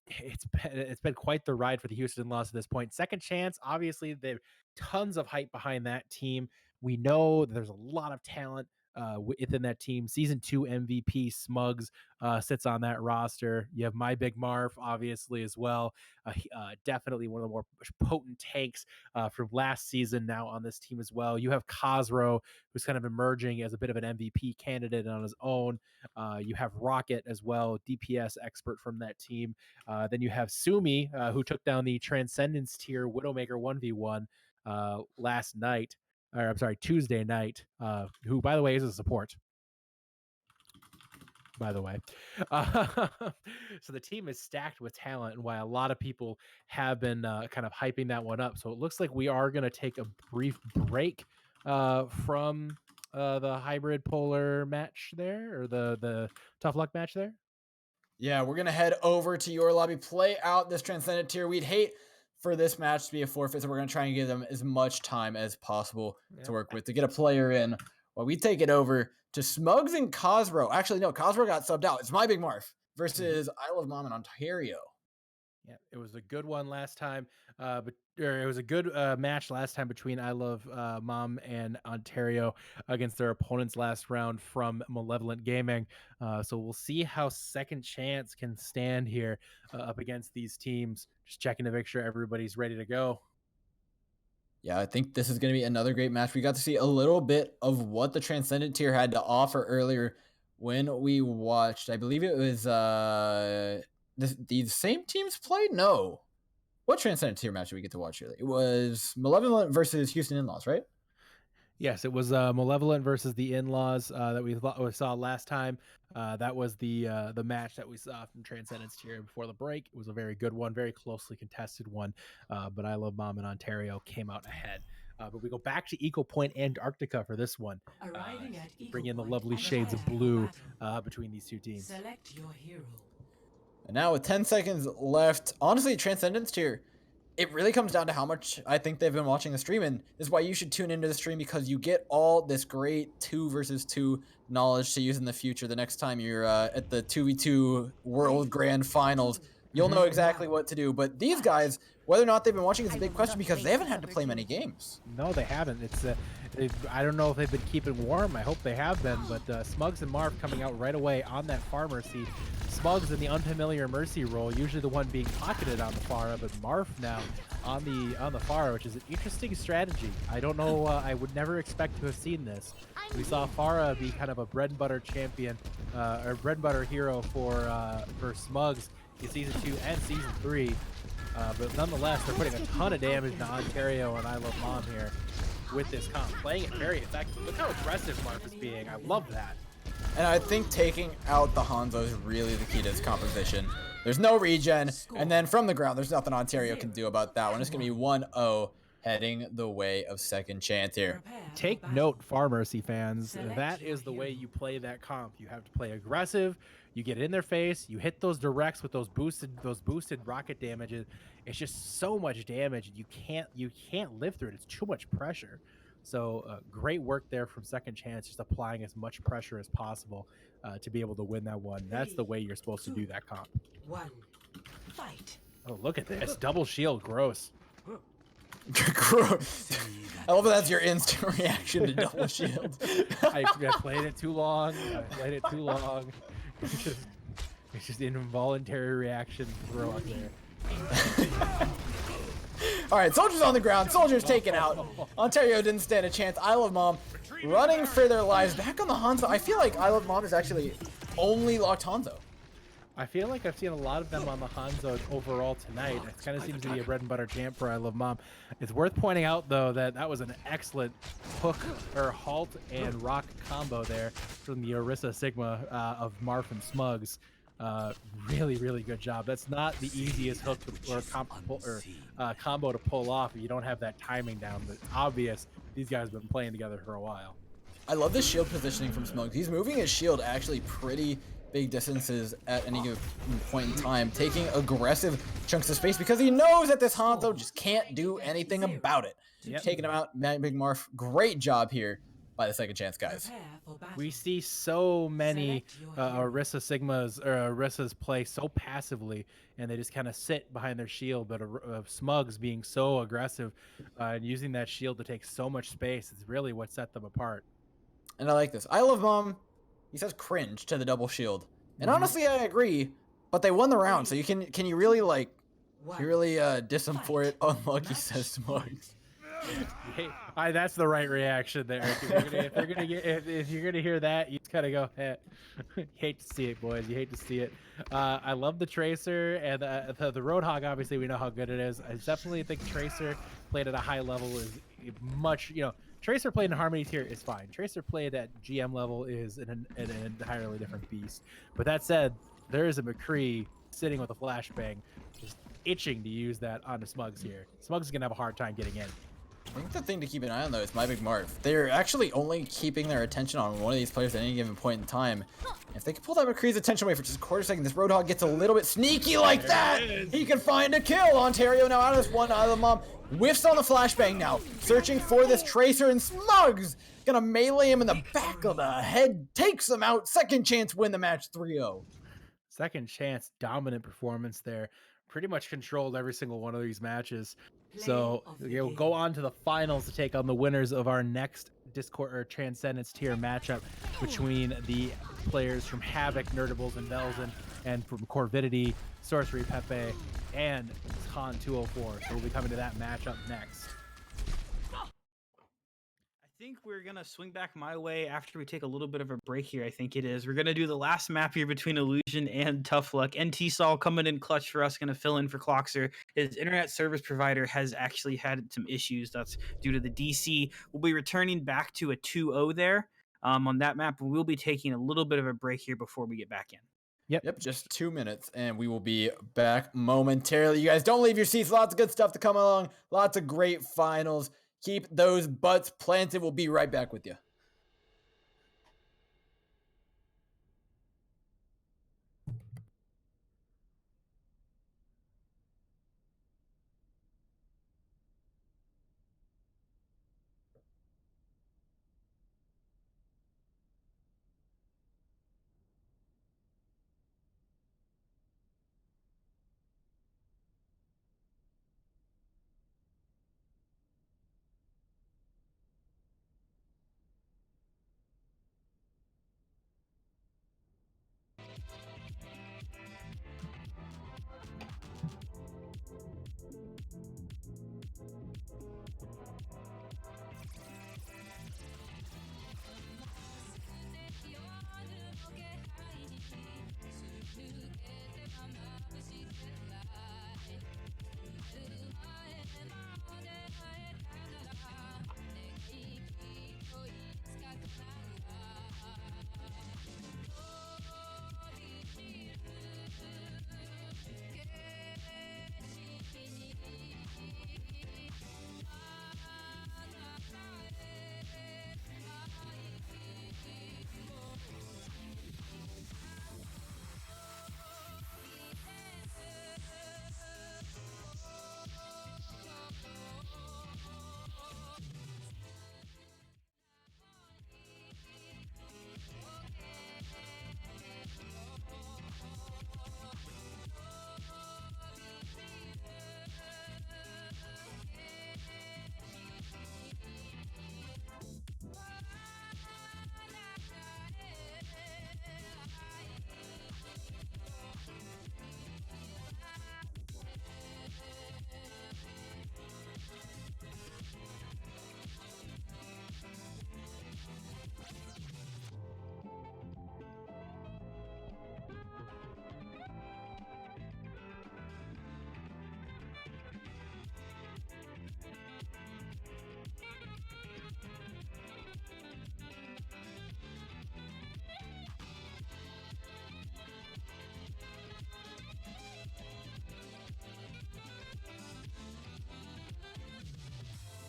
it's been quite the ride for the Houston Loss at this point. Second Chance, obviously, they've tons of hype behind that team. We know there's a lot of talent within that team. Season 2 MVP Smugs sits on that roster. You have My Big Marv, obviously, as well. Definitely one of the more potent tanks from last season now on this team as well. You have Khosrow, who's kind of emerging as a bit of an MVP candidate on his own. You have Rocket as well, DPS expert from that team. Then you have Sumi, who took down the Transcendence tier Widowmaker 1v1 last night. Or I'm sorry, Tuesday night, who, by the way, is a support. by the way. Uh, so the team is stacked with talent, and while a lot of people have been kind of hyping that one up, so it looks like we are going to take a brief break from the hybrid polar match there, or the tough luck match there. Yeah, we're going to head over to your lobby, play out this Transcendent tier. We'd hate for this match to be a forfeit, so we're going to try and give them as much time as possible to work with to get a player in. Well, we take it over to Smugs and Cosro. Actually, no, Cosro got subbed out. It's My Big Marf versus I Love Mom in Ontario. Yeah, it was a good one last time, it was a good match last time between I Love Mom and Ontario against their opponents last round from Malevolent Gaming. So we'll see how Second Chance can stand here up against these teams. Just checking to make sure everybody's ready to go. Yeah, I think this is going to be another great match. We got to see a little bit of what the Transcendent tier had to offer earlier when we watched. I believe it was the same teams played? No. What Transcendent tier match did we get to watch earlier? It was Malevolent versus Houston In-Laws, right? Yes, it was Malevolent versus the In-Laws that we saw last time. That was the match that we saw from Transcendence tier before the break. It was a very good one, very closely contested one. But I Love Mom in Ontario came out ahead. But we go back to Eco Point Antarctica for this one. Bring in the lovely shades of blue between these two teams. Select your hero. And now with 10 seconds left, honestly, Transcendence tier, it really comes down to how much I think they've been watching the stream, and this is why you should tune into the stream, because you get all this great 2 versus 2 knowledge to use in the future. The next time you're at the 2v2 World Grand Finals, you'll know exactly what to do. But these guys, whether or not they've been watching is a big question, because they haven't had to play many games. No, they haven't. It's I don't know if they've been keeping warm. I hope they have been, but Smugs and Marv coming out right away on that Pharah seat. Smugs in the unfamiliar Mercy role, usually the one being pocketed on the Pharah, but Marv now on the Pharah, which is an interesting strategy. I don't know. I would never expect to have seen this. We saw Pharah be kind of a bread and butter champion, or bread and butter hero for Smugs in season 2 and season 3. But nonetheless, they're putting a ton of damage to Ontario and I Love Mom here with this comp. Playing it very effectively. Look how aggressive Marv is being. I love that. And I think taking out the Hanzo is really the key to this composition. There's no regen, and then from the ground, there's nothing Ontario can do about that one. It's going to be 1-0 heading the way of Second Chance here. Take note, Far Mercy fans, that is the way you play that comp. You have to play aggressive. You get in their face. You hit those directs with those boosted rocket damages. It's just so much damage. You can't live through it. It's too much pressure. So great work there from Second Chance, just applying as much pressure as possible to be able to win that one. That's the way you're supposed to do that comp. 1. Fight. Oh, look at this. Double shield. Gross. I love that that's your instant reaction to double shield. I played it too long. It's just an involuntary reaction to throw out there. All right, Soldiers on the ground. Soldiers taken out. Ontario didn't stand a chance. I Love Mom running for their lives. Back on the Hanzo. I feel like I Love Mom is actually only locked Hanzo. I feel like I've seen a lot of them on the Hanzo overall tonight. It kind of seems to be a bread and butter champ for I Love Mom. It's worth pointing out, though, that was an excellent hook or halt and rock combo there from the Orisa Sigma of Marf and Smugs. Really, really good job. That's not the easiest hook or combo to pull off if you don't have that timing down, but it's obvious these guys have been playing together for a while. I love the shield positioning from Smugs. He's moving his shield actually pretty big distances at any given point in time, taking aggressive chunks of space because he knows that this Hanzo just can't do anything about it. Yep. Taking him out, Big Marf, great job here by the Second Chance guys. We see so many Orisa Sigmas or Orisas play so passively, and they just kind of sit behind their shield, but Smugs being so aggressive and using that shield to take so much space is really what set them apart. And I like this. I Love Mom. He says cringe to the double shield. And honestly, I agree, but they won the round, so can you really, like, diss him for it? Unlucky, says Smugs. Hey, that's the right reaction there. If you're gonna hear that, you just gotta go. You hate to see it, boys. You hate to see it. I love the Tracer and the Roadhog. Obviously, we know how good it is. I definitely think Tracer played at a high level is much. Tracer played in Harmony tier is fine. Tracer played at GM level is an entirely different beast. But that said, there is a McCree sitting with a flashbang, just itching to use that onto Smugs here. Smugs is gonna have a hard time getting in. I think the thing to keep an eye on, though, is My Big Marv. They're actually only keeping their attention on one of these players at any given point in time. If they can pull that McCree's attention away for just a quarter second, this Roadhog gets a little bit sneaky like that. He can find a kill. Ontario now out of this one, out of the mom. Whiffs on the flashbang now, searching for this Tracer, and Smugs gonna melee him in the back of the head, takes him out. Second chance, win the match 3-0. Second chance, dominant performance there. Pretty much controlled every single one of these matches. So you'll go on to the finals to take on the winners of our next Discord or Transcendence tier matchup between the players from Havoc, Nerdables, and Belzen, and from Corvidity, Sorcery Pepe, and Khan 204. So we'll be coming to that matchup next. I think we're gonna swing back my way after we take a little bit of a break here. I think it is. We're gonna do the last map here between Illusion and Tough Luck. NT Sol coming in clutch for us, gonna fill in for Cloxer. His internet service provider has actually had some issues. That's due to the DC. We'll be returning back to a 2-0 there on that map. We'll be taking a little bit of a break here before we get back in. Yep, just 2 minutes, and we will be back momentarily. You guys don't leave your seats. Lots of good stuff to come along. Lots of great finals. Keep those butts planted. We'll be right back with you.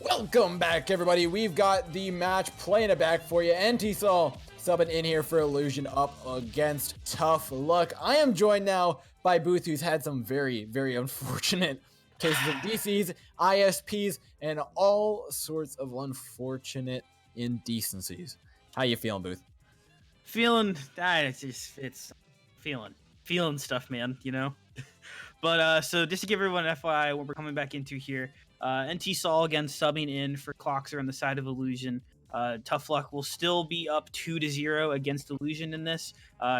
Welcome back, everybody. We've got the match playing it back for you. NT Sol subbing in here for Illusion up against Tough Luck. I am joined now by Booth, who's had some very, very unfortunate cases of DCs, ISPs, and all sorts of unfortunate indecencies. How you feeling, Booth? Feeling it's feeling stuff, man, you know. But so just to give everyone an FYI what we're coming back into here, NT Sol again subbing in for Cloxer on the side of Illusion. Tough Luck will still be up 2-0 against Illusion in this.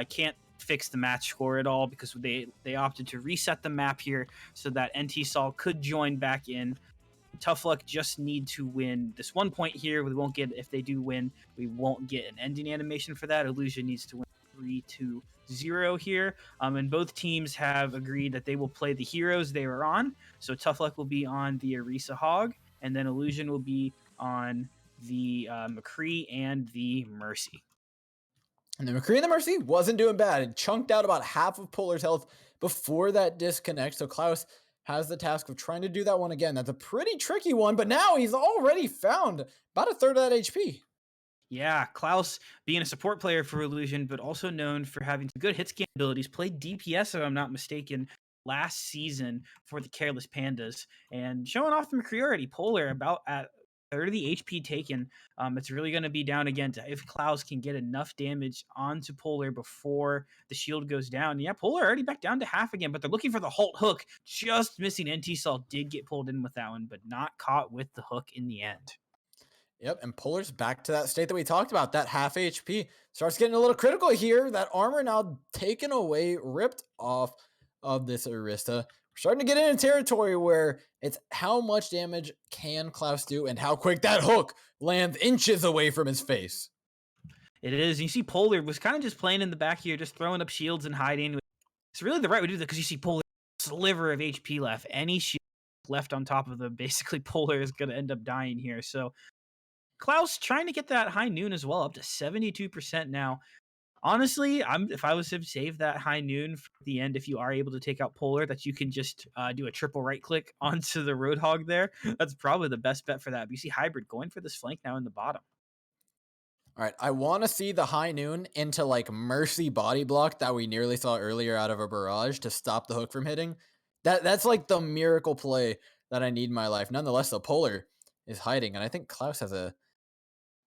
Can't fix the match score at all because they opted to reset the map here so that NT Sol could join back in. Tough Luck just need to win this 1 point here. We won't get, if they do win, we won't get an ending animation for that. Illusion needs to win 3-0 here. And both teams have agreed that they will play the heroes they were on. So Tough Luck will be on the Arisa Hog, and then Illusion will be on the McCree and the Mercy. And the McCree and the Mercy wasn't doing bad. It chunked out about half of Polar's health before that disconnect. So Klaus has the task of trying to do that one again. That's a pretty tricky one, but now he's already found about a third of that HP. Yeah, Klaus being a support player for Illusion, but also known for having some good hit scan abilities, played DPS, if I'm not mistaken, last season for the Careless Pandas, and showing off the McCree already. Polar about at 30 HP taken. It's really going to be down again to if Klaus can get enough damage onto Polar before the shield goes down. Yeah, Polar already back down to half again, but they're looking for the Halt hook. Just missing. NT Salt did get pulled in with that one, but not caught with the hook in the end. Yep, and Polar's back to that state that we talked about, that half HP. Starts getting a little critical here. That armor now taken away, ripped off of this Arista. We're starting to get into territory where it's how much damage can Klaus do and how quick that hook lands inches away from his face. It is. You see Polar was kind of just playing in the back here, just throwing up shields and hiding. It's really the right way to do that because you see Polar sliver of HP left. Any shield left on top of the basically Polar is going to end up dying here. So Klaus trying to get that high noon as well, up to 72% now. Honestly, if I was to save that high noon for the end, if you are able to take out Polar, that you can just do a triple right click onto the Roadhog there. That's probably the best bet for that. But you see Hybrid going for this flank now in the bottom. All right, I want to see the high noon into like Mercy body block that we nearly saw earlier out of a barrage to stop the hook from hitting. That's like the miracle play that I need in my life. Nonetheless, the Polar is hiding, and I think Klaus has a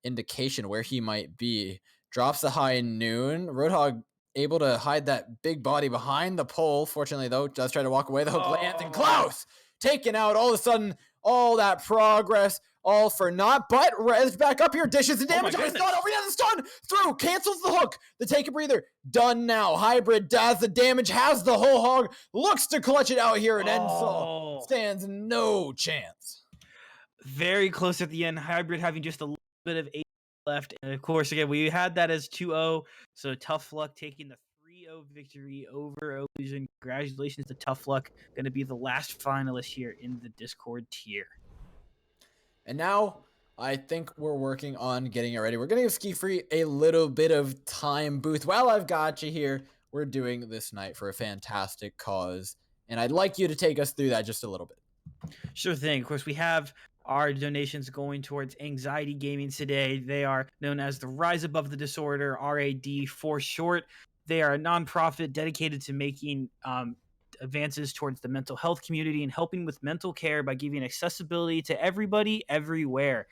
indication where he might be. Drops the high noon. Roadhog able to hide that big body behind the pole. Fortunately, though, does try to walk away. The hook lands, and Klaus taken out. All of a sudden, all that progress, all for naught. But Rez back up here, dishes the damage. Oh, stun over. Yeah, the stun through, cancels the hook. The take a breather done now. Hybrid does the damage, has the whole hog, looks to clutch it out here, and Ensol stands no chance. Very close at the end. Hybrid having just a little bit of 8 left. And of course, again, we had that as 2-0. So Tough Luck taking the 3-0 victory over Illusion. Congratulations to Tough Luck. Going to be the last finalist here in the Discord tier. And now I think we're working on getting it ready. We're going to give Ski Free a little bit of time. Booth, while I've got you here, we're doing this night for a fantastic cause. And I'd like you to take us through that just a little bit. Sure thing. Of course, we have our donations going towards Anxiety Gaming today. They are known as the Rise Above the Disorder, RAD for short. They are a nonprofit dedicated to making advances towards the mental health community and helping with mental care by giving accessibility to everybody, everywhere.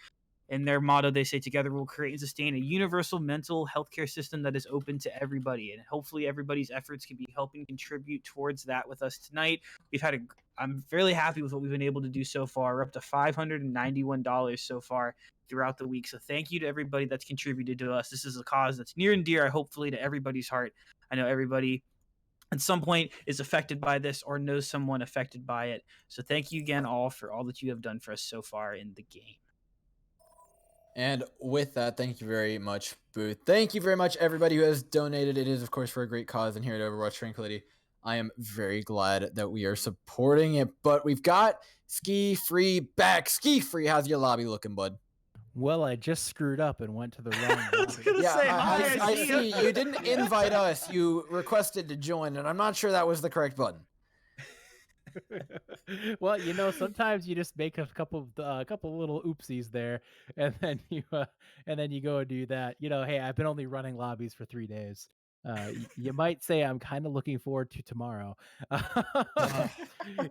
In their motto, they say, together we'll create and sustain a universal mental health care system that is open to everybody. And hopefully everybody's efforts can be helping contribute towards that with us tonight. I'm fairly happy with what we've been able to do so far. We're up to $591 so far throughout the week. So thank you to everybody that's contributed to us. This is a cause that's near and dear, hopefully, to everybody's heart. I know everybody at some point is affected by this or knows someone affected by it. So thank you again all for all that you have done for us so far in the game. And with that, thank you very much, Booth. Thank you very much, everybody who has donated. It is, of course, for a great cause. And here at Overwatch Tranquility, I am very glad that we are supporting it. But we've got Ski Free back. Ski Free, how's your lobby looking, bud? Well, I just screwed up and went to the wrong lobby. Yeah, I see. You didn't invite us. You requested to join, and I'm not sure that was the correct button. Well, sometimes you just make a couple little oopsies there, and then you go and do that. Hey, I've been only running lobbies for 3 days. You might say I'm kind of looking forward to tomorrow.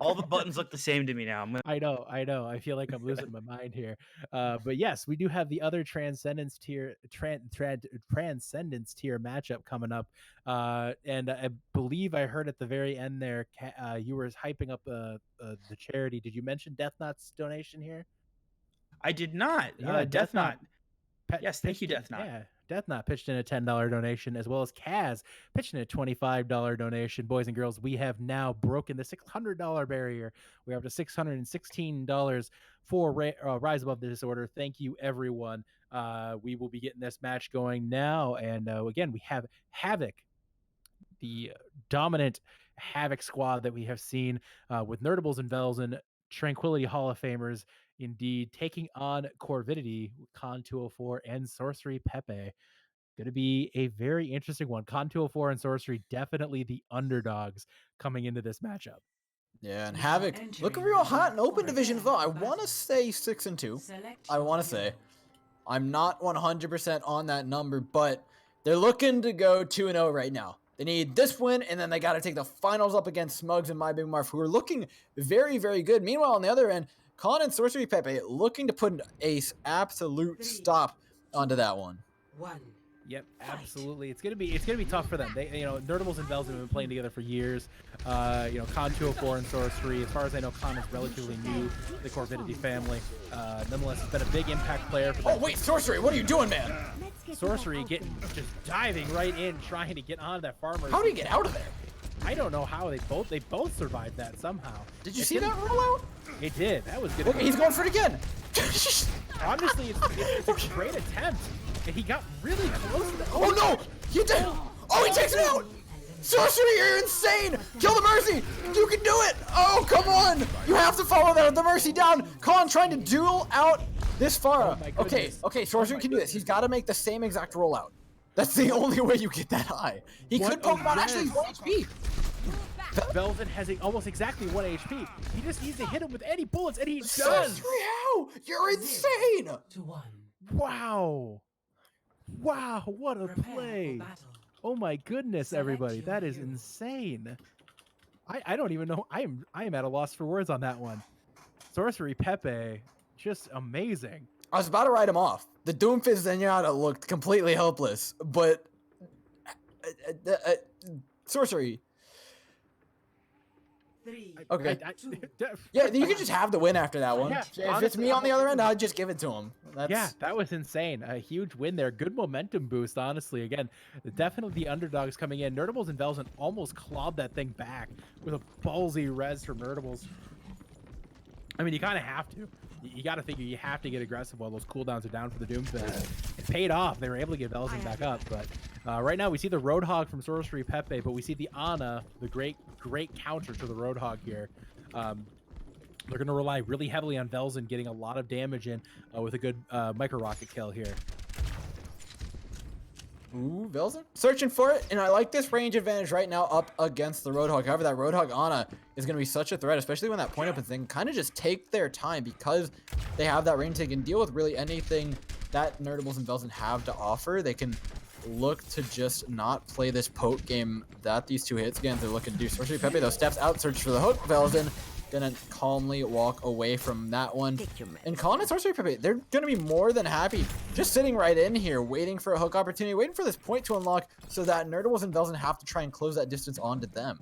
All the buttons look the same to me now. I know. I feel like I'm losing my mind here. But yes, we do have the other Transcendence tier matchup coming up. And I believe I heard at the very end there, you were hyping up the charity. Did you mention Death Knot's donation here? I did not. Yeah, Death Knot. Yes, thank you, Death Knot. Yeah, Death Knot pitched in a $10 donation, as well as Kaz pitched in a $25 donation. Boys and girls, we have now broken the $600 barrier. We're up to $616 for Rise Above the Disorder. Thank you, everyone. We will be getting this match going now. And again, we have Havoc, the dominant Havoc squad that we have seen with Nerdables and Velzen, Tranquility Hall of Famers, Indeed, taking on Corvidity, Con 204 and Sorcery Pepe. Going to be a very interesting one. Con 204 and Sorcery definitely the underdogs coming into this matchup. Yeah, and Now Havoc entering looking real the hot in open for division as well. I battle. want to say 6-2. Select I want your to say. hero. I'm not 100% on that number, but they're looking to go 2-0 right now. They need this win, and then they got to take the finals up against Smugs and My Big Marv, who are looking very, very good. Meanwhile, on the other end, Con and Sorcery Pepe looking to put an absolute 3, stop onto that one. 1. Yep, Fight. absolutely. It's gonna be tough for them. They, Nerdables and Vells have been playing together for years. Con 204 and Sorcery. As far as I know, Con is relatively new to the Corvidity family. Nonetheless, he's been a big impact player for them. Oh, wait, Sorcery, what are you doing, man? Sorcery just diving right in, trying to get onto that farmer. How did he get out of there? I don't know how they both survived that somehow. Did you see that rollout? It did. That was good. Look, he's going for it again. Honestly, it's a great attempt. And he got really close to the. Oh no! He did! Oh, he takes it out! Sorcery, you're insane! Kill the Mercy! You can do it! Oh, come on! You have to follow the Mercy down! Con trying to duel out this Pharah. Oh my Okay, goodness. okay, Sorcery can do this. He's got to make the same exact rollout. That's the only way you get that high. He What could Pokemon a actually risk. 1 HP. Velvet has almost exactly 1 HP. He just needs to hit him with any bullets, and he does. Sorcery, how? You're insane! To 1. Wow. Wow, what a Prepare play. for battle. Oh my goodness, Select everybody. your That is hero. insane. I don't even know. I am at a loss for words on that one. Sorcery Pepe, just amazing. I was about to write him off. The Doomfist Zenyatta looked completely helpless, but Sorcery. 3. Okay. Two. Yeah, you can just have the win after that one. Yeah, If it's honestly, me on the other end, I'd just give it to him. That's, Yeah, that was insane. A huge win there. Good momentum boost, honestly. Again, definitely the underdogs coming in. Nerdables and Velzen almost clawed that thing back with a ballsy res from Nerdables. I mean, you kind of have to. You got to figure you have to get aggressive while those cooldowns are down for the Doomfist. It paid off. They were able to get Velzen back up. But right now, we see the Roadhog from Sorcery Pepe, but we see the Ana, the great counter to the Roadhog here. They're going to rely really heavily on Velzen getting a lot of damage in with a good micro rocket kill here. Ooh, Velzen searching for it, and I like this range advantage right now up against the Roadhog. However, that Roadhog Ana is going to be such a threat, especially when that point opens. They can kind of just take their time because they have that range. They can deal with really anything that Nerdables and Velzen have to offer. They can look to just not play this poke game that these two hits against. They're looking to do. Sorcery Pepe, though, steps out, search for the hook. Velzen gonna calmly walk away from that one. And Colin and Sorcery Pepe, they're gonna be more than happy just sitting right in here, waiting for a hook opportunity, waiting for this point to unlock so that Nerdables and Velzen have to try and close that distance onto them.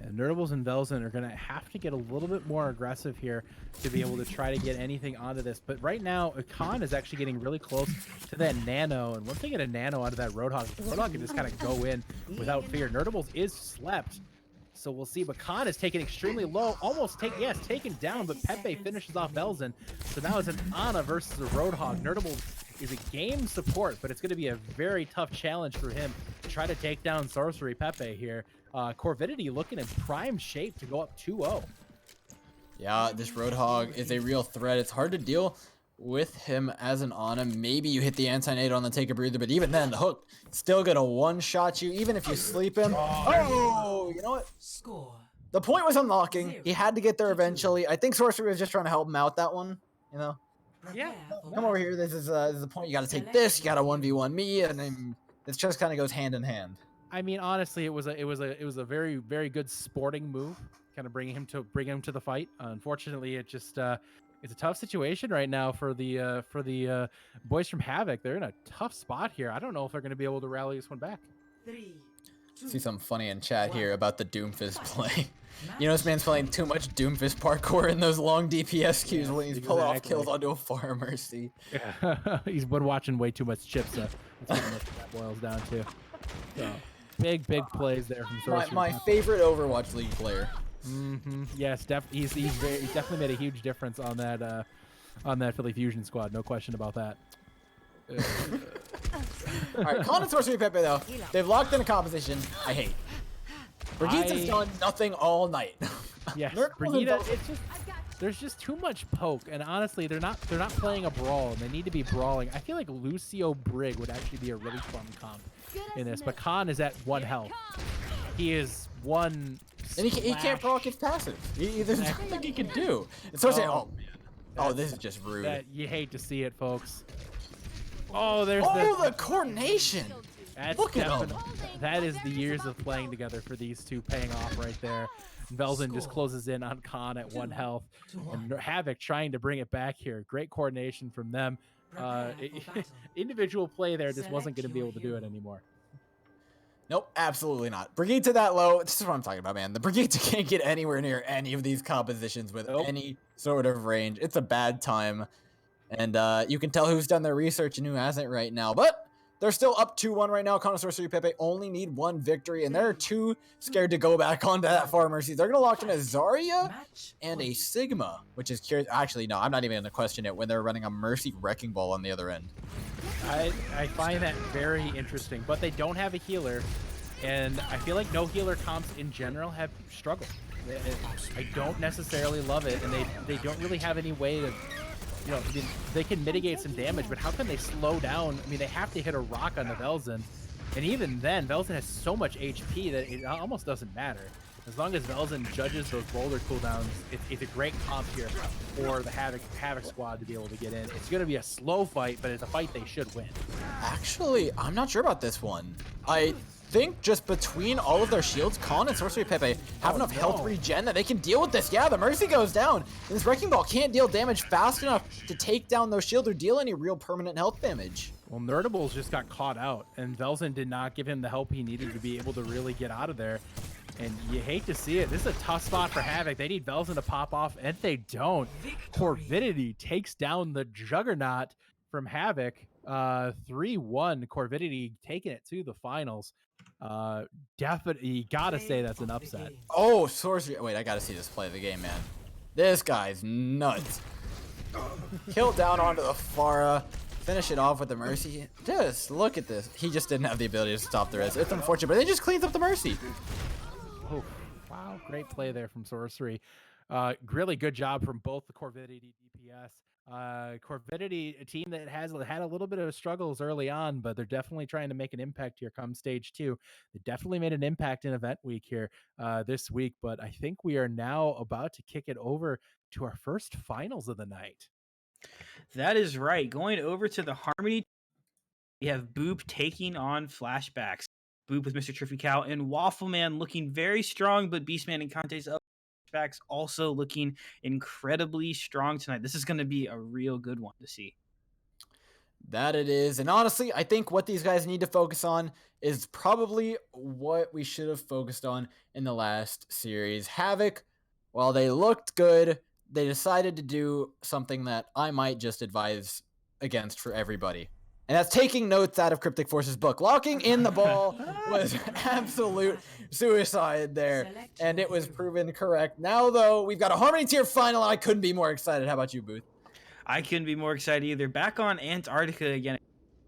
Yeah, Nerdables and Velzen are going to have to get a little bit more aggressive here to be able to try to get anything onto this. But right now, Khan is actually getting really close to that Nano. And once they get a Nano onto that Roadhog, the Roadhog can just kind of go in without fear. Nerdables is slept. So we'll see, but Khan is taken extremely low, almost taken down, but Pepe finishes off Velzen. So now it's an Ana versus a Roadhog. Nerdables is a game support, but it's going to be a very tough challenge for him to try to take down Sorcery Pepe here. Corvidity looking in prime shape to go up 2-0. Yeah, this Roadhog is a real threat. It's hard to deal with him as an Ana. Maybe you hit the anti-nade on the take a breather, but even then, the hook still gonna one-shot you, even if you sleep him. Oh, you know what? Score. The point was unlocking. He had to get there eventually. I think Sorcery was just trying to help him out that one, you know? Yeah. Come over here. This is the point. You got to take this. You got to 1v1 me, and then it just kind of goes hand in hand. I mean, honestly, it was a very, very good sporting move, kind of bringing him to the fight. Unfortunately, it just it's a tough situation right now for the boys from Havoc. They're in a tough spot here. I don't know if they're going to be able to rally this one back. 3, 2, See something funny in chat here about the Doomfist play. You know, this man's playing too much Doomfist parkour in those long DPS queues when he's pulling off kills onto a Far Mercy. Yeah. He's been watching way too much Chips. That's what that boils down to. So, big plays there from Sorcery. My favorite Overwatch League player. Yes, he's definitely made a huge difference on that Philly Fusion squad. No question about that. All right, Con and Sorcery Pepe though, they've locked in a composition I hate. Brigitte's has done nothing all night. Yes, Nerdables and Brigida. Velzen- It's just there's just too much poke, and honestly, they're not playing a brawl, and they need to be brawling. I feel like Lucio Brig would actually be a really fun comp in this, but Khan is at 1 health. He is one. And he can't proc his passive. There's nothing he can do. And so I say, oh man, oh this is just rude. You hate to see it, folks. Oh, there's the coordination. That's Look at him. That is the years of playing together for these two paying off right there. Velzen just closes in on Khan at 1 health. And Havoc trying to bring it back here. Great coordination from them. Individual play there just wasn't going to be able to do it anymore. Nope, absolutely not. Brigade to that low. This is what I'm talking about, man. The Brigade can't get anywhere near any of these compositions with any sort of range. It's a bad time. And you can tell who's done their research and who hasn't right now. But they're still up 2-1 right now. Khan and Sorcery Pepe only need 1 victory, and they're too scared to go back onto that Far Mercy. They're going to lock in a Zarya and a Sigma, which is curious. Actually, no, I'm not even going to question it when they're running a Mercy Wrecking Ball on the other end. I find that very interesting, but they don't have a healer, and I feel like no healer comps in general have struggled. I don't necessarily love it, and they don't really have any way to... You know, I mean, they can mitigate some damage, but how can they slow down? I mean, they have to hit a rock on the Velzen, and even then, Velzen has so much HP that it almost doesn't matter. As long as Velzen judges those boulder cooldowns, it's a great comp here for the Havoc squad to be able to get in. It's going to be a slow fight, but it's a fight they should win. Actually, I'm not sure about this one. I think just between all of their shields, Khan and Sorcery Pepe have enough health regen that they can deal with this. Yeah, the Mercy goes down, and this Wrecking Ball can't deal damage fast enough to take down those shields or deal any real permanent health damage. Well, Nerdables just got caught out, and Velzen did not give him the help he needed to be able to really get out of there. And you hate to see it. This is a tough spot for Havoc. They need Velzen to pop off, and they don't. Corvidity takes down the Juggernaut from Havoc. 3-1. Corvidity taking it to the finals. Definitely gotta say that's an upset. Oh, Sorcery. Wait, I gotta see this play of the game, man. This guy's nuts. Kill down onto the Pharah. Finish it off with the Mercy. Just look at this. He just didn't have the ability to stop the rest. It's unfortunate, but they just cleans up the Mercy. Oh, wow. Great play there from Sorcery. Really good job from both the Corvidity DPS. Corvidity, a team that has had a little bit of struggles early on, but they're definitely trying to make an impact here come stage 2. They definitely made an impact in event week here this week, but I think we are now about to kick it over to our first finals of the night. That is right. Going over to the Harmony, we have Boop taking on Flashbacks. Boop with Mr. Triffy Cow and Waffle Man looking very strong, but Beastman and Conte's up. Flashbacks also looking incredibly strong tonight. This is going to be a real good one to see. That it is. And honestly, I think what these guys need to focus on is probably what we should have focused on in the last series. Havoc, while they looked good, they decided to do something that I might just advise against for everybody. And that's taking notes out of Cryptic Force's book. Locking in the ball was absolute suicide there, and it was proven correct. Now, though, we've got a Harmony Tier final, and I couldn't be more excited. How about you, Booth? I couldn't be more excited either. Back on Antarctica again.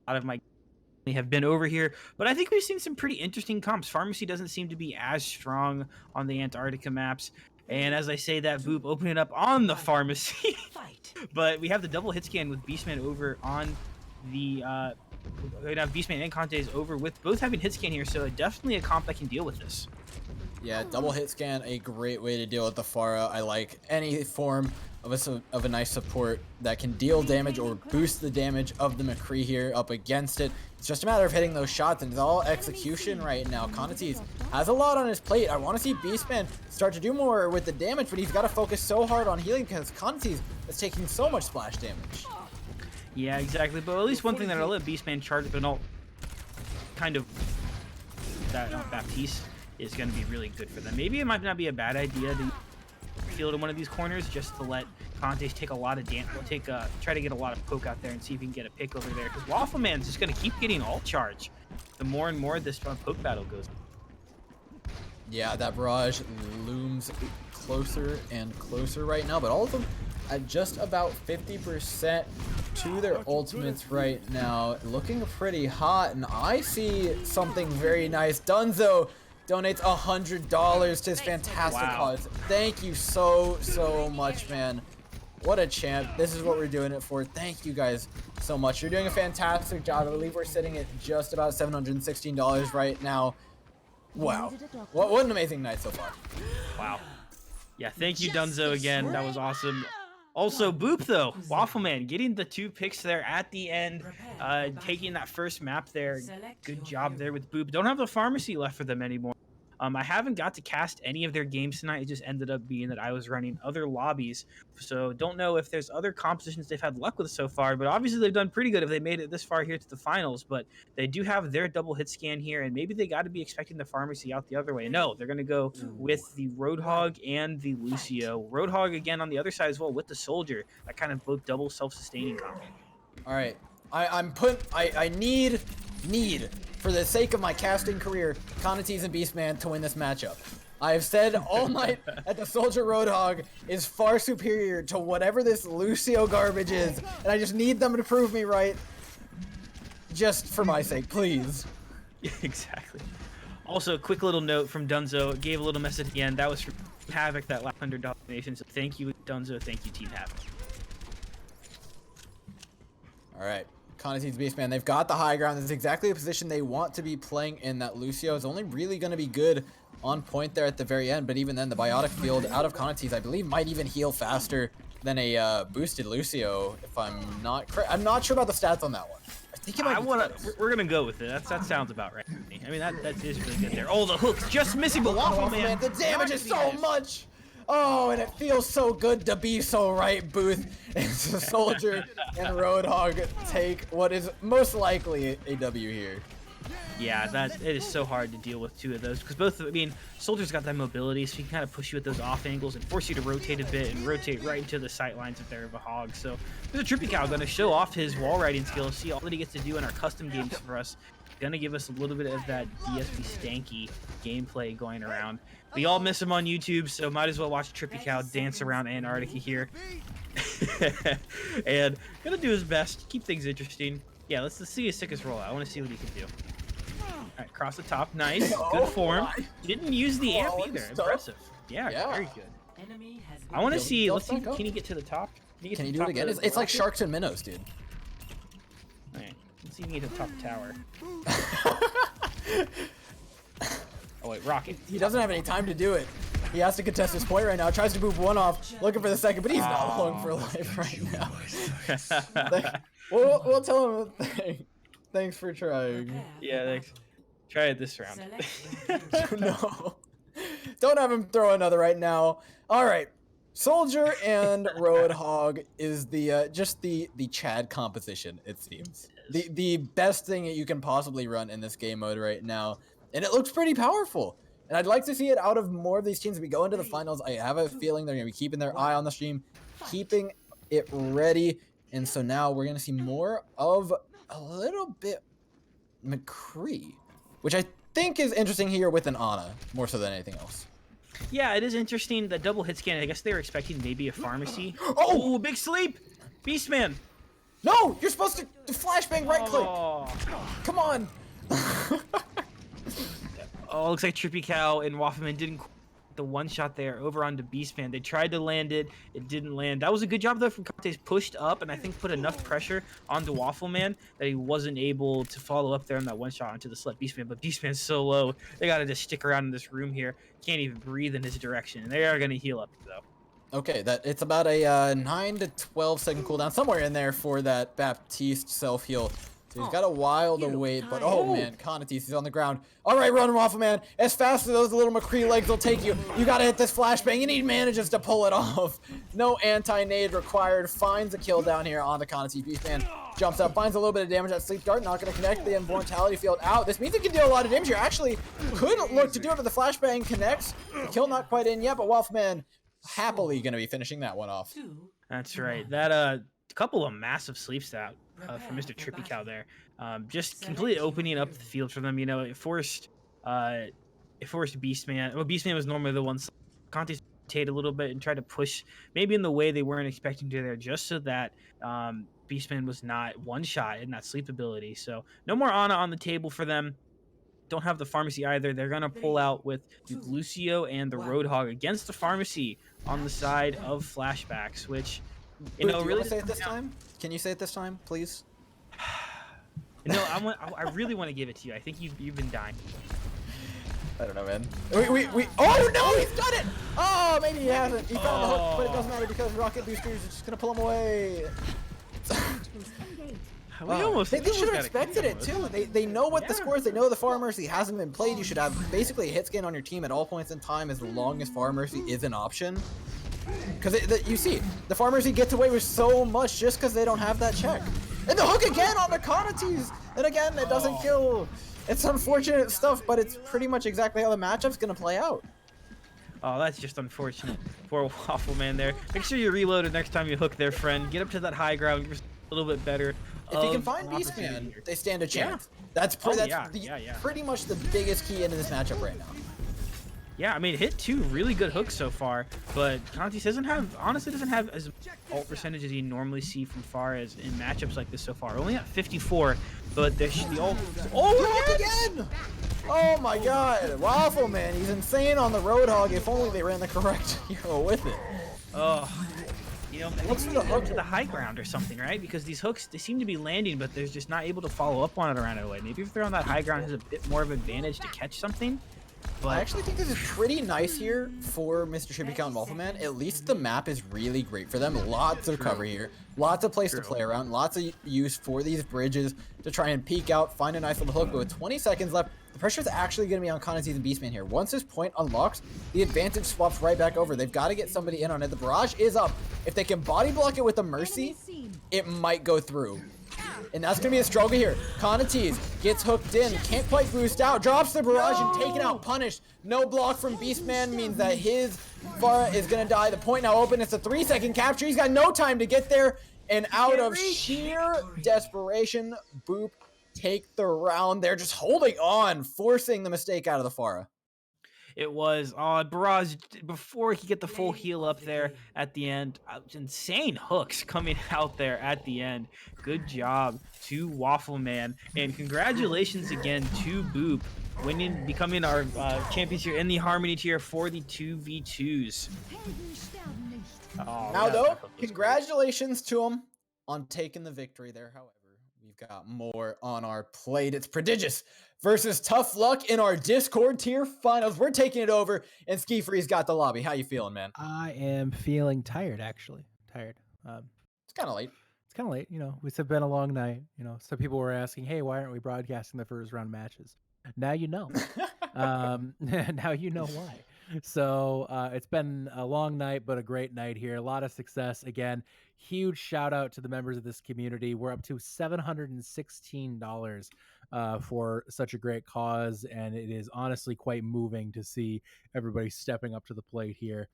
A lot of my have been over here, but I think we've seen some pretty interesting comps. Pharmacy doesn't seem to be as strong on the Antarctica maps. And as I say that, Boop opening up on the Pharmacy. But we have the double hit scan with Beastman over on the we have Beastman and Conte's over with both having hit scan here, so definitely a comp that can deal with this. Yeah, double hit scan, a great way to deal with the Pharah. I like any form of a nice support that can deal damage or boost the damage of the McCree here up against it. It's just a matter of hitting those shots, and it's all execution right now. Conates has a lot on his plate. I want to see Beastman start to do more with the damage, but he's got to focus so hard on healing because Conates is taking so much splash damage. Yeah, exactly. But at least one thing that I'll let Beastman charge, but not kind of that Baptiste is going to be really good for them. Maybe it might not be a bad idea to field in one of these corners just to let Contes take a lot of try to get a lot of poke out there and see if he can get a pick over there. Because Waffle Man's just going to keep getting ult charge the more and more this poke battle goes. Yeah, that barrage looms closer and closer right now, but all of them at just about 50% to their ultimates right now, looking pretty hot, and I see something very nice. Dunzo donates $100 to his fantastic Wow. cause. Thank you so much, man. What a champ. This is what we're doing it for. Thank you guys so much. You're doing a fantastic job. I believe we're sitting at just about $716 right now. Wow. What an amazing night so far. Wow. Yeah, thank you, Dunzo, again. That was awesome. Also, Boop, though. Waffleman getting the 2 picks there at the end, taking that first map there. Good job there with Boop. Don't have the pharmacy left for them anymore. I haven't got to cast any of their games tonight. It just ended up being that I was running other lobbies. So don't know if there's other compositions they've had luck with so far, but obviously they've done pretty good if they made it this far here to the finals. But they do have their double hit scan here, and maybe they got to be expecting the pharmacy out the other way. No, they're going to go with the Roadhog and the Lucio. Roadhog again on the other side as well with the Soldier. That kind of both double self-sustaining combo. All right. I need, for the sake of my casting career, Conatees and Beastman to win this matchup. I have said all night that the Soldier Roadhog is far superior to whatever this Lucio garbage is, and I just need them to prove me right. Just for my sake, please. Exactly. Also, a quick little note from Dunzo. Gave a little message at the end. That was from Havoc, that last $100 donation. So thank you, Dunzo. Thank you, Team Havoc. All right. Conatees Beastman, they've got the high ground. This is exactly the position they want to be playing in. That Lucio is only really going to be good on point there at the very end, but even then, the biotic field out of Conatees, I believe, might even heal faster than a boosted Lucio, if I'm not correct. I'm not sure about the stats on that one. I think it might be close. We're gonna go with it. That sounds about right. I mean, that is really good there. Oh, the hook's just missing, but Waffle Man. The damage is so much. Oh, and it feels so good to be so right, Booth. It's the Soldier and Roadhog take what is most likely a W here. Yeah, it is so hard to deal with 2 of those because both. I mean, Soldier's got that mobility, so he can kind of push you with those off angles and force you to rotate a bit and rotate right into the sight lines if they're of a hog. So there's a Trippy Cow going to show off his wall riding skills, see all that he gets to do in our custom games for us. Gonna give us a little bit of that DSP stanky gameplay going around. We all miss him on YouTube, so might as well watch Trippy Cow dance around Antarctica here. And gonna do his best to keep things interesting. Yeah, let's see his sickest rollout. I want to see what he can do. All right, cross the top, nice, good form. Didn't use the amp either. Impressive. Yeah, very good. I want to see. Let's see. Can he get to the top? Can you do it again? It's like sharks and minnows, dude. All right, let's see if he can get to the top of the tower. Oh wait, rocket. He doesn't have any time to do it. He has to contest his point right now. Tries to move one off, looking for the second, but he's not long for life right now. We'll tell him thanks for trying. Yeah, thanks. Try it this round. No. Don't have him throw another right now. All right. Soldier and Roadhog is the just the Chad composition, it seems. The best thing that you can possibly run in this game mode right now. And it looks pretty powerful. And I'd like to see it out of more of these teams. As we go into the finals, I have a feeling they're going to be keeping their eye on the stream, keeping it ready. And so now we're going to see more of a little bit McCree, which I think is interesting here with an Ana, more so than anything else. Yeah, it is interesting. The double hit scan, I guess they were expecting maybe a pharmacy. Oh, big sleep! Beastman! No! You're supposed to flashbang right click! Come on! Oh, looks like Trippy Cow and Waffleman didn't the one shot there over onto Beastman. They tried to land it. It didn't land. That was a good job, though, from Contes. Pushed up and I think put enough pressure onto Waffleman that he wasn't able to follow up there on that one shot onto the select Beastman. But Beastman's so low. They got to just stick around in this room here. Can't even breathe in his direction. They are going to heal up, though. Okay, it's about a 9 to 12 second cooldown, somewhere in there for that Baptiste self-heal. So he's got a while to wait, but oh man, Conatees is on the ground. All right, run, Waffleman. As fast as those little McCree legs will take you, you gotta hit this flashbang, and he manages to pull it off. No anti-nade required. Finds a kill down here on the Conatees. Beastman jumps up, finds a little bit of damage. That Sleep Dart not gonna connect. The Immortality Field out. This means he can deal a lot of damage here. Actually, could look to do it, but the flashbang connects. The kill not quite in yet, but Waffleman happily gonna be finishing that one off. That's right. That couple of massive sleeps out from Mr. Trippy Cow there. Just completely opening up the field for them. You know, it forced Beastman. Well, Beastman was normally the one. Conte rotate a little bit and try to push maybe in the way they weren't expecting to there, just so that Beastman was not one shot in that sleep ability. So no more Ana on the table for them. don't have the pharmacy either. They're gonna pull out with Duke Lucio and the Roadhog against the pharmacy on the side of flashbacks, which Do you really want to say it this time? Can you say it this time, please? No, I really want to give it to you. I think you've been dying. I don't know, man. We oh no, he's done it! Oh, maybe he hasn't. He found the hook, but it doesn't matter because Rocket Boosters is just gonna pull him away. We almost They should have expected it too. They know what the score is. They know the Far Mercy hasn't been played. You should have basically a hit scan on your team at all points in time as long as Far Mercy is an option. Because you see, the Far Mercy gets away with so much just because they don't have that check. And the hook again on the Conatees! And again, it doesn't kill. It's unfortunate stuff, but it's pretty much exactly how the matchup's gonna play out. Oh, that's just unfortunate. Poor Waffle Man there. Make sure you reload it next time you hook their friend. Get up to that high ground. You're a little bit better. If you can find Beastman, they stand a chance. That's pretty much the biggest key into this matchup right now. Yeah, I mean, hit 2 really good hooks so far, but Contis honestly doesn't have as much ult percentage as you normally see from far as in matchups like this so far. Only at 54, but the ult. Oh, again! Oh my God, Waffle Man, he's insane on the Roadhog. If only they ran the correct hero with it. Oh, you know, maybe they go to the high ground or something, right? Because these hooks, they seem to be landing, but they're just not able to follow up on it around it away. Maybe if they're on that high ground, it has a bit more of an advantage to catch something. But I actually think this is pretty nice here for Mr. Chippy Count Waffle Man. At least the map is really great for them. Lots of cover here. Lots of place to play around. Lots of use for these bridges to try and peek out, find a nice little hook. But with 20 seconds left, the pressure is actually going to be on Conatees and Beastman here. Once this point unlocks, the advantage swaps right back over. They've got to get somebody in on it. The barrage is up. If they can body block it with the Mercy, it might go through. And that's going to be a struggle here. Conatees gets hooked in, can't quite boost out, drops the barrage and taken out, punished. No block from Beastman means that his Pharah is going to die. The point now open. It's a 3-second capture. He's got no time to get there. And out of sheer desperation, Boop take the round. They're just holding on, forcing the mistake out of the Pharah. It was Barrage before he could get the full heal up there at the end. Insane hooks coming out there at the end. Good job to Waffle Man, and congratulations again to Boop becoming our champions here in the Harmony tier for the 2v2s. Now though, congratulations to him on taking the victory there. However, we've got more on our plate. It's Prodigious versus Tough Luck in our Discord tier finals. We're taking it over, and Ski Free's got the lobby. How you feeling, man? I am feeling tired, actually. Tired. It's kind of late. It's kind of late. You know, it's been a long night. You know, some people were asking, hey, why aren't we broadcasting the first round matches? Now you know. Now you know why. So it's been a long night, but a great night here. A lot of success. Again, huge shout out to the members of this community. We're up to $716 for such a great cause, and it is honestly quite moving to see everybody stepping up to the plate here.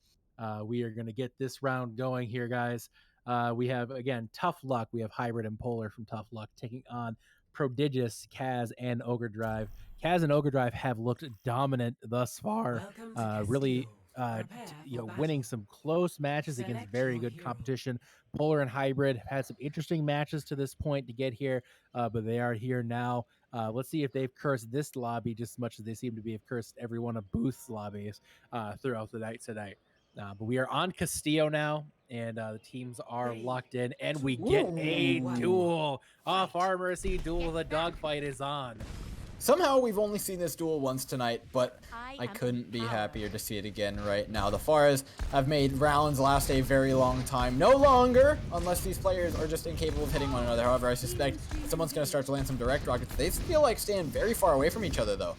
We are going to get this round going here, guys. We have, again, Tough Luck. We have Hybrid and Polar from Tough Luck taking on Prodigious, Kaz, and Ogre Drive. Kaz and Ogre Drive have looked dominant thus far, really winning some close matches against very good competition. Polar and Hybrid have had some interesting matches to this point to get here, but they are here now. Let's see if they've cursed this lobby just as much as they seem to have cursed every one of Booth's lobbies throughout the night tonight. But we are on Castillo now, and the teams are locked in, and we get a duel. Far Mercy duel. The dogfight is on. Somehow we've only seen this duel once tonight, but I couldn't be happier to see it again right now. The Pharas have made rounds last a very long time. No longer, unless these players are just incapable of hitting one another. However, I suspect someone's going to start to land some direct rockets. They feel like staying very far away from each other, though.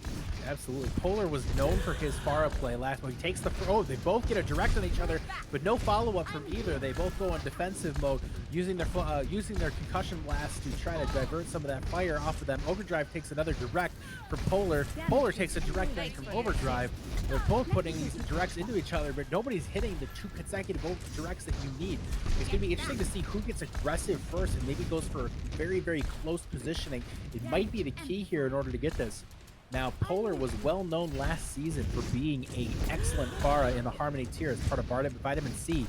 Absolutely. Polar was known for his Pharah play last one. He takes the they both get a direct on each other, but no follow-up from either. They both go in defensive mode, using their concussion blast to try to divert some of that fire off of them. Overdrive takes another direct from Polar. Polar takes a direct then from Overdrive. They're both putting these directs into each other, but nobody's hitting the 2 consecutive directs that you need. It's going to be interesting to see who gets aggressive first and maybe goes for very, very close positioning. It might be the key here in order to get this. Now, Polar was well known last season for being an excellent Pharah in the Harmony tier as part of Vitamin C.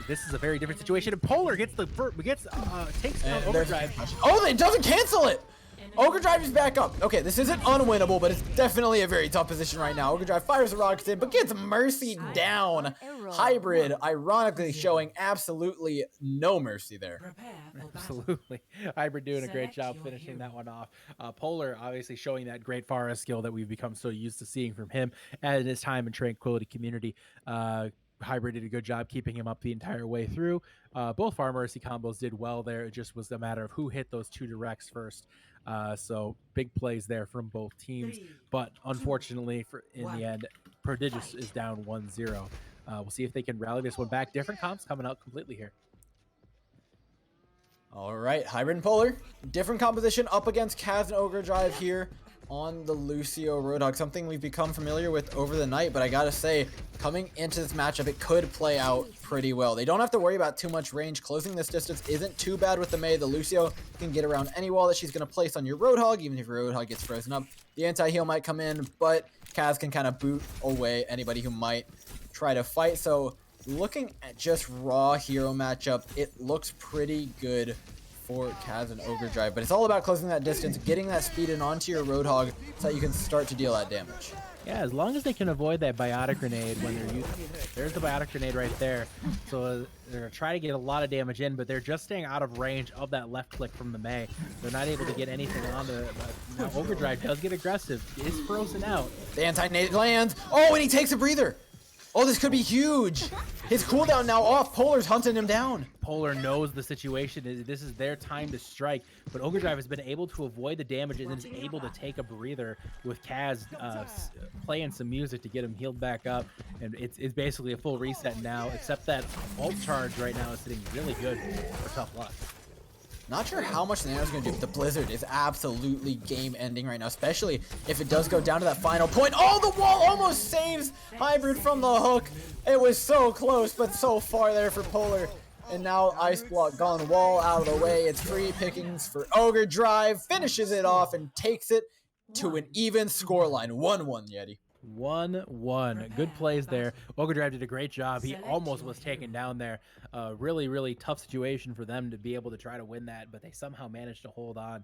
This is a very different situation, and Polar gets takes down Overdrive. Oh, it doesn't cancel it! Ogre Drive is back up. Okay, this isn't unwinnable, but it's definitely a very tough position right now. Ogre Drive fires the rockets in, but gets Mercy down. Hybrid, ironically, showing absolutely no mercy there. Prepare for battle. Absolutely. Hybrid doing a great Select job your finishing that hero. one off. Polar obviously showing that great Pharah skill that we've become so used to seeing from him at his time in Tranquility Community. Hybrid did a good job keeping him up the entire way through. Both Pharah Mercy combos did well there. It just was a matter of who hit those two directs first. So big plays there from both teams. 3, But unfortunately, in the 1, end, Prodigious fight. is down 1-0. We'll see if they can rally this one back. Different comps coming out completely here. All right, Hybrid and Polar, different composition up against Kaz and Ogre Drive here on the Lucio Roadhog, something we've become familiar with over the night, but I gotta say, coming into this matchup, it could play out pretty well. They don't have to worry about too much range. Closing this distance isn't too bad with the Mei. The Lucio can get around any wall that she's gonna place on your Roadhog, even if your Roadhog gets frozen up. The anti-heal might come in, but Kaz can kind of boot away anybody who might try to fight, so looking at just raw hero matchup, it looks pretty good for Kaz and Ogre Drive, but it's all about closing that distance, getting that speed in onto your Roadhog so that you can start to deal that damage. Yeah, as long as they can avoid that biotic grenade when they're using it. There's the biotic grenade right there. So they're going to try to get a lot of damage in, but they're just staying out of range of that left click from the Mei. They're not able to get anything on the... Now, Ogre Drive does get aggressive. Is frozen out. The anti-nade lands. Oh, and he takes a breather. Oh, this could be huge. His cooldown now off. Polar's hunting him down. Polar knows the situation. This is their time to strike, but Ogre Drive has been able to avoid the damage and is able to take a breather with Kaz playing some music to get him healed back up. And it's basically a full reset now, except that ult charge right now is sitting really good for Tough Luck. Not sure how much the Nano's going to do, but the Blizzard is absolutely game-ending right now, especially if it does go down to that final point. Oh, the wall almost saves Hybrid from the hook. It was so close, but so far there for Polar. And now Ice Block gone, wall out of the way. It's free pickings for Ogre Drive, finishes it off and takes it to an even scoreline. 1-1, Yeti. 1-1. Good plays there. Ogre Drive did a great job. He almost was taken down there. Really, really tough situation for them to be able to try to win that, but they somehow managed to hold on.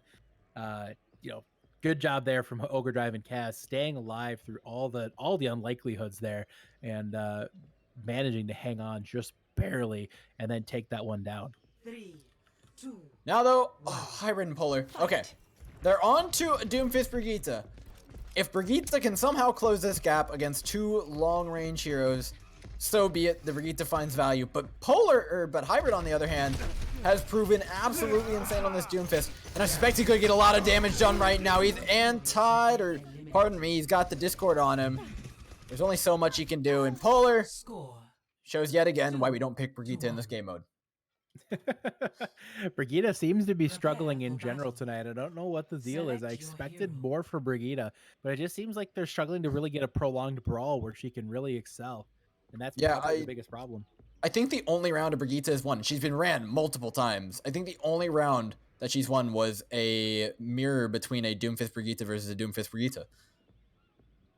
Good job there from Ogre Drive and Kaz, staying alive through all the unlikelihoods there, and managing to hang on just barely and then take that one down. 3, 2, Now though, Hybrid and Polar. Okay, they're on to Doomfist Brigitte. If Brigitte can somehow close this gap against two long-range heroes, so be it. The Brigitte finds value. But Hybrid, on the other hand, has proven absolutely insane on this Doomfist, and I suspect he could get a lot of damage done right now. He's antied, or pardon me, he's got the Discord on him. There's only so much he can do, and Polar score. shows yet again why we don't pick Brigitte in this game mode. Brigitte seems to be struggling in general tonight. I don't know what the deal is. I expected more for Brigitte, but it just seems like they're struggling to really get a prolonged brawl where she can really excel. And that's probably the biggest problem. I think the only round of Brigitte has won. She's been ran multiple times. I think the only round that she's won was a mirror between a Doomfist Brigitte versus a Doomfist Brigitte.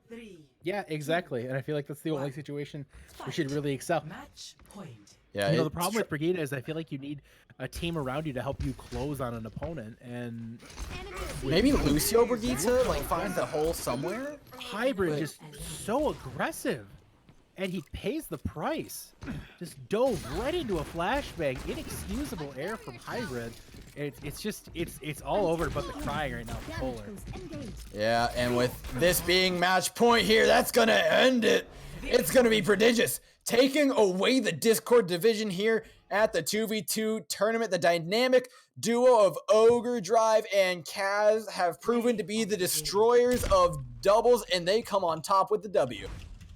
3, Yeah, exactly. And I feel like that's the only situation where she'd really excel. match point. Yeah, The problem with Brigitte is I feel like you need a team around you to help you close on an opponent, and maybe Lucio Brigitte like finds a hole somewhere. Hybrid just so aggressive, and he pays the price. Just dove right into a flashbang. Inexcusable error from Hybrid. It's all over but the crying right now for Polar. Yeah, and with this being match point here, that's gonna end it. It's gonna be Prodigious taking away the Discord division here at the 2v2 tournament. The dynamic duo of Ogre Drive and Kaz have proven to be the destroyers of doubles, and they come on top with the W.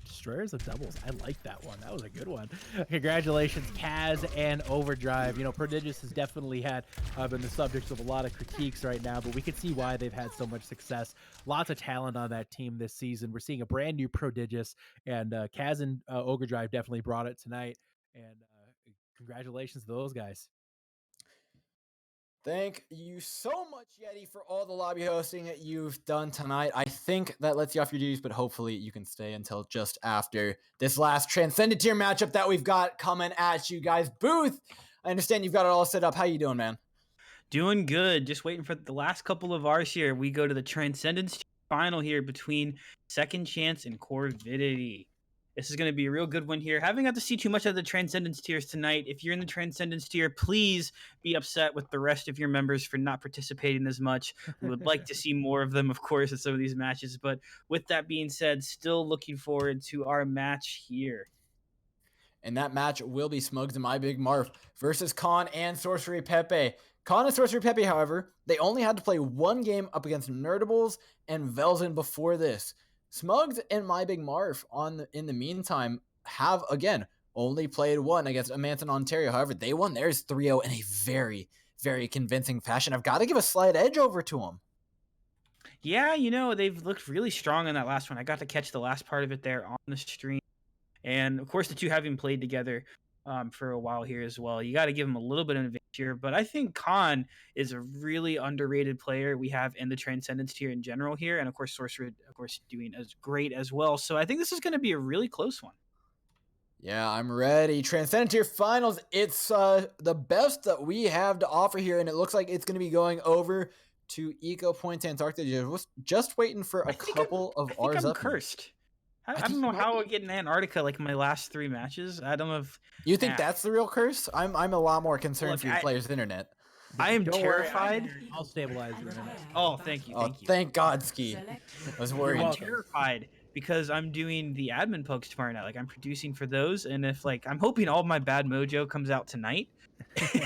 Destroyers of doubles. I like that one. That was a good one. Congratulations, Kaz and Overdrive. Prodigious has definitely been the subject of a lot of critiques right now, but we can see why they've had so much success. Lots of talent on that team this season. We're seeing a brand new Prodigious, and Kaz and Ogre Drive definitely brought it tonight. And congratulations to those guys. Thank you so much, Yeti, for all the lobby hosting that you've done tonight. I think that lets you off your duties, but hopefully you can stay until just after this last Transcended Tier matchup that we've got coming at you guys. Booth, I understand you've got it all set up. How you doing, man? Doing good. Just waiting for the last couple of ours here. We go to the Transcendence final here between Second Chance and Corvidity. This is going to be a real good one here. Haven't got to see too much of the Transcendence tiers tonight. If you're in the Transcendence tier, please be upset with the rest of your members for not participating as much. We would like to see more of them, of course, in some of these matches. But with that being said, still looking forward to our match here. And that match will be Smugs and My Big Marf versus Khan and Sorcery Pepe. Khan and Sorcery Pepe, however, they only had to play one game up against Nerdables and Velzen before this. Smugs and My Big Marf in the meantime have, again, only played one against Amanton, Ontario. However, they won theirs 3-0 in a very, very convincing fashion. I've got to give a slight edge over to them. Yeah, they've looked really strong in that last one. I got to catch the last part of it there on the stream. And, of course, the two having played together for a while here as well. You got to give them a little bit of advantage here. But I think Khan is a really underrated player we have in the Transcendence tier in general here. And, of course, Sorcerer, of course, doing as great as well. So I think this is going to be a really close one. Yeah, I'm ready. Transcendent tier finals. It's the best that we have to offer here. And it looks like it's going to be going over to Eco Point Antarctica. Just waiting for a couple of ours I'm up. Cursed. I don't know how I get in Antarctica like my last 3 matches. I don't know if you think that's the real curse. I'm a lot more concerned for your player's internet. I am terrified. I'll stabilize your internet. Oh, thank you. Thank you. Thank God, Ski. I was worried. I'm terrified because I'm doing the admin pokes tomorrow night. Like I'm producing for those, and if I'm hoping all of my bad mojo comes out tonight.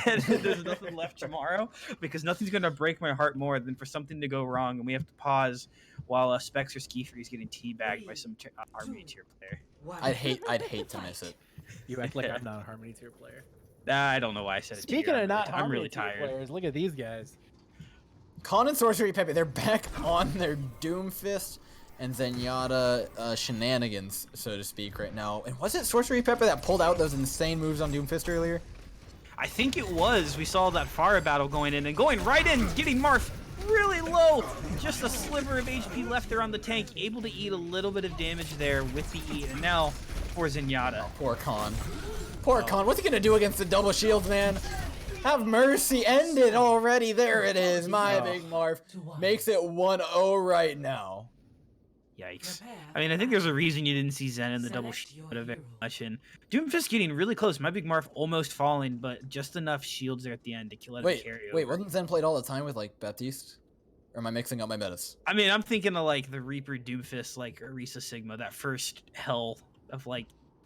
And there's nothing left tomorrow because nothing's gonna break my heart more than for something to go wrong and we have to pause while Specs or Ski Free is getting teabagged by some Harmony tier player. I'd hate to miss it. You act like I'm not a Harmony tier player. I don't know why I said it. Speaking of not I'm really tier tired. players, look at these guys. Khan and Sorcery Pepe, they're back on their Doomfist and Zenyatta shenanigans, so to speak, right now. And was it Sorcery Pepe that pulled out those insane moves on Doomfist earlier? I think it was. We saw that Pharah battle going in and going right in, getting Marth really low. Just a sliver of HP left there on the tank, able to eat a little bit of damage there with the E. And now for Zenyatta. Oh, poor Khan. Poor Khan. What's he going to do against the double shields, man? Have mercy. End it already. There it is. My Big Marf makes it 1-0 right now. Yikes. I mean, I think there's a reason you didn't see Zen in the double shield very much. And Doomfist getting really close. My Big Marf almost falling, but just enough shields there at the end to kill it and carry over. Wait, wasn't Zen played all the time with, Baptiste? Or am I mixing up my metas? I mean, I'm thinking of, the Reaper Doomfist, Orisa Sigma, that first hell of,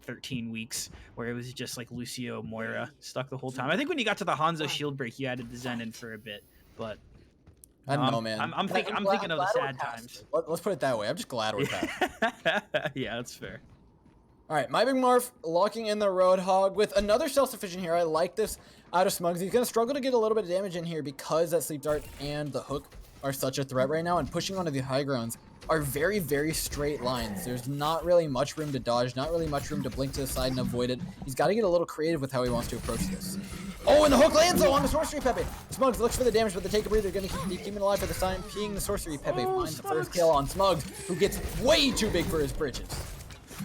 13 weeks, where it was just, Lucio Moira stuck the whole time. I think when you got to the Hanzo shield break, you added the Zen in for a bit, but... I don't know, man. I'm thinking of the sad times. Let's put it that way. I'm just glad we're back. Yeah, that's fair. All right, My Big Marf locking in the Roadhog with another self-sufficient here. I like this out of Smugs. He's going to struggle to get a little bit of damage in here because that Sleep Dart and the Hook are such a threat right now, and pushing onto the high grounds are very, very straight lines. There's not really much room to dodge, not really much room to blink to the side and avoid it. He's got to get a little creative with how he wants to approach this. Oh, and the hook lands though on the Sorcery Pepe. Smugs looks for the damage, but the take a breather. Going to keep him alive for the time. Peeing the Sorcery Pepe finds the first kill on Smugs, who gets way too big for his britches.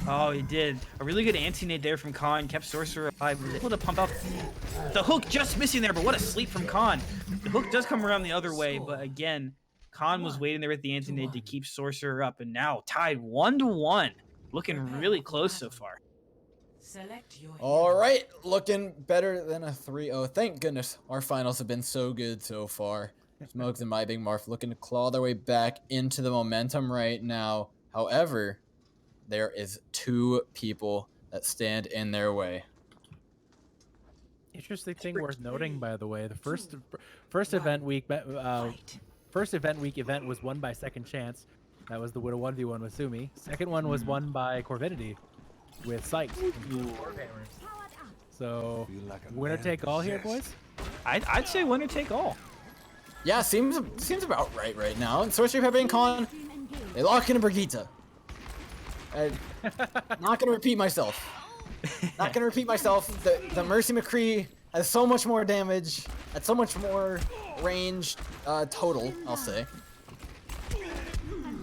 Oh, he did. A really good anti-nade there from Khan. Kept Sorcerer alive. Was able to pump out the hook, just missing there, but what a sleep from Khan. The hook does come around the other way, but again, Khan was waiting there with the anti-nade to keep Sorcerer up, and now tied 1-1. Looking really close so far. All right, looking better than a 3-0. Thank goodness our finals have been so good so far. Smugs and My Big Marf looking to claw their way back into the momentum right now. However, there is 2 people that stand in their way. Interesting thing worth noting, by the way, the first event week event was won by Second Chance. That was the 1v1 with Sumi. Second one was won by Corvidity with Sight. So winner take all here, boys. I'd say winner take all. Yeah, seems about right now. And Sorcery Pepe and Khan, they lock in a Brigitte. Not gonna repeat myself. Not gonna repeat myself. The Mercy McCree has so much more damage, at so much more range total, I'll say.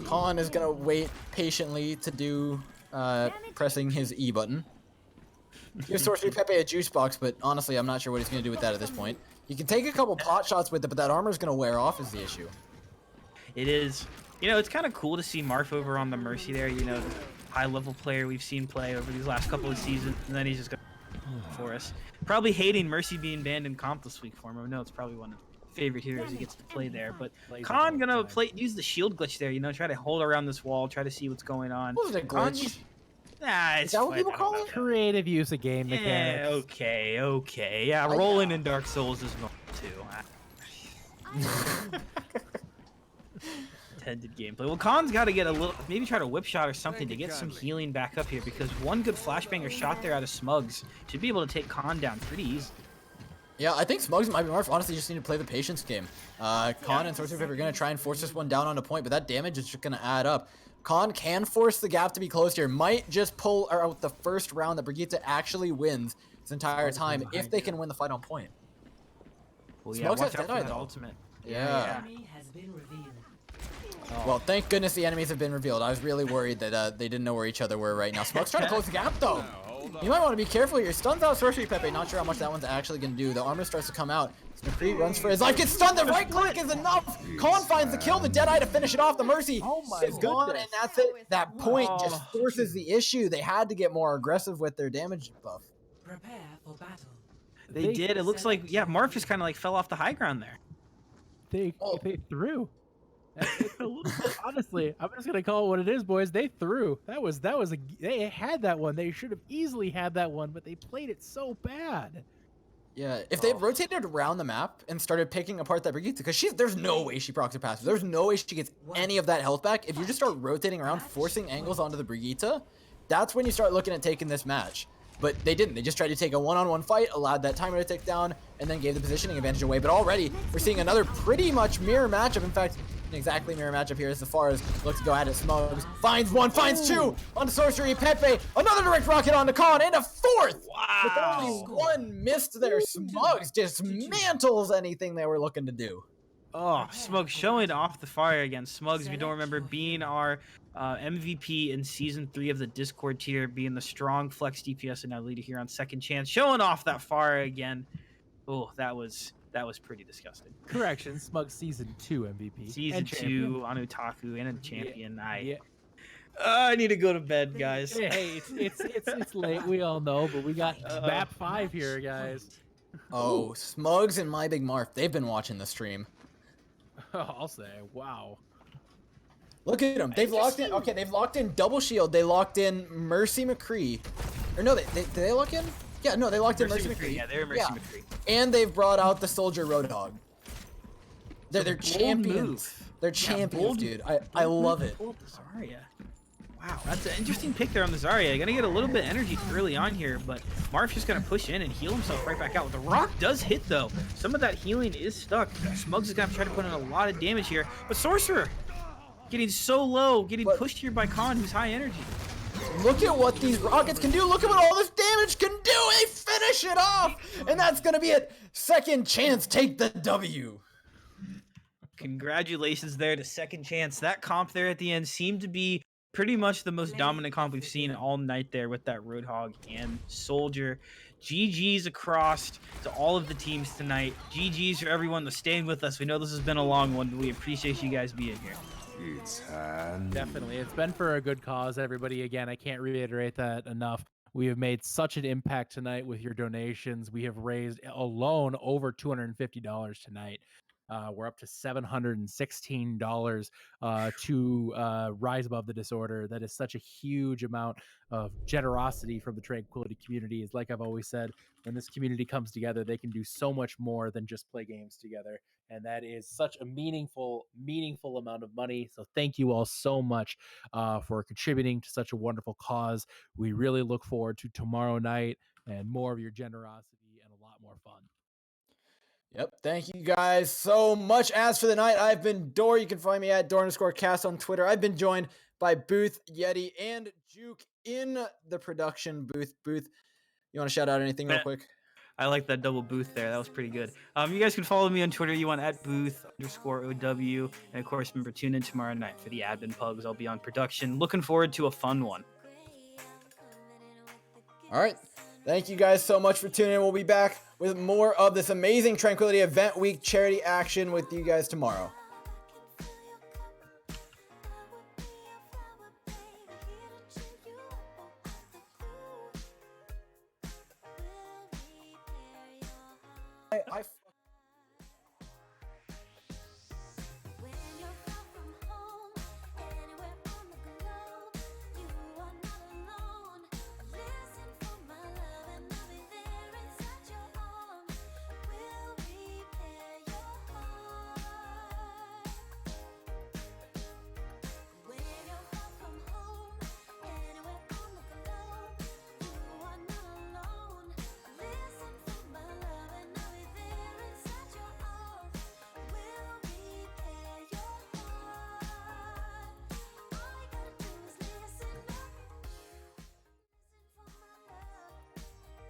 Khan is gonna wait patiently to do pressing his E button. Give Sorcery Pepe a juice box, but honestly, I'm not sure what he's gonna do with that at this point. You can take a couple pot shots with it, but that armor's gonna wear off is the issue. It is. You know, it's kind of cool to see Marf over on the Mercy there. You know, the high-level player we've seen play over these last couple of seasons, and then he's just going for us. Probably hating Mercy being banned in comp this week for him. I know it's probably one of his favorite heroes he gets to play there. But Khan gonna use the shield glitch there. You know, try to hold around this wall, try to see what's going on. Wasn't a glitch. Nah, it's Is that what people call it? Creative use of game mechanics. Yeah, okay. Yeah, rolling in Dark Souls is normal too. Intended gameplay. Well, Khan's got to get a little, maybe try to whip shot or something to get some healing back up here, because one good flashbanger shot there out of Smugs should be able to take Khan down pretty easy. Yeah, I think Smugs might be Marf. Honestly, just need to play the patience game. Khan and Sorcerer Pip are going to try and force this one down on a point, but that damage is just going to add up. Khan can force the gap to be closed here. Might just pull out the first round that Brigitte actually wins this entire time if they can win the fight on point. Well, yeah, Smugs watch has out for Deadeye, that though. ultimate. Yeah. Enemy has been revealed. Well, thank goodness the enemies have been revealed. I was really worried that they didn't know where each other were right now. Smugs trying to close the gap, though. You might want to be careful here. Stuns out Sorcery Pepe. Not sure how much that one's actually going to do. The armor starts to come out. McCree runs for his life. Gets stunned. The right click is enough. Khan finds the kill. The Deadeye to finish it off. The Mercy is gone, and that's it. That point just forces the issue. They had to get more aggressive with their damage buff. Prepare for battle. They did. It looks like, yeah, Marf just kind of like fell off the high ground there. They threw. Honestly, I'm just gonna call it what it is, boys. They threw. They had that one. They should have easily had that one, but they played it so bad. Yeah, if they rotated around the map and started picking apart that Brigitte, because there's no way she procs her passive. There's no way she gets any of that health back. If you just start rotating around, forcing angles onto the Brigitte, that's when you start looking at taking this match. But they didn't. They just tried to take a one-on-one fight, allowed that timer to tick down, and then gave the positioning advantage away. But already, we're seeing another pretty much mirror matchup. In fact, an exactly mirror matchup here as far as looks to go at it. Smugs finds one, finds two on Sorcery Pepe. Another direct rocket on the Khan, and a fourth! Wow. With only one missed there, Smugs dismantles anything they were looking to do. Oh, Smugs showing off the fire again. Smugs, if you don't remember, being our MVP in Season 3 of the Discord tier, being the strong flex DPS and now leader here on Second Chance, showing off that fire again. Oh, that was pretty disgusting. Correction, Smug Season 2 MVP. Season and 2 on Otaku and a champion. Yeah. I need to go to bed, guys. Hey, it's late. We all know, but we got map 5 here, guys. Oh, Smugs and My Big Marf, they've been watching the stream. I'll say, wow. Look at them. They've locked in. Okay, they've locked in double shield. They locked in Mercy McCree. Or no, did they lock in? Yeah, no, they locked in Mercy McCree. Yeah, they're Mercy McCree. And they've brought out the Soldier Roadhog. They're champions. They're champions, dude. I love it. Bold Zarya. Wow, that's an interesting pick there on the Zarya. Gonna get a little bit of energy early on here, but Marf's just gonna push in and heal himself right back out. The rock does hit though. Some of that healing is stuck. Smugs is gonna try to put in a lot of damage here, but Sorcerer getting so low, getting pushed here by Khan, who's high energy. Look at what these rockets can do. Look at what all this damage can do. They finish it off, and that's gonna be it. Second Chance, take the W. Congratulations there to Second Chance. That comp there at the end seemed to be pretty much the most dominant comp we've seen all night there with that Roadhog and Soldier. GG's across to all of the teams tonight. GG's for everyone that's staying with us. We know this has been a long one, but we appreciate you guys being here. Definitely. It's been for a good cause, everybody. Again, I can't reiterate that enough. We have made such an impact tonight with your donations. We have raised alone over $250 tonight. We're up to $716 to rise above the disorder. That is such a huge amount of generosity from the Tranquility community. It's like I've always said, when this community comes together, they can do so much more than just play games together. And that is such a meaningful amount of money. So thank you all so much for contributing to such a wonderful cause. We really look forward to tomorrow night and more of your generosity and a lot more fun. Yep, thank you guys so much. As for the night, I've been Dor. You can find me at Dor_cast on Twitter. I've been joined by Booth, Yeti, and Juke in the production booth. Booth, you want to shout out anything real quick? I like that double booth there. That was pretty good. You guys can follow me on Twitter. You want at Booth_OW. And of course, remember, tune in tomorrow night for the admin pugs. I'll be on production. Looking forward to a fun one. All right. Thank you guys so much for tuning in. We'll be back with more of this amazing Tranquility Event Week charity action with you guys tomorrow.